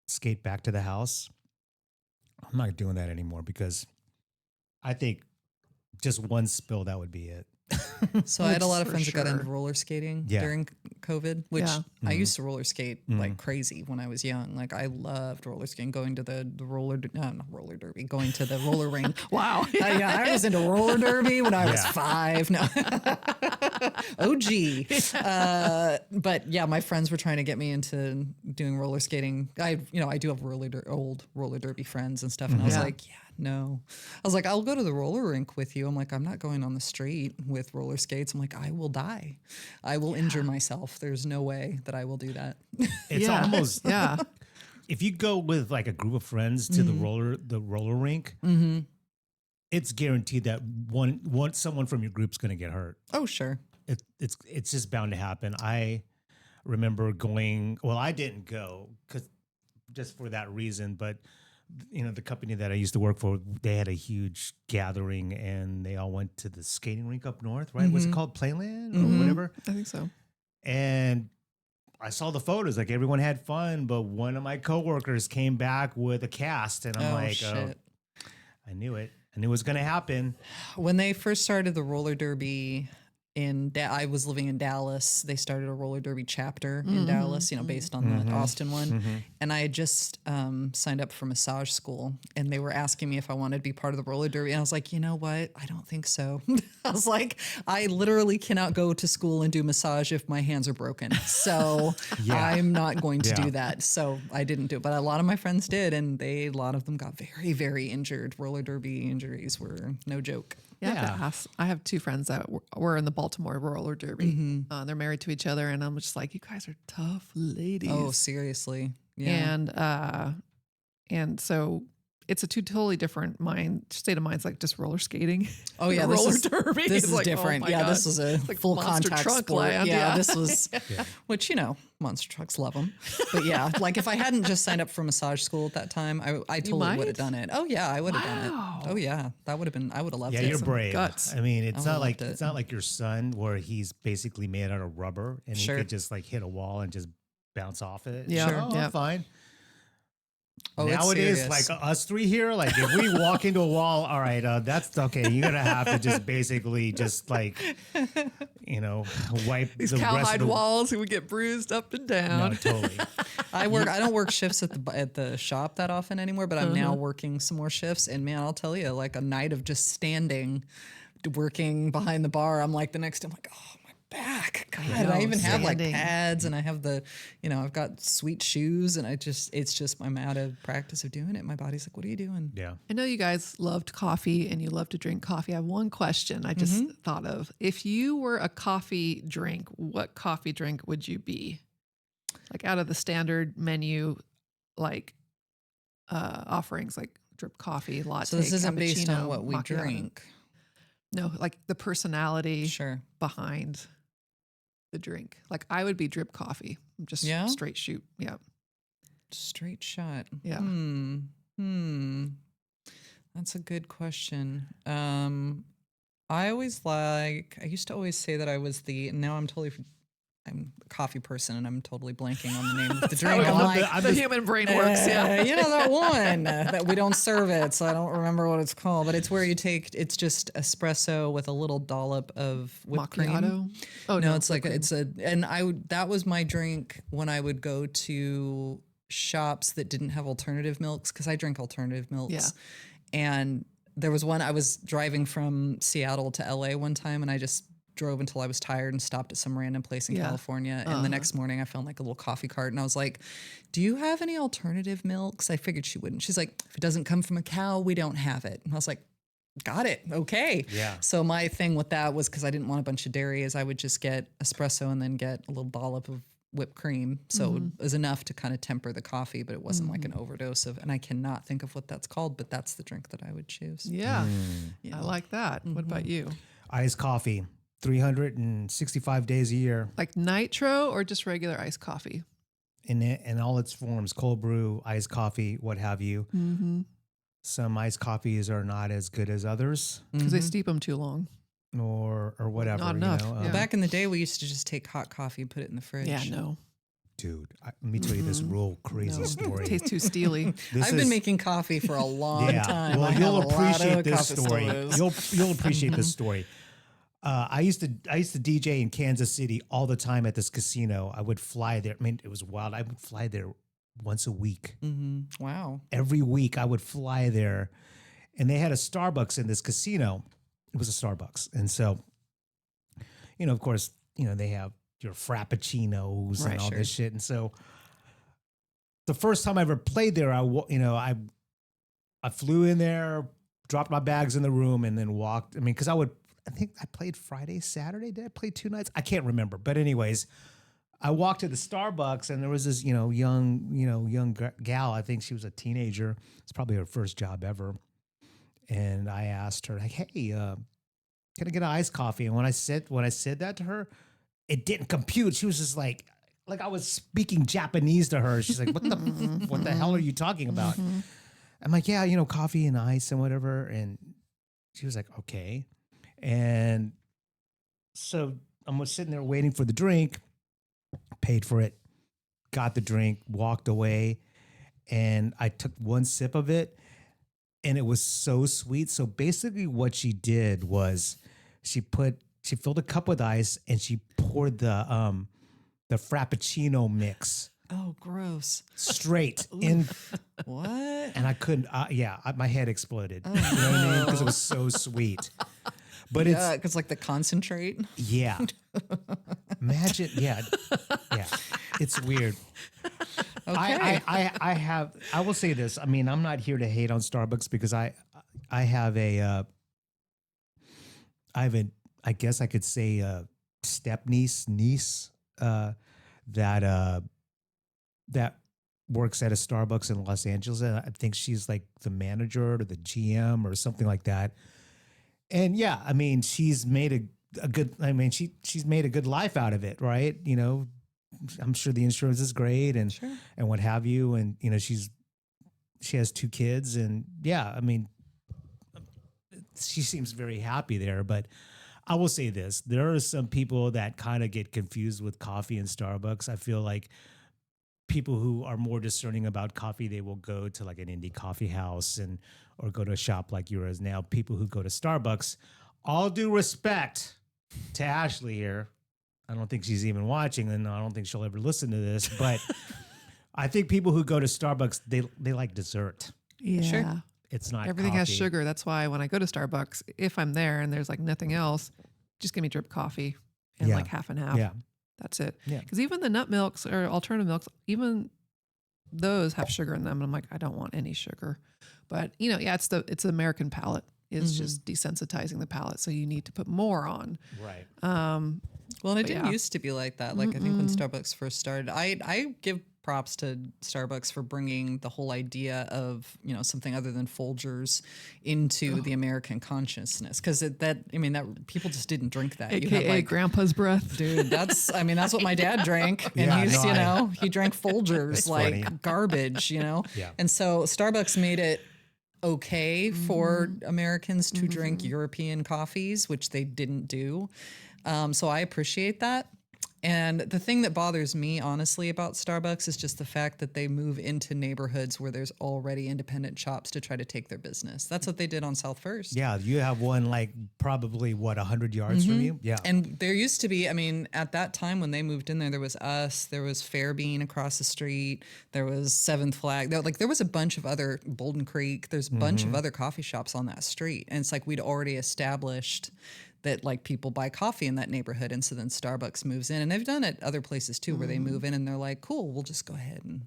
skate back to the house. I'm not doing that anymore because I think just one spill, that would be it. So I had a lot of friends that got into roller skating during COVID, which I used to roller skate like crazy when I was young. Like I loved roller skating, going to the derby, going to the roller rink. Wow. I was into roller derby when I was 5. No. OG. But yeah, my friends were trying to get me into doing roller skating. I do have old roller derby friends and stuff. And I was like, no. I was like, I'll go to the roller rink with you. I'm like, I'm not going on the street with roller skates. I'm like, I will die. I will injure myself. There's no way that I will do that. It's almost if you go with like a group of friends to the roller rink, it's guaranteed that someone from your group's going to get hurt. Oh, sure. It's just bound to happen. I remember going. Well, I didn't go just for that reason, but. The company that I used to work for, they had a huge gathering and they all went to the skating rink up north, right? What's it called? Playland or whatever? I think so. And I saw the photos, like everyone had fun, but one of my coworkers came back with a cast and I'm like, shit. I knew it. I knew it was going to happen. When they first started the roller derby I was living in Dallas. They started a roller derby chapter in Dallas, based on the Austin one. And I had just signed up for massage school, and they were asking me if I wanted to be part of the roller derby. And I was like, you know what? I don't think so. I was like, I literally cannot go to school and do massage if my hands are broken. So I'm not going to do that. So I didn't do it. But a lot of my friends did, and a lot of them got very, very injured. Roller derby injuries were no joke. Yeah, I have two friends that were in the Baltimore roller derby. They're married to each other, and I'm just like, you guys are tough ladies. Oh, seriously. Yeah. And so it's a totally different state of mind. It's like just roller skating. Oh yeah, roller derby. This is like, different. Oh yeah, God. this was a like full monster contact truck sport. land. Yeah, this was, which monster trucks love them. But yeah, like if I hadn't just signed up for massage school at that time, I totally would have done it. Oh yeah, I would have done it. Oh yeah, that would have been. I would have loved it. Yeah, you're brave. Guts. I mean, it's not like your son where he's basically made out of rubber and he could just like hit a wall and just bounce off it. Yeah, sure. I'm fine. Oh, nowadays, like us three here, like if we walk into a wall, all right, that's okay. You're gonna have to just basically just like, wipe these the rest cowhide of the walls, and we get bruised up and down. No, totally. I don't work shifts at the shop that often anymore, but I'm now working some more shifts. And man, I'll tell you, like a night of just standing, working behind the bar, I'm like the next day, I'm like, oh my back, God. I even have like pads, and I have I've got sweet shoes, and it's just I'm out of practice of doing it. My body's like, what are you doing? Yeah. I know you guys loved coffee and you love to drink coffee. I have one question I just thought of. If you were a coffee drink, what coffee drink would you be? Like out of the standard menu, like offerings, like drip coffee, latte, So this isn't based on cappuccino, what we macchiato. drink. No, like the personality Sure. behind the drink. Like I would be drip coffee, just straight shoot. Yeah. Straight shot. Yeah. That's a good question. I used to always say that I was now I'm a coffee person, and I'm totally blanking on the name of the drink. The human brain works. Yeah. That one that we don't serve it, so I don't remember what it's called. But it's where it's just espresso with a little dollop of whipped Macchiato? cream. Oh No, it's like that was my drink when I would go to shops that didn't have alternative milks, because I drink alternative milks. Yeah. And there was one, I was driving from Seattle to LA one time, and I just drove until I was tired and stopped at some random place in California. And the next morning I found like a little coffee cart, and I was like, do you have any alternative milks? I figured she wouldn't. She's like, if it doesn't come from a cow, we don't have it. And I was like, got it. Okay. Yeah. So my thing with that was, because I didn't want a bunch of dairy, is I would just get espresso and then get a little dollop of whipped cream. So it was enough to kind of temper the coffee, but it wasn't like an overdose of, and I cannot think of what that's called, but that's the drink that I would choose. Yeah. I like that. What about you? Iced coffee, 365 days a year. Like nitro or just regular iced coffee? In all its forms, cold brew, iced coffee, what have you. Some iced coffees are not as good as others. Because they steep them too long. Or whatever. Not enough. Well, back in the day, we used to just take hot coffee and put it in the fridge. Yeah, no. Dude, let me tell you this real crazy story. Tastes too steely. I've been making coffee for a long time. Well, I you'll have a lot appreciate of this coffee story. stories. You'll appreciate this story. I used to DJ in Kansas City all the time at this casino. I would fly there. I mean, it was wild. I would fly there once a week. Wow. Every week I would fly there, and they had a Starbucks in this casino. It was a Starbucks, and so, of course, they have your frappuccinos and all this shit. And so the first time I ever played there, I flew in there, dropped my bags in the room, and then walked. I mean, because I think I played Friday, Saturday. Did I play 2 nights? I can't remember. But anyways, I walked to the Starbucks, and there was this, young gal. I think she was a teenager. It's probably her first job ever. And I asked her, like, hey, can I get an iced coffee? And when I said that to her, it didn't compute. She was just like I was speaking Japanese to her. She's like, what the hell are you talking about? I'm like, yeah, coffee and ice and whatever. And she was like, okay. And so I'm sitting there waiting for the drink, paid for it, got the drink, walked away, and I took one sip of it, and it was so sweet. So basically what she did was she she filled a cup with ice and she poured the Frappuccino mix Oh, gross. straight in. What? And I couldn't, my head exploded. You know what I mean? Because it was so sweet. But Because like the concentrate. yeah. Imagine, yeah. It's weird. Okay. I will say this. I mean, I'm not here to hate on Starbucks because I have I guess I could say step niece that works at a Starbucks in Los Angeles, and I think she's like the manager or the GM or something like that. And yeah, I mean, she's made a good. I mean, she's made a good life out of it, right? You know, I'm sure the insurance is great and Sure. and what have you, and you know, she has 2 kids, and yeah, I mean, she seems very happy there. But I will say this: there are some people that kind of get confused with coffee and Starbucks. I feel like people who are more discerning about coffee, they will go to like an indie coffee house or go to a shop like yours. Now, people who go to Starbucks, all due respect to Ashley here, I don't think she's even watching, and I don't think she'll ever listen to this, but I think people who go to Starbucks, they like dessert. Yeah. Sure. It's not Everything has coffee. sugar. That's why when I go to Starbucks, if I'm there and there's like nothing else, just give me drip coffee and Yeah. like half and half. Yeah. That's it. Yeah. Because even the nut milks or alternative milks, even those have sugar in them. And I'm like, I don't want any sugar. But you know, yeah, it's the American palate is just desensitizing the palate. So you need to put more on. Right. Well, and it But didn't yeah. used to be like that. Like I think when Starbucks first started, I give props to Starbucks for bringing the whole idea of, you know, something other than Folgers into the American consciousness. Because that people just didn't drink that. AKA grandpa's breath. Dude, that's what my dad drank. And Yeah, he's, no, he drank Folgers It's like funny. garbage, you know? Yeah. And so Starbucks made it okay for Americans to drink European coffees, which they didn't do. So I appreciate that. And the thing that bothers me, honestly, about Starbucks is just the fact that they move into neighborhoods where there's already independent shops to try to take their business. That's what they did on South First. Yeah, you have one like probably 100 yards from you. Yeah. And there used to be, I mean, at that time when they moved in there was us, there was Fairbean across the street, there was Seventh Flag, there was a bunch of other, Bolden Creek, there's a bunch of other coffee shops on that street. And it's like we'd already established that like people buy coffee in that neighborhood. And so then Starbucks moves in, and they've done it other places too, where they move in and they're like, cool, we'll just go ahead. And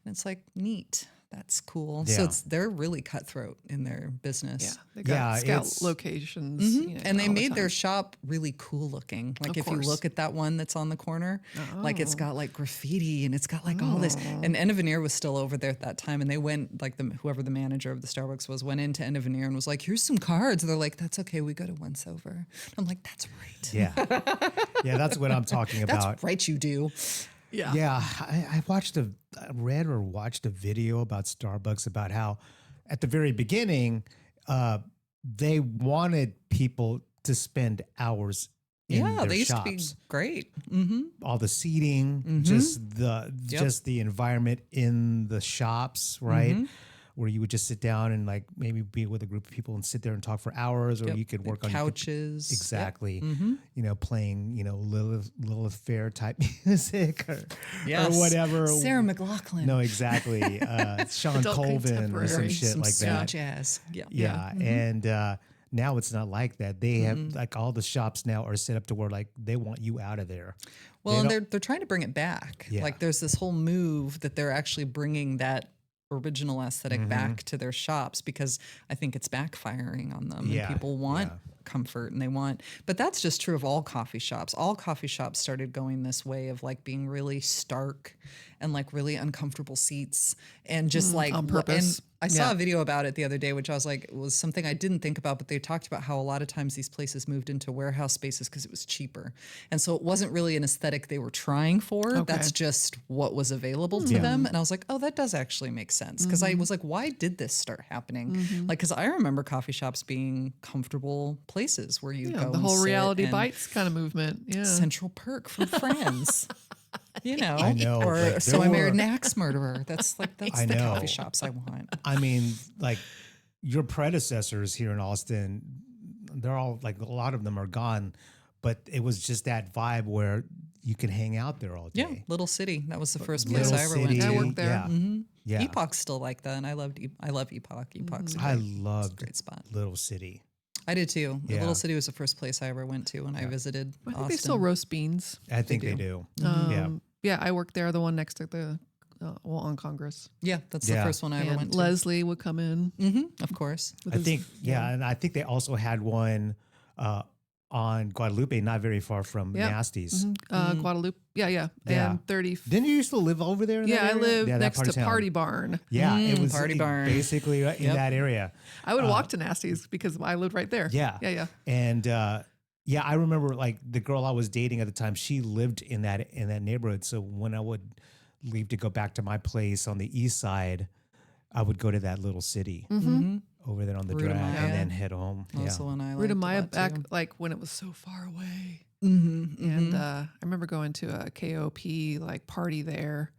it's like, neat. That's cool. Yeah. So they're really cutthroat in their business. Yeah. They got Yeah, scout it's- locations. You know, And they all the made their time. shop really cool looking. Like Of if you course. look at that one that's on the corner, like it's got like graffiti and it's got like all this. And End of Veneer was still over there at that time. And they went, like whoever the manager of the Starbucks was, went into End of Veneer and was like, here's some cards. They're like, that's okay. We go to Once Over. I'm like, that's right. Yeah. Yeah, that's what I'm talking about. That's right. You do. Yeah. Yeah, I read or watched a video about Starbucks about how at the very beginning, they wanted people to spend hours in Yeah. their They used shops. to be great. Mm-hmm. All the seating, just the environment in the shops, right? Where you would just sit down and like maybe be with a group of people and sit there and talk for hours, or you could work on your couches. exactly, you know, playing, you know, Lilith Fair type music or whatever. Sarah McLachlan. No, exactly. Sean Adult Colvin or some contemporary. shit Some like sweet that. jazz. Yeah. Yeah. And now it's not like that. They have like all the shops now are set up to where like they want you out of there. Well, They and don't- they're trying to bring it back. Yeah. Like there's this whole move that they're actually bringing that original aesthetic back to their shops, because I think it's backfiring on them. Yeah, And people want comfort and they want, but that's just true of all coffee shops. All coffee shops started going this way of like being really stark and like really uncomfortable seats and just like on purpose. And I saw Yeah. a video about it the other day, which I was like, was something I didn't think about, but they talked about how a lot of times these places moved into warehouse spaces because it was cheaper. And so it wasn't really an aesthetic they were trying for. Okay. That's just what was available to them. And I was like, oh, that does actually make sense. Because I was like, why did this start happening? Like, because I remember coffee shops being comfortable places where you Yeah, go the and whole sit reality and bites kind of movement. Yeah. Central Perk from Friends. You know, I know, or but So I there Married were- an Axe Murderer. That's the I know. coffee shops I want. I mean, like your predecessors here in Austin, they're all like a lot of them are gone, but it was just that vibe where you can hang out there all day. Yeah, Little City. That was the first place Little I ever went city, to. I worked there. Yeah. Yeah. Epoch's still like that, and I love Epoch. Epoch's a I great, it's a loved great spot. Little City. I did too. Yeah. Little City was the first place I ever went to when I visited I think Austin. they still roast beans. I think they do. Yeah, I worked there, the one next to the, on Congress. Yeah, that's the Yeah. first one I ever And went to. Leslie would come in. Of course. with I his- think, and I think they also had one on Guadalupe, not very far from Yeah. Nasty's. Guadalupe. Yeah. Yeah. And 30. Didn't you used to live over there? In Yeah, that I area? live that next part to of town. Party Barn. Yeah, it was Party Barn. basically in that area. I would walk to Nasty's because I lived right there. Yeah. Yeah. And yeah, I remember like the girl I was dating at the time, she lived in that neighborhood. So when I would leave to go back to my place on the east side, I would go to that Little City over there on the Ruta drag Maya. and then head home. Also one I liked Ruta a Maya lot, back too. like when it was so far away. Mm-hmm, And I remember going to a KOP like party there,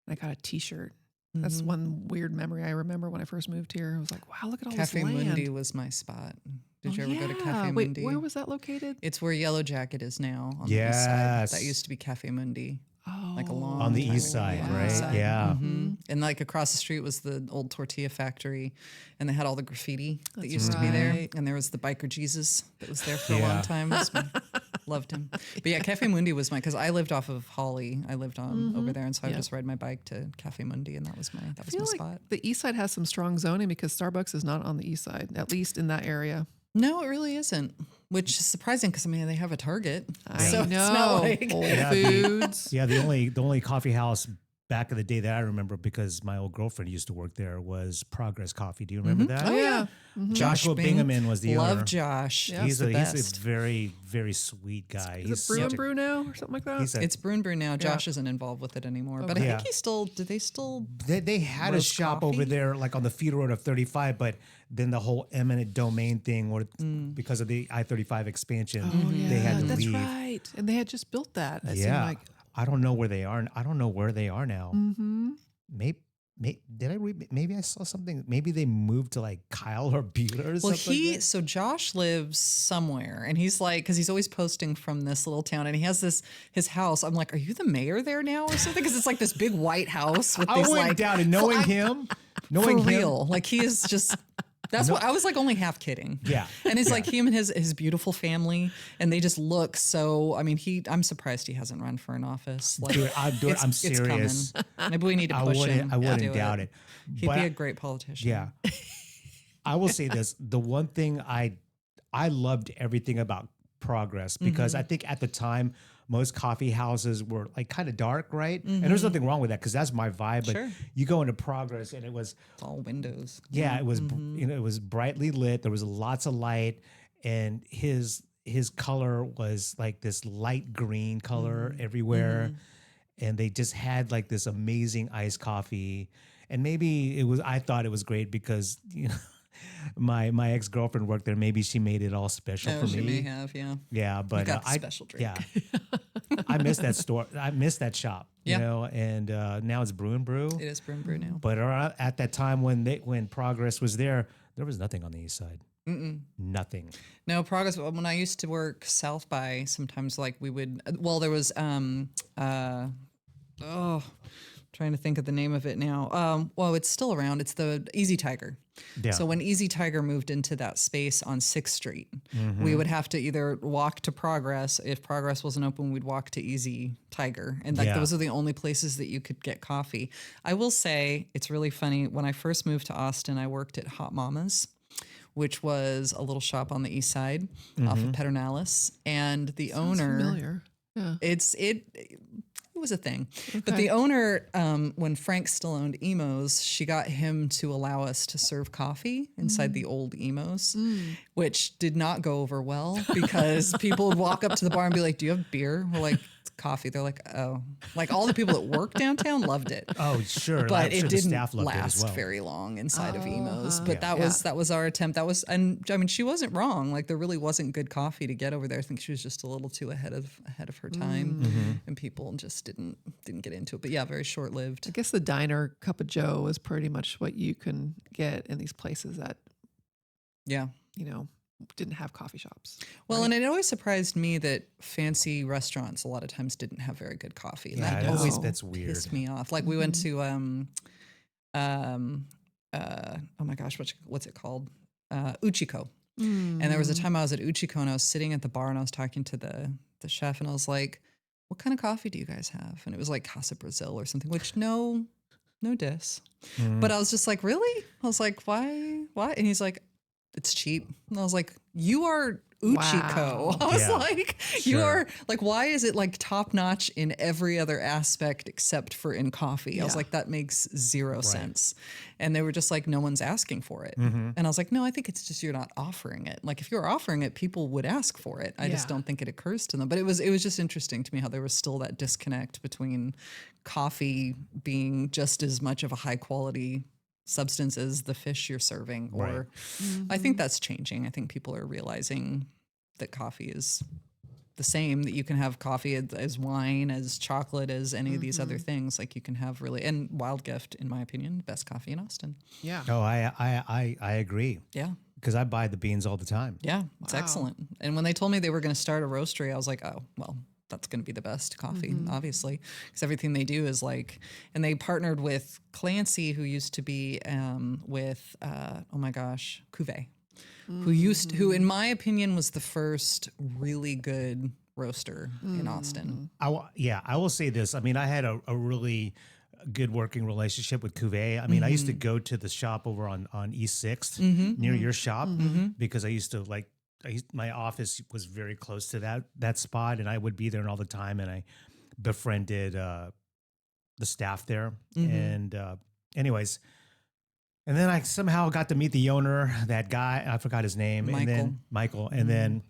and I got a T-shirt. That's one weird memory I remember when I first moved here. I was like, wow, look at all Cafe this land. Mundi was my spot. Did you ever go to yeah. Cafe Wait, Mundi? where was that located? It's where Yellow Jacket is now on the east side. Yes. That used to be Cafe Mundi. Oh, Like a long On the time east ago. side, Yeah. right? East side. Yeah. And like across the street was the old tortilla factory, and they had all the graffiti that That's used to be there. right. And there was the biker Jesus that was there for a Yeah. long time. Loved him. But yeah, Cafe Mundi was Mm-hmm. because I lived off of Holly. I lived on over there, and so I would just ride my bike to Cafe Mundi, and that was my I feel like spot. the east side has some strong zoning because Starbucks is not on the east side, at least in that area. No, it really isn't, which is surprising because I mean they have a Target. I So know. it's not like Whole Yeah, Foods. Yeah, the only coffee house back in the day that I remember because my old girlfriend used to work there was Progress Coffee. Do you remember that? Oh, yeah. Joshua Bingaman was the Love owner. Josh. Yeah. He's the He's a best. very, very sweet guy. Is it Brew and Brew now or something like that? He's a, It's Brew and Brew now. Josh isn't involved with it anymore, but I Yeah. think he still. Do they still? they had a roast shop coffee? over there like on the feeder road of 35, but then the whole eminent domain thing or because of the I-35 expansion, they had to That's leave. right. And they had just built that. It seemed Yeah. like, I don't know where they are. I don't know where they are now. Maybe did I read? Maybe I saw something. Maybe they moved to like Kyle or Butte or Well, something. like that. so Josh lives somewhere, and he's like, because he's always posting from this little town, and he has his house. I'm like, are you the mayor there now or something? Because it's like this big white house with I these went like down and knowing him, for real. Like he is just. That's what I was like, only half kidding. Yeah. And it's like him and his beautiful family, and they just look so. I mean, I'm surprised he hasn't run for an office. Like, Dude, I'm serious. It's coming. Maybe we need to I push wouldn't. him. I wouldn't do doubt it. He'd But be a great politician. yeah, I will say this: the one thing I loved everything about Progress because I think at the time most coffee houses were like kind of dark, right? And there's nothing wrong with that because that's my vibe. But Sure. you go into Progress and it was It's all windows. it was it was brightly lit. There was lots of light, and his color was like this light green color everywhere, and they just had like this amazing iced coffee. And maybe I thought it was great because my ex girlfriend worked there. Maybe she made it all special Oh, for she may me. have, yeah. Yeah, but got the special drink. Yeah, I miss that store. I miss that shop. Yeah. You know, and now it's Brew and Brew. It is Brew and Brew now. But at that time when Progress was there was nothing on the east side. Nothing. No, Progress. When I used to work South by, sometimes like we would. Well, there was trying to think of the name of it now. Well, it's still around. It's the Easy Tiger. Yeah. So when Easy Tiger moved into that space on 6th Street, we would have to either walk to Progress. If Progress wasn't open, we'd walk to Easy Tiger. And like Yeah. those are the only places that you could get coffee. I will say it's really funny. When I first moved to Austin, I worked at Hot Mama's, which was a little shop on the east side off of Pedernales. And the owner, familiar. Yeah. it was a thing. But the owner, when Frank still owned Emos, she got him to allow us to serve coffee inside the old Emos, which did not go over well because people would walk up to the bar and be like, "Do you have beer?" We're like, "Coffee." They're like, "Oh." Like all the people that work downtown loved it. Oh, sure. But I'm sure it the didn't staff loved it as last well. very long inside of Emos. But Yeah. that was our attempt. And I mean, she wasn't wrong. Like there really wasn't good coffee to get over there. I think she was just a little too ahead of her time, and people just didn't get into it. But yeah, very short lived. I guess the diner cup of Joe is pretty much what you can get in these places that, Yeah. didn't have coffee shops. Well, and it always surprised me that fancy restaurants a lot of times didn't have very good coffee. And that always that's weird. pissed me off. Like we went to oh my gosh, what's it called? Uchiko. And there was a time I was at Uchiko and I was sitting at the bar and I was talking to the chef and I was like, what kind of coffee do you guys have? And it was like Casa Brazil or something, which no diss. But I was just like, really? I was like, why? And he's like, it's cheap. And I was like, you are Uchiko. Wow. I was Yeah, like, you are like, why is it like top notch in every other aspect except for in coffee? I was like, that makes zero sense. And they were just like, no one's asking for it. And I was like, no, I think it's just you're not offering it. Like if you're offering it, people would ask for it. I just don't think it occurs to them. But it was just interesting to me how there was still that disconnect between coffee being just as much of a high quality substance as the fish you're serving. Or I think that's changing. I think people are realizing that coffee is the same, that you can have coffee as wine, as chocolate, as any of these other things. Like you can have really, and Wild Gift, in my opinion, best coffee in Austin. Yeah. Oh, I agree. Yeah. Because I buy the beans all the time. Yeah. It's excellent. And when they told me they were going to start a roastery, I was like, oh, well, that's going to be the best coffee, obviously, because everything they do is like, and they partnered with Clancy, who used to be with, oh my gosh, Cuvée, who in my opinion was the first really good roaster in Austin. I will say this. I mean, I had a really good working relationship with Cuvée. I mean, I used to go to the shop over on East 6th near your shop because I used to like, my office was very close to that spot, and I would be there all the time. And I befriended the staff there. And anyways, and then I somehow got to meet the owner, that guy. I forgot his name. Michael. And then Michael. And then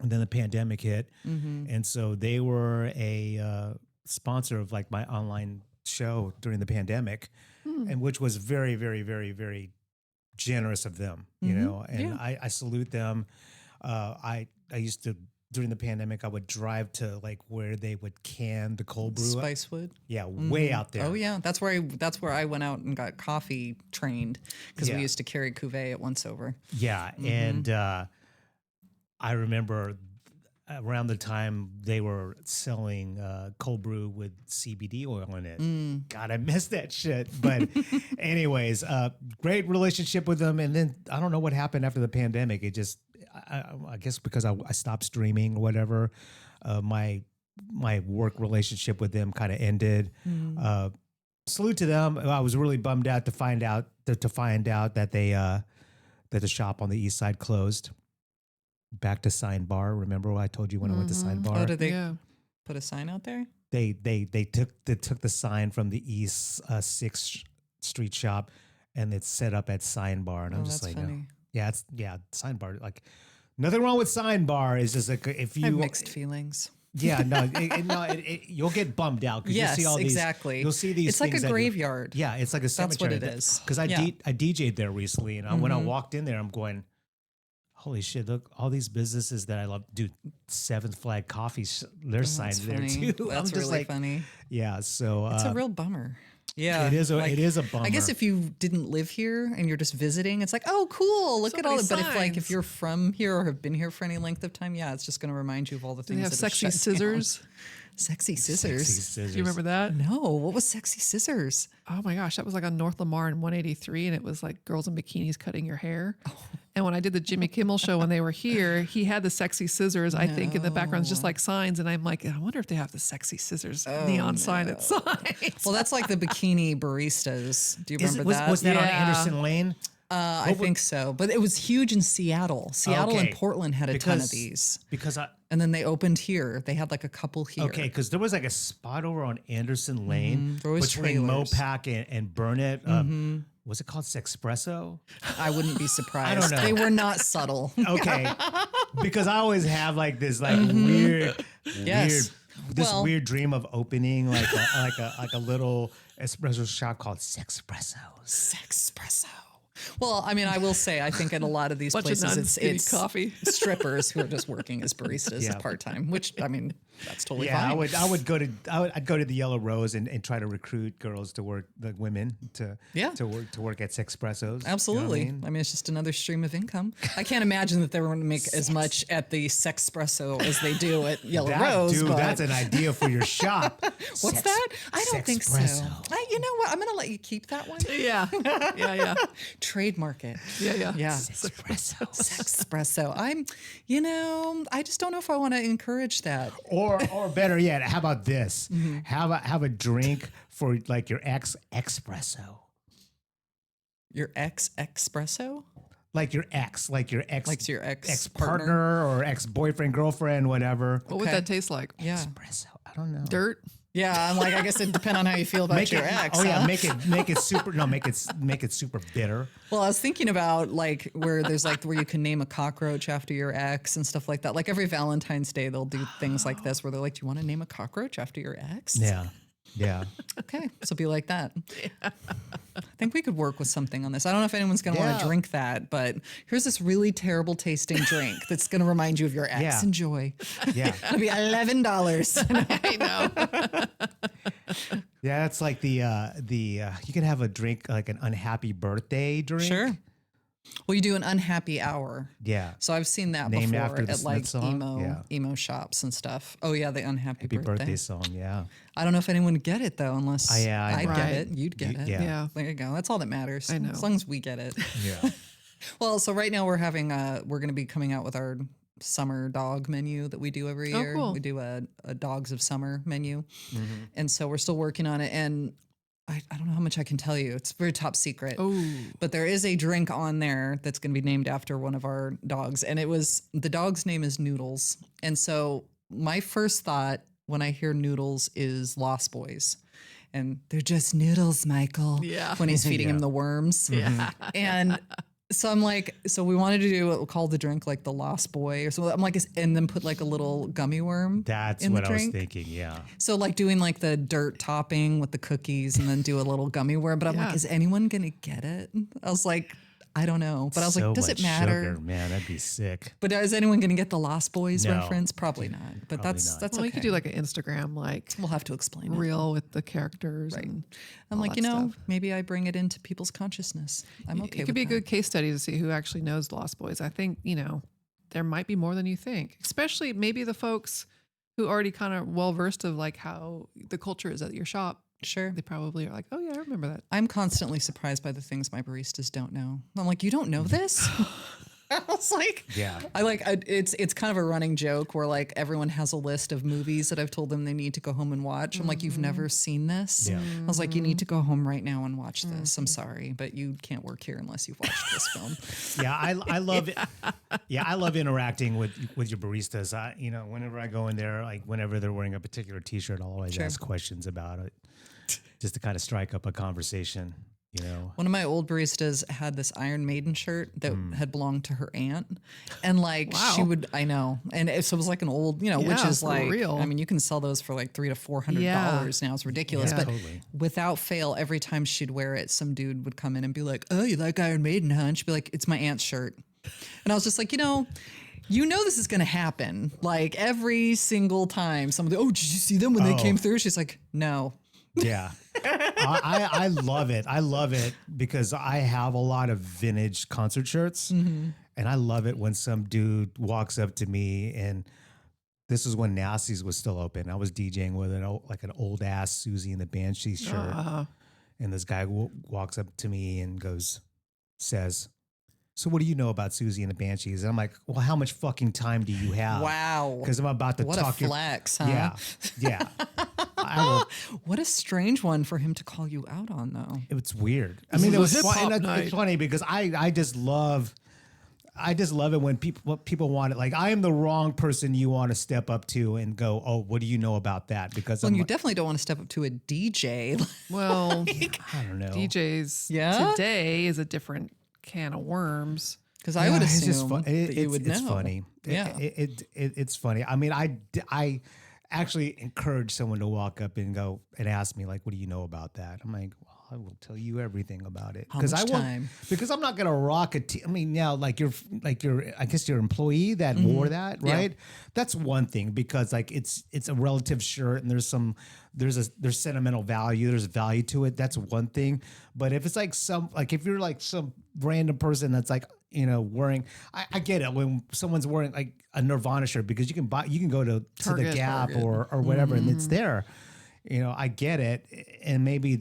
the pandemic hit, and so they were a sponsor of like my online show during the pandemic, and which was very, very, very, very generous of them, you know, and I salute them. I used to, during the pandemic, I would drive to like where they would can the cold brew. Spicewood. Yeah, way out there. Oh yeah, that's where I went out and got coffee trained because we used to carry Cuvée at Once Over. Yeah, and I remember around the time they were selling cold brew with CBD oil in it. God, I missed that shit. But anyways, great relationship with them. And then I don't know what happened after the pandemic. It just, I guess because I stopped streaming or whatever, my work relationship with them kind of ended. Salute to them. I was really bummed out to find out that they that the shop on the east side closed. Back to Sign Bar. Remember what I told you when I went to Sign Bar? Oh, did they put a sign out there? They took the sign from the East 6th Street shop and it's set up at Sign Bar. And I'm just like, funny. No. Sign Bar. Like nothing wrong with Sign Bar. It's just like if you I have mixed feelings. Yeah, no, you'll get bummed out because you'll see all these. Exactly. You'll see these. It's like things a graveyard. Yeah, it's like a cemetery. That's what it is. Because I DJ'd there recently, and when I walked in there, I'm going, holy shit, look, all these businesses that I love, dude, Seventh Flag Coffee, their signs there too. That's I'm just really funny. Yeah, so. It's a real bummer. Yeah. It is a bummer. I guess if you didn't live here and you're just visiting, it's like, oh, cool, look at all that. But if you're from here or have been here for any length of time, it's just going to remind you of all the things. They have that sexy scissors. Sexy scissors. Sexy scissors. Do you remember that? No. What was Sexy Scissors? Oh my gosh, that was like on North Lamar in 183, and it was like girls in bikinis cutting your hair. And when I did the Jimmy Kimmel show when they were here, he had the sexy scissors, I think, in the background, just like signs. And I'm like, I wonder if they have the sexy scissors neon sign at signs. Well, that's like the bikini baristas. Do you remember that? Was that on Anderson Lane? I think so, but it was huge in Seattle. Seattle and Portland had a ton of these. And then they opened here. They had like a couple here. Okay, because there was like a spot over on Anderson Lane between trailers. Mopac and Burnett. Was it called Sexpresso? I wouldn't be surprised. I don't know. They were not subtle. Okay, because I always have like this like weird weird dream of opening like a little espresso shop called Sexpresso. Sexpresso. Well, I mean, I will say, I think in a lot of these places, it's coffee strippers who are just working as baristas part time. Which, I mean, That's totally Yeah, fine. I'd go to the Yellow Rose and try to recruit girls to work, like women to work at Sexpressos. Absolutely. You know what I mean, it's just another stream of income. I can't imagine that they were going to make as much at the Sexpresso as they do at Yellow Rose. Dude, but that's an idea for your shop. what's that? I don't think so. Sexpresso. You know what? I'm going to let you keep that one. Yeah. Yeah. Trademark it. Yeah. Yeah. Sexpresso. Sexpresso. I just don't know if I want to encourage that. Or better yet, how about this? Mm-hmm. Have a drink for like your ex espresso. Your ex espresso? Like your ex Like your ex partner or ex boyfriend, girlfriend, whatever. What would that taste like? Yeah. Espresso. I don't know. Dirt? Yeah, I'm like, I guess it depends on how you feel about your ex. Oh yeah, huh? make it super. No, make it super bitter. Well, I was thinking about like where there's like where you can name a cockroach after your ex and stuff like that. Like every Valentine's Day, they'll do things like this where they're like, "Do you want to name a cockroach after your ex?" Yeah. Okay, so be like that. I think we could work with something on this. I don't know if anyone's going to want to drink that, but here's this really terrible tasting drink that's going to remind you of your ex. Yeah. Enjoy. Yeah. It'll be $11. I know. Yeah, it's like the you can have a drink like an unhappy birthday drink. Sure. Well, you do an unhappy hour. Yeah. So I've seen that Named before after the at like Smith song? emo shops and stuff. Oh yeah, the unhappy Happy birthday song. Yeah. I don't know if anyone would get it though, unless I I'd know. get Right. it, you'd get it. Yeah. There you go. That's all that matters. I know. As long as we get it. Yeah. Well, so right now we're going to be coming out with our summer dog menu that we do every year. Cool. We do a Dogs of Summer menu. Mm-hmm. And so we're still working on it. And I don't know how much I can tell you. It's very top secret. Oh. But there is a drink on there that's going to be named after one of our dogs. And the dog's name is Noodles. And so my first thought when I hear Noodles is Lost Boys. And they're just noodles, Michael. Yeah. When he's feeding him the worms. Yeah. And so I'm like, so we wanted to do what we call the drink like the Lost Boy or something. I'm like, and then put like a little gummy worm. That's in what the I was drink. thinking. Yeah. So like doing like the dirt topping with the cookies and then do a little gummy worm. But I'm Yeah. like, is anyone going to get it? I was like, I don't know. But I was So like, does much it matter? Sugar, man, that'd be sick. But is anyone going to get the Lost Boys No. reference? Probably not. But Probably that's not. that's Well, okay. you could do like an Instagram, like We'll have to explain it. reel with the characters. Right. And I'm all like, that stuff. maybe I bring it into people's consciousness. I'm okay It with could be a that. good case study to see who actually knows Lost Boys. I think, there might be more than you think, especially maybe the folks who already kind of well versed of like how the culture is at your shop. Sure. They probably are like, oh yeah, I remember that. I'm constantly surprised by the things my baristas don't know. I'm like, you don't know this? I was like, Yeah. it's kind of a running joke where like everyone has a list of movies that I've told them they need to go home and watch. I'm like, you've never seen this? Yeah. I was like, you need to go home right now and watch this. I'm sorry, but you can't work here unless you've watched this film. Yeah, I love it. Yeah, I love interacting with your baristas. Whenever I go in there, like whenever they're wearing a particular T-shirt, I'll always ask questions about it, just to kind of strike up a conversation. One of my old baristas had this Iron Maiden shirt that had belonged to her aunt. And like she would, I know. And so it was like an old, which Yeah, is for like, real. I mean, you can sell those for like $300 to $400 now. It's ridiculous. Yeah, but totally. without fail, every time she'd wear it, some dude would come in and be like, oh, you like Iron Maiden, huh? And she'd be like, it's my aunt's shirt. And I was just like, you know this is going to happen. Like every single time somebody, oh, did you see them when they came through? She's like, no. Yeah. I love it. I love it because I have a lot of vintage concert shirts, and I love it when some dude walks up to me, and this is when Nasty's was still open. I was DJing with an old ass Susie and the Banshees shirt, and this guy walks up to me and says, so what do you know about Susie and the Banshees? And I'm like, well, how much fucking time do you have? Wow. Because I'm about to What talk a flex, huh? Yeah. I will. What a strange one for him to call you out on, though. It's weird. I This mean, is it a was hip-hop fun. night. It's funny because I just love it when people want it. Like I am the wrong person you want to step up to and go, oh, what do you know about that? Because Well, I'm you like, definitely don't want to step up to a DJ. Well, I don't know. DJs Yeah? today is a different can of worms. Because I would it's just assume fun. that you would know. It's funny. Yeah. It's funny. I mean, I actually encourage someone to walk up and go and ask me like, what do you know about that? I'm like, well, I will tell you everything about it. How much time? Because I'm not gonna rock a I mean, now like your I guess your employee that wore that, right? Yeah. That's one thing because like it's a relative shirt and there's sentimental value, there's value to it. That's one thing. But if it's like if you're like some random person that's like, wearing, I get it when someone's wearing like a Nirvana shirt because you can go to the Gap or whatever and it's there. I get it. And maybe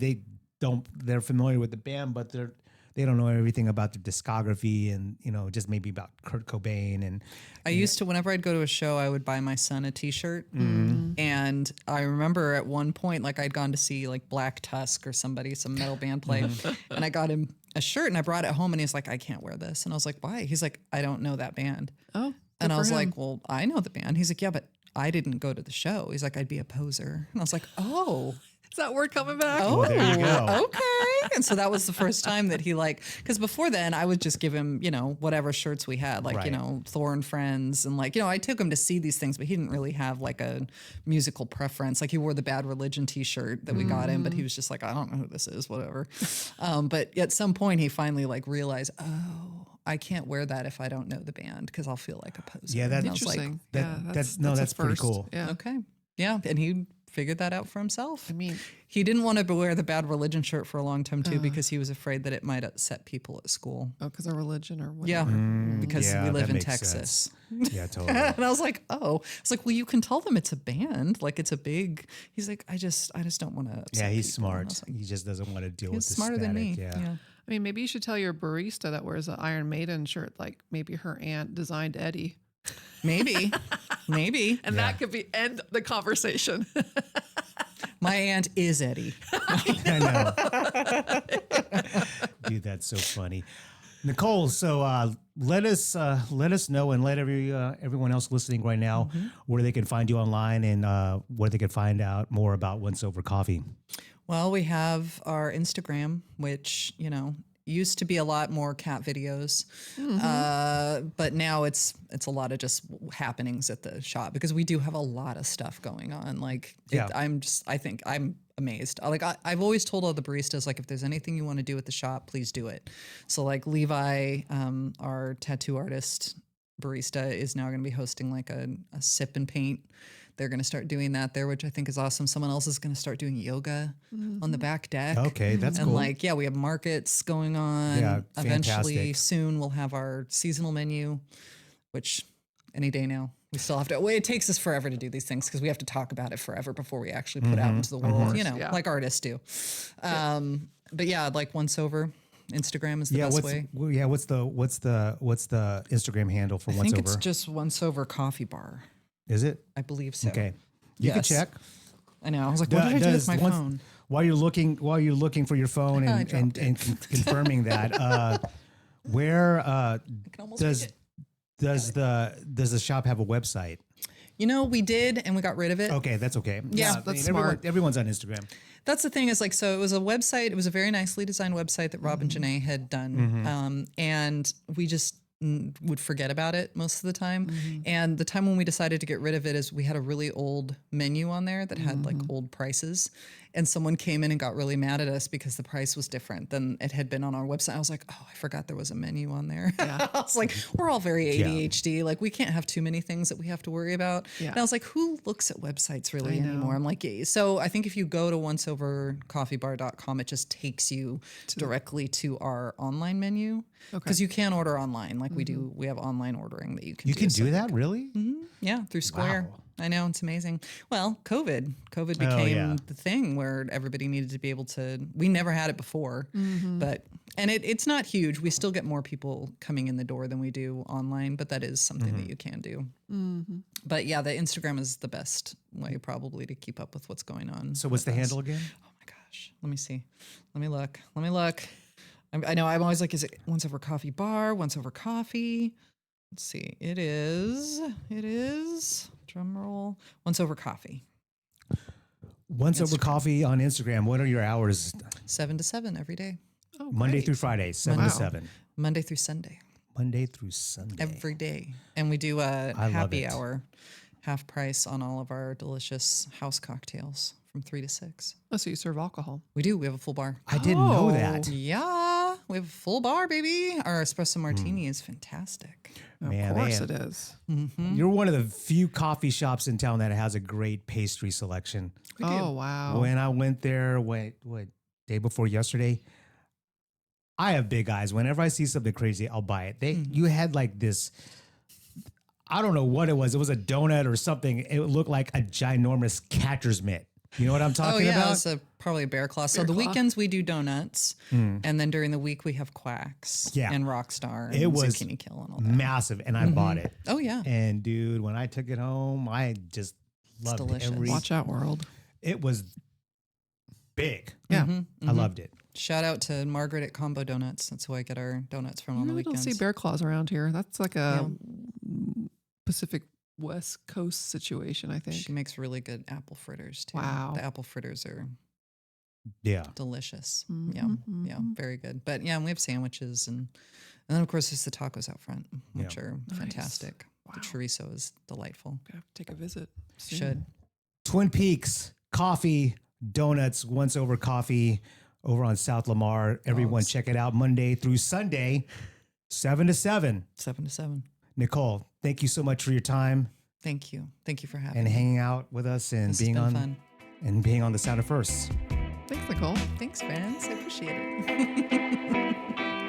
they're familiar with the band, but they don't know everything about their discography and, just maybe about Kurt Cobain. And I used to, whenever I'd go to a show, I would buy my son a t-shirt. And I remember at one point, like I'd gone to see like Black Tusk or some metal band play. And I got him a shirt and I brought it home and he's like, I can't wear this. And I was like, why? He's like, I don't know that band. Oh, and I was like, well, I know the band. He's like, yeah, but I didn't go to the show. He's like, I'd be a poser. And I was like, oh. Is that word coming back? Oh, well, there you go. Okay. And so that was the first time that he because before then I would just give him, whatever shirts we had, like, right. Thorn Friends. And like, I took him to see these things, but he didn't really have like a musical preference. Like he wore the Bad Religion t-shirt that we got him, but he was just like, I don't know who this is, whatever. But at some point he finally like realized, oh, I can't wear that if I don't know the band because I'll feel like a poser. Yeah, that's interesting. That's pretty cool. Yeah. Okay. Yeah. And he figured that out for himself. I mean, he didn't want to wear the Bad Religion shirt for a long time too because he was afraid that it might upset people at school. Oh, because of religion or whatever. Yeah, because we live in Texas. Yeah, totally. And I was like, oh, it's like, well, you can tell them it's a band, like it's a big. He's like, I just don't want to upset Yeah, he's people. smart. Like, he just doesn't want to deal with the smarter than me. Yeah. I mean, maybe you should tell your barista that wears an Iron Maiden shirt, like maybe her aunt designed Eddie. Maybe. And that could end the conversation. My aunt is Eddie. I know. Dude, that's so funny. Nicole, so let us know and let everyone else listening right now where they can find you online and where they can find out more about Once Over Coffee. Well, we have our Instagram, which, used to be a lot more cat videos, but now it's a lot of just happenings at the shop because we do have a lot of stuff going on. Like, I think I'm amazed. Like I've always told all the baristas, like if there's anything you want to do at the shop, please do it. So like Levi, our tattoo artist barista, is now going to be hosting like a sip and paint. They're going to start doing that there, which I think is awesome. Someone else is going to start doing yoga on the back deck. Okay, that's and cool. like, we have markets going on. Yeah, eventually, fantastic. soon we'll have our seasonal menu, which any day now. We still have to. Well, it takes us forever to do these things because we have to talk about it forever before we actually put out into the world. Like artists do. But yeah, like Once Over. Instagram is the best way. Yeah, what's the Instagram handle for Once Over? I think it's just Once Over Coffee Bar. Is it? I believe so. Okay. You can check. I know. I was like, what did I do with my phone? While you're looking for your phone and confirming that, where does the shop have a website? We did, and we got rid of it. Okay, that's okay. Yeah, that's smart. Everyone's on Instagram. That's the thing is like, so it was a website. It was a very nicely designed website that Rob and Janae had done. And we just would forget about it most of the time. And the time when we decided to get rid of it is we had a really old menu on there that had like old prices. And someone came in and got really mad at us because the price was different than it had been on our website. I was like, oh, I forgot there was a menu on there. Yeah. I was like, we're all very ADHD. Yeah. Like we can't have too many things that we have to worry about. Yeah. And I was like, who looks at websites really anymore? I'm like, yeah. So I think if you go to onceovercoffeebar.com, it just takes you directly to our online menu. Because you can order online. Like we have online ordering that you can do. You can do that? Really? Yeah, through Square. Wow. I know, it's amazing. Well, COVID became the thing where everybody needed to be able to, we never had it before, but it's not huge. We still get more people coming in the door than we do online, but that is something that you can do. But yeah, the Instagram is the best way probably to keep up with what's going on. So what's the handle again? Oh my gosh. Let me see. Let me look. I know I'm always like, is it Once Over Coffee Bar, Once Over Coffee? Let's see. It is, drum roll, Once Over Coffee. Once Over Coffee on Instagram. What are your hours? 7 to 7 every day. Oh, Monday through Friday, 7 to 7. Monday through Sunday. Every day. And we do a happy hour, half price on all of our delicious house cocktails from 3 to 6. Oh, so you serve alcohol? We do. We have a full bar. I didn't know Oh. that. Yeah, we have a full bar, baby. Our espresso martini is fantastic. Man, Of course they it is. You're one of the few coffee shops in town that has a great pastry selection. Oh, wow. When I went there, what day before yesterday, I have big eyes. Whenever I see something crazy, I'll buy it. You had like this, I don't know what it was. It was a donut or something. It looked like a ginormous catcher's mitt. You know what I'm talking about? It's probably a bear claw. So Bear the claw. weekends we do donuts, and then during the week we have quacks and Rockstar and It was Zucchini Kill and all that. massive, and I bought it. Oh yeah, And dude, when I took it home, I just loved delicious. every. Watch out, world. It was big. Yeah. I loved it. Shout out to Margaret at Combo Donuts. That's who I get our donuts from You on the really don't weekends. see bear claws around here. That's like a Pacific West Coast situation, I think. She makes really good apple fritters too. Wow. The apple fritters are Yeah. delicious. Mhm, Yeah, very good. But yeah, and we have sandwiches and then of course there's the tacos out front, which are Nice. fantastic. Wow. The chorizo is delightful. Gotta take a visit. soon. Should. Twin Peaks coffee, donuts, once over coffee over on South Lamar. Everyone Dogs. check it out Monday through Sunday, 7 to 7. 7 to 7. Nicole, thank you so much for your time Thank you. Thank you for having and me. hanging out with us and This has being been on fun. and being on the Sound of Firsts. Thanks, Nicole. Thanks, friends. I appreciate it.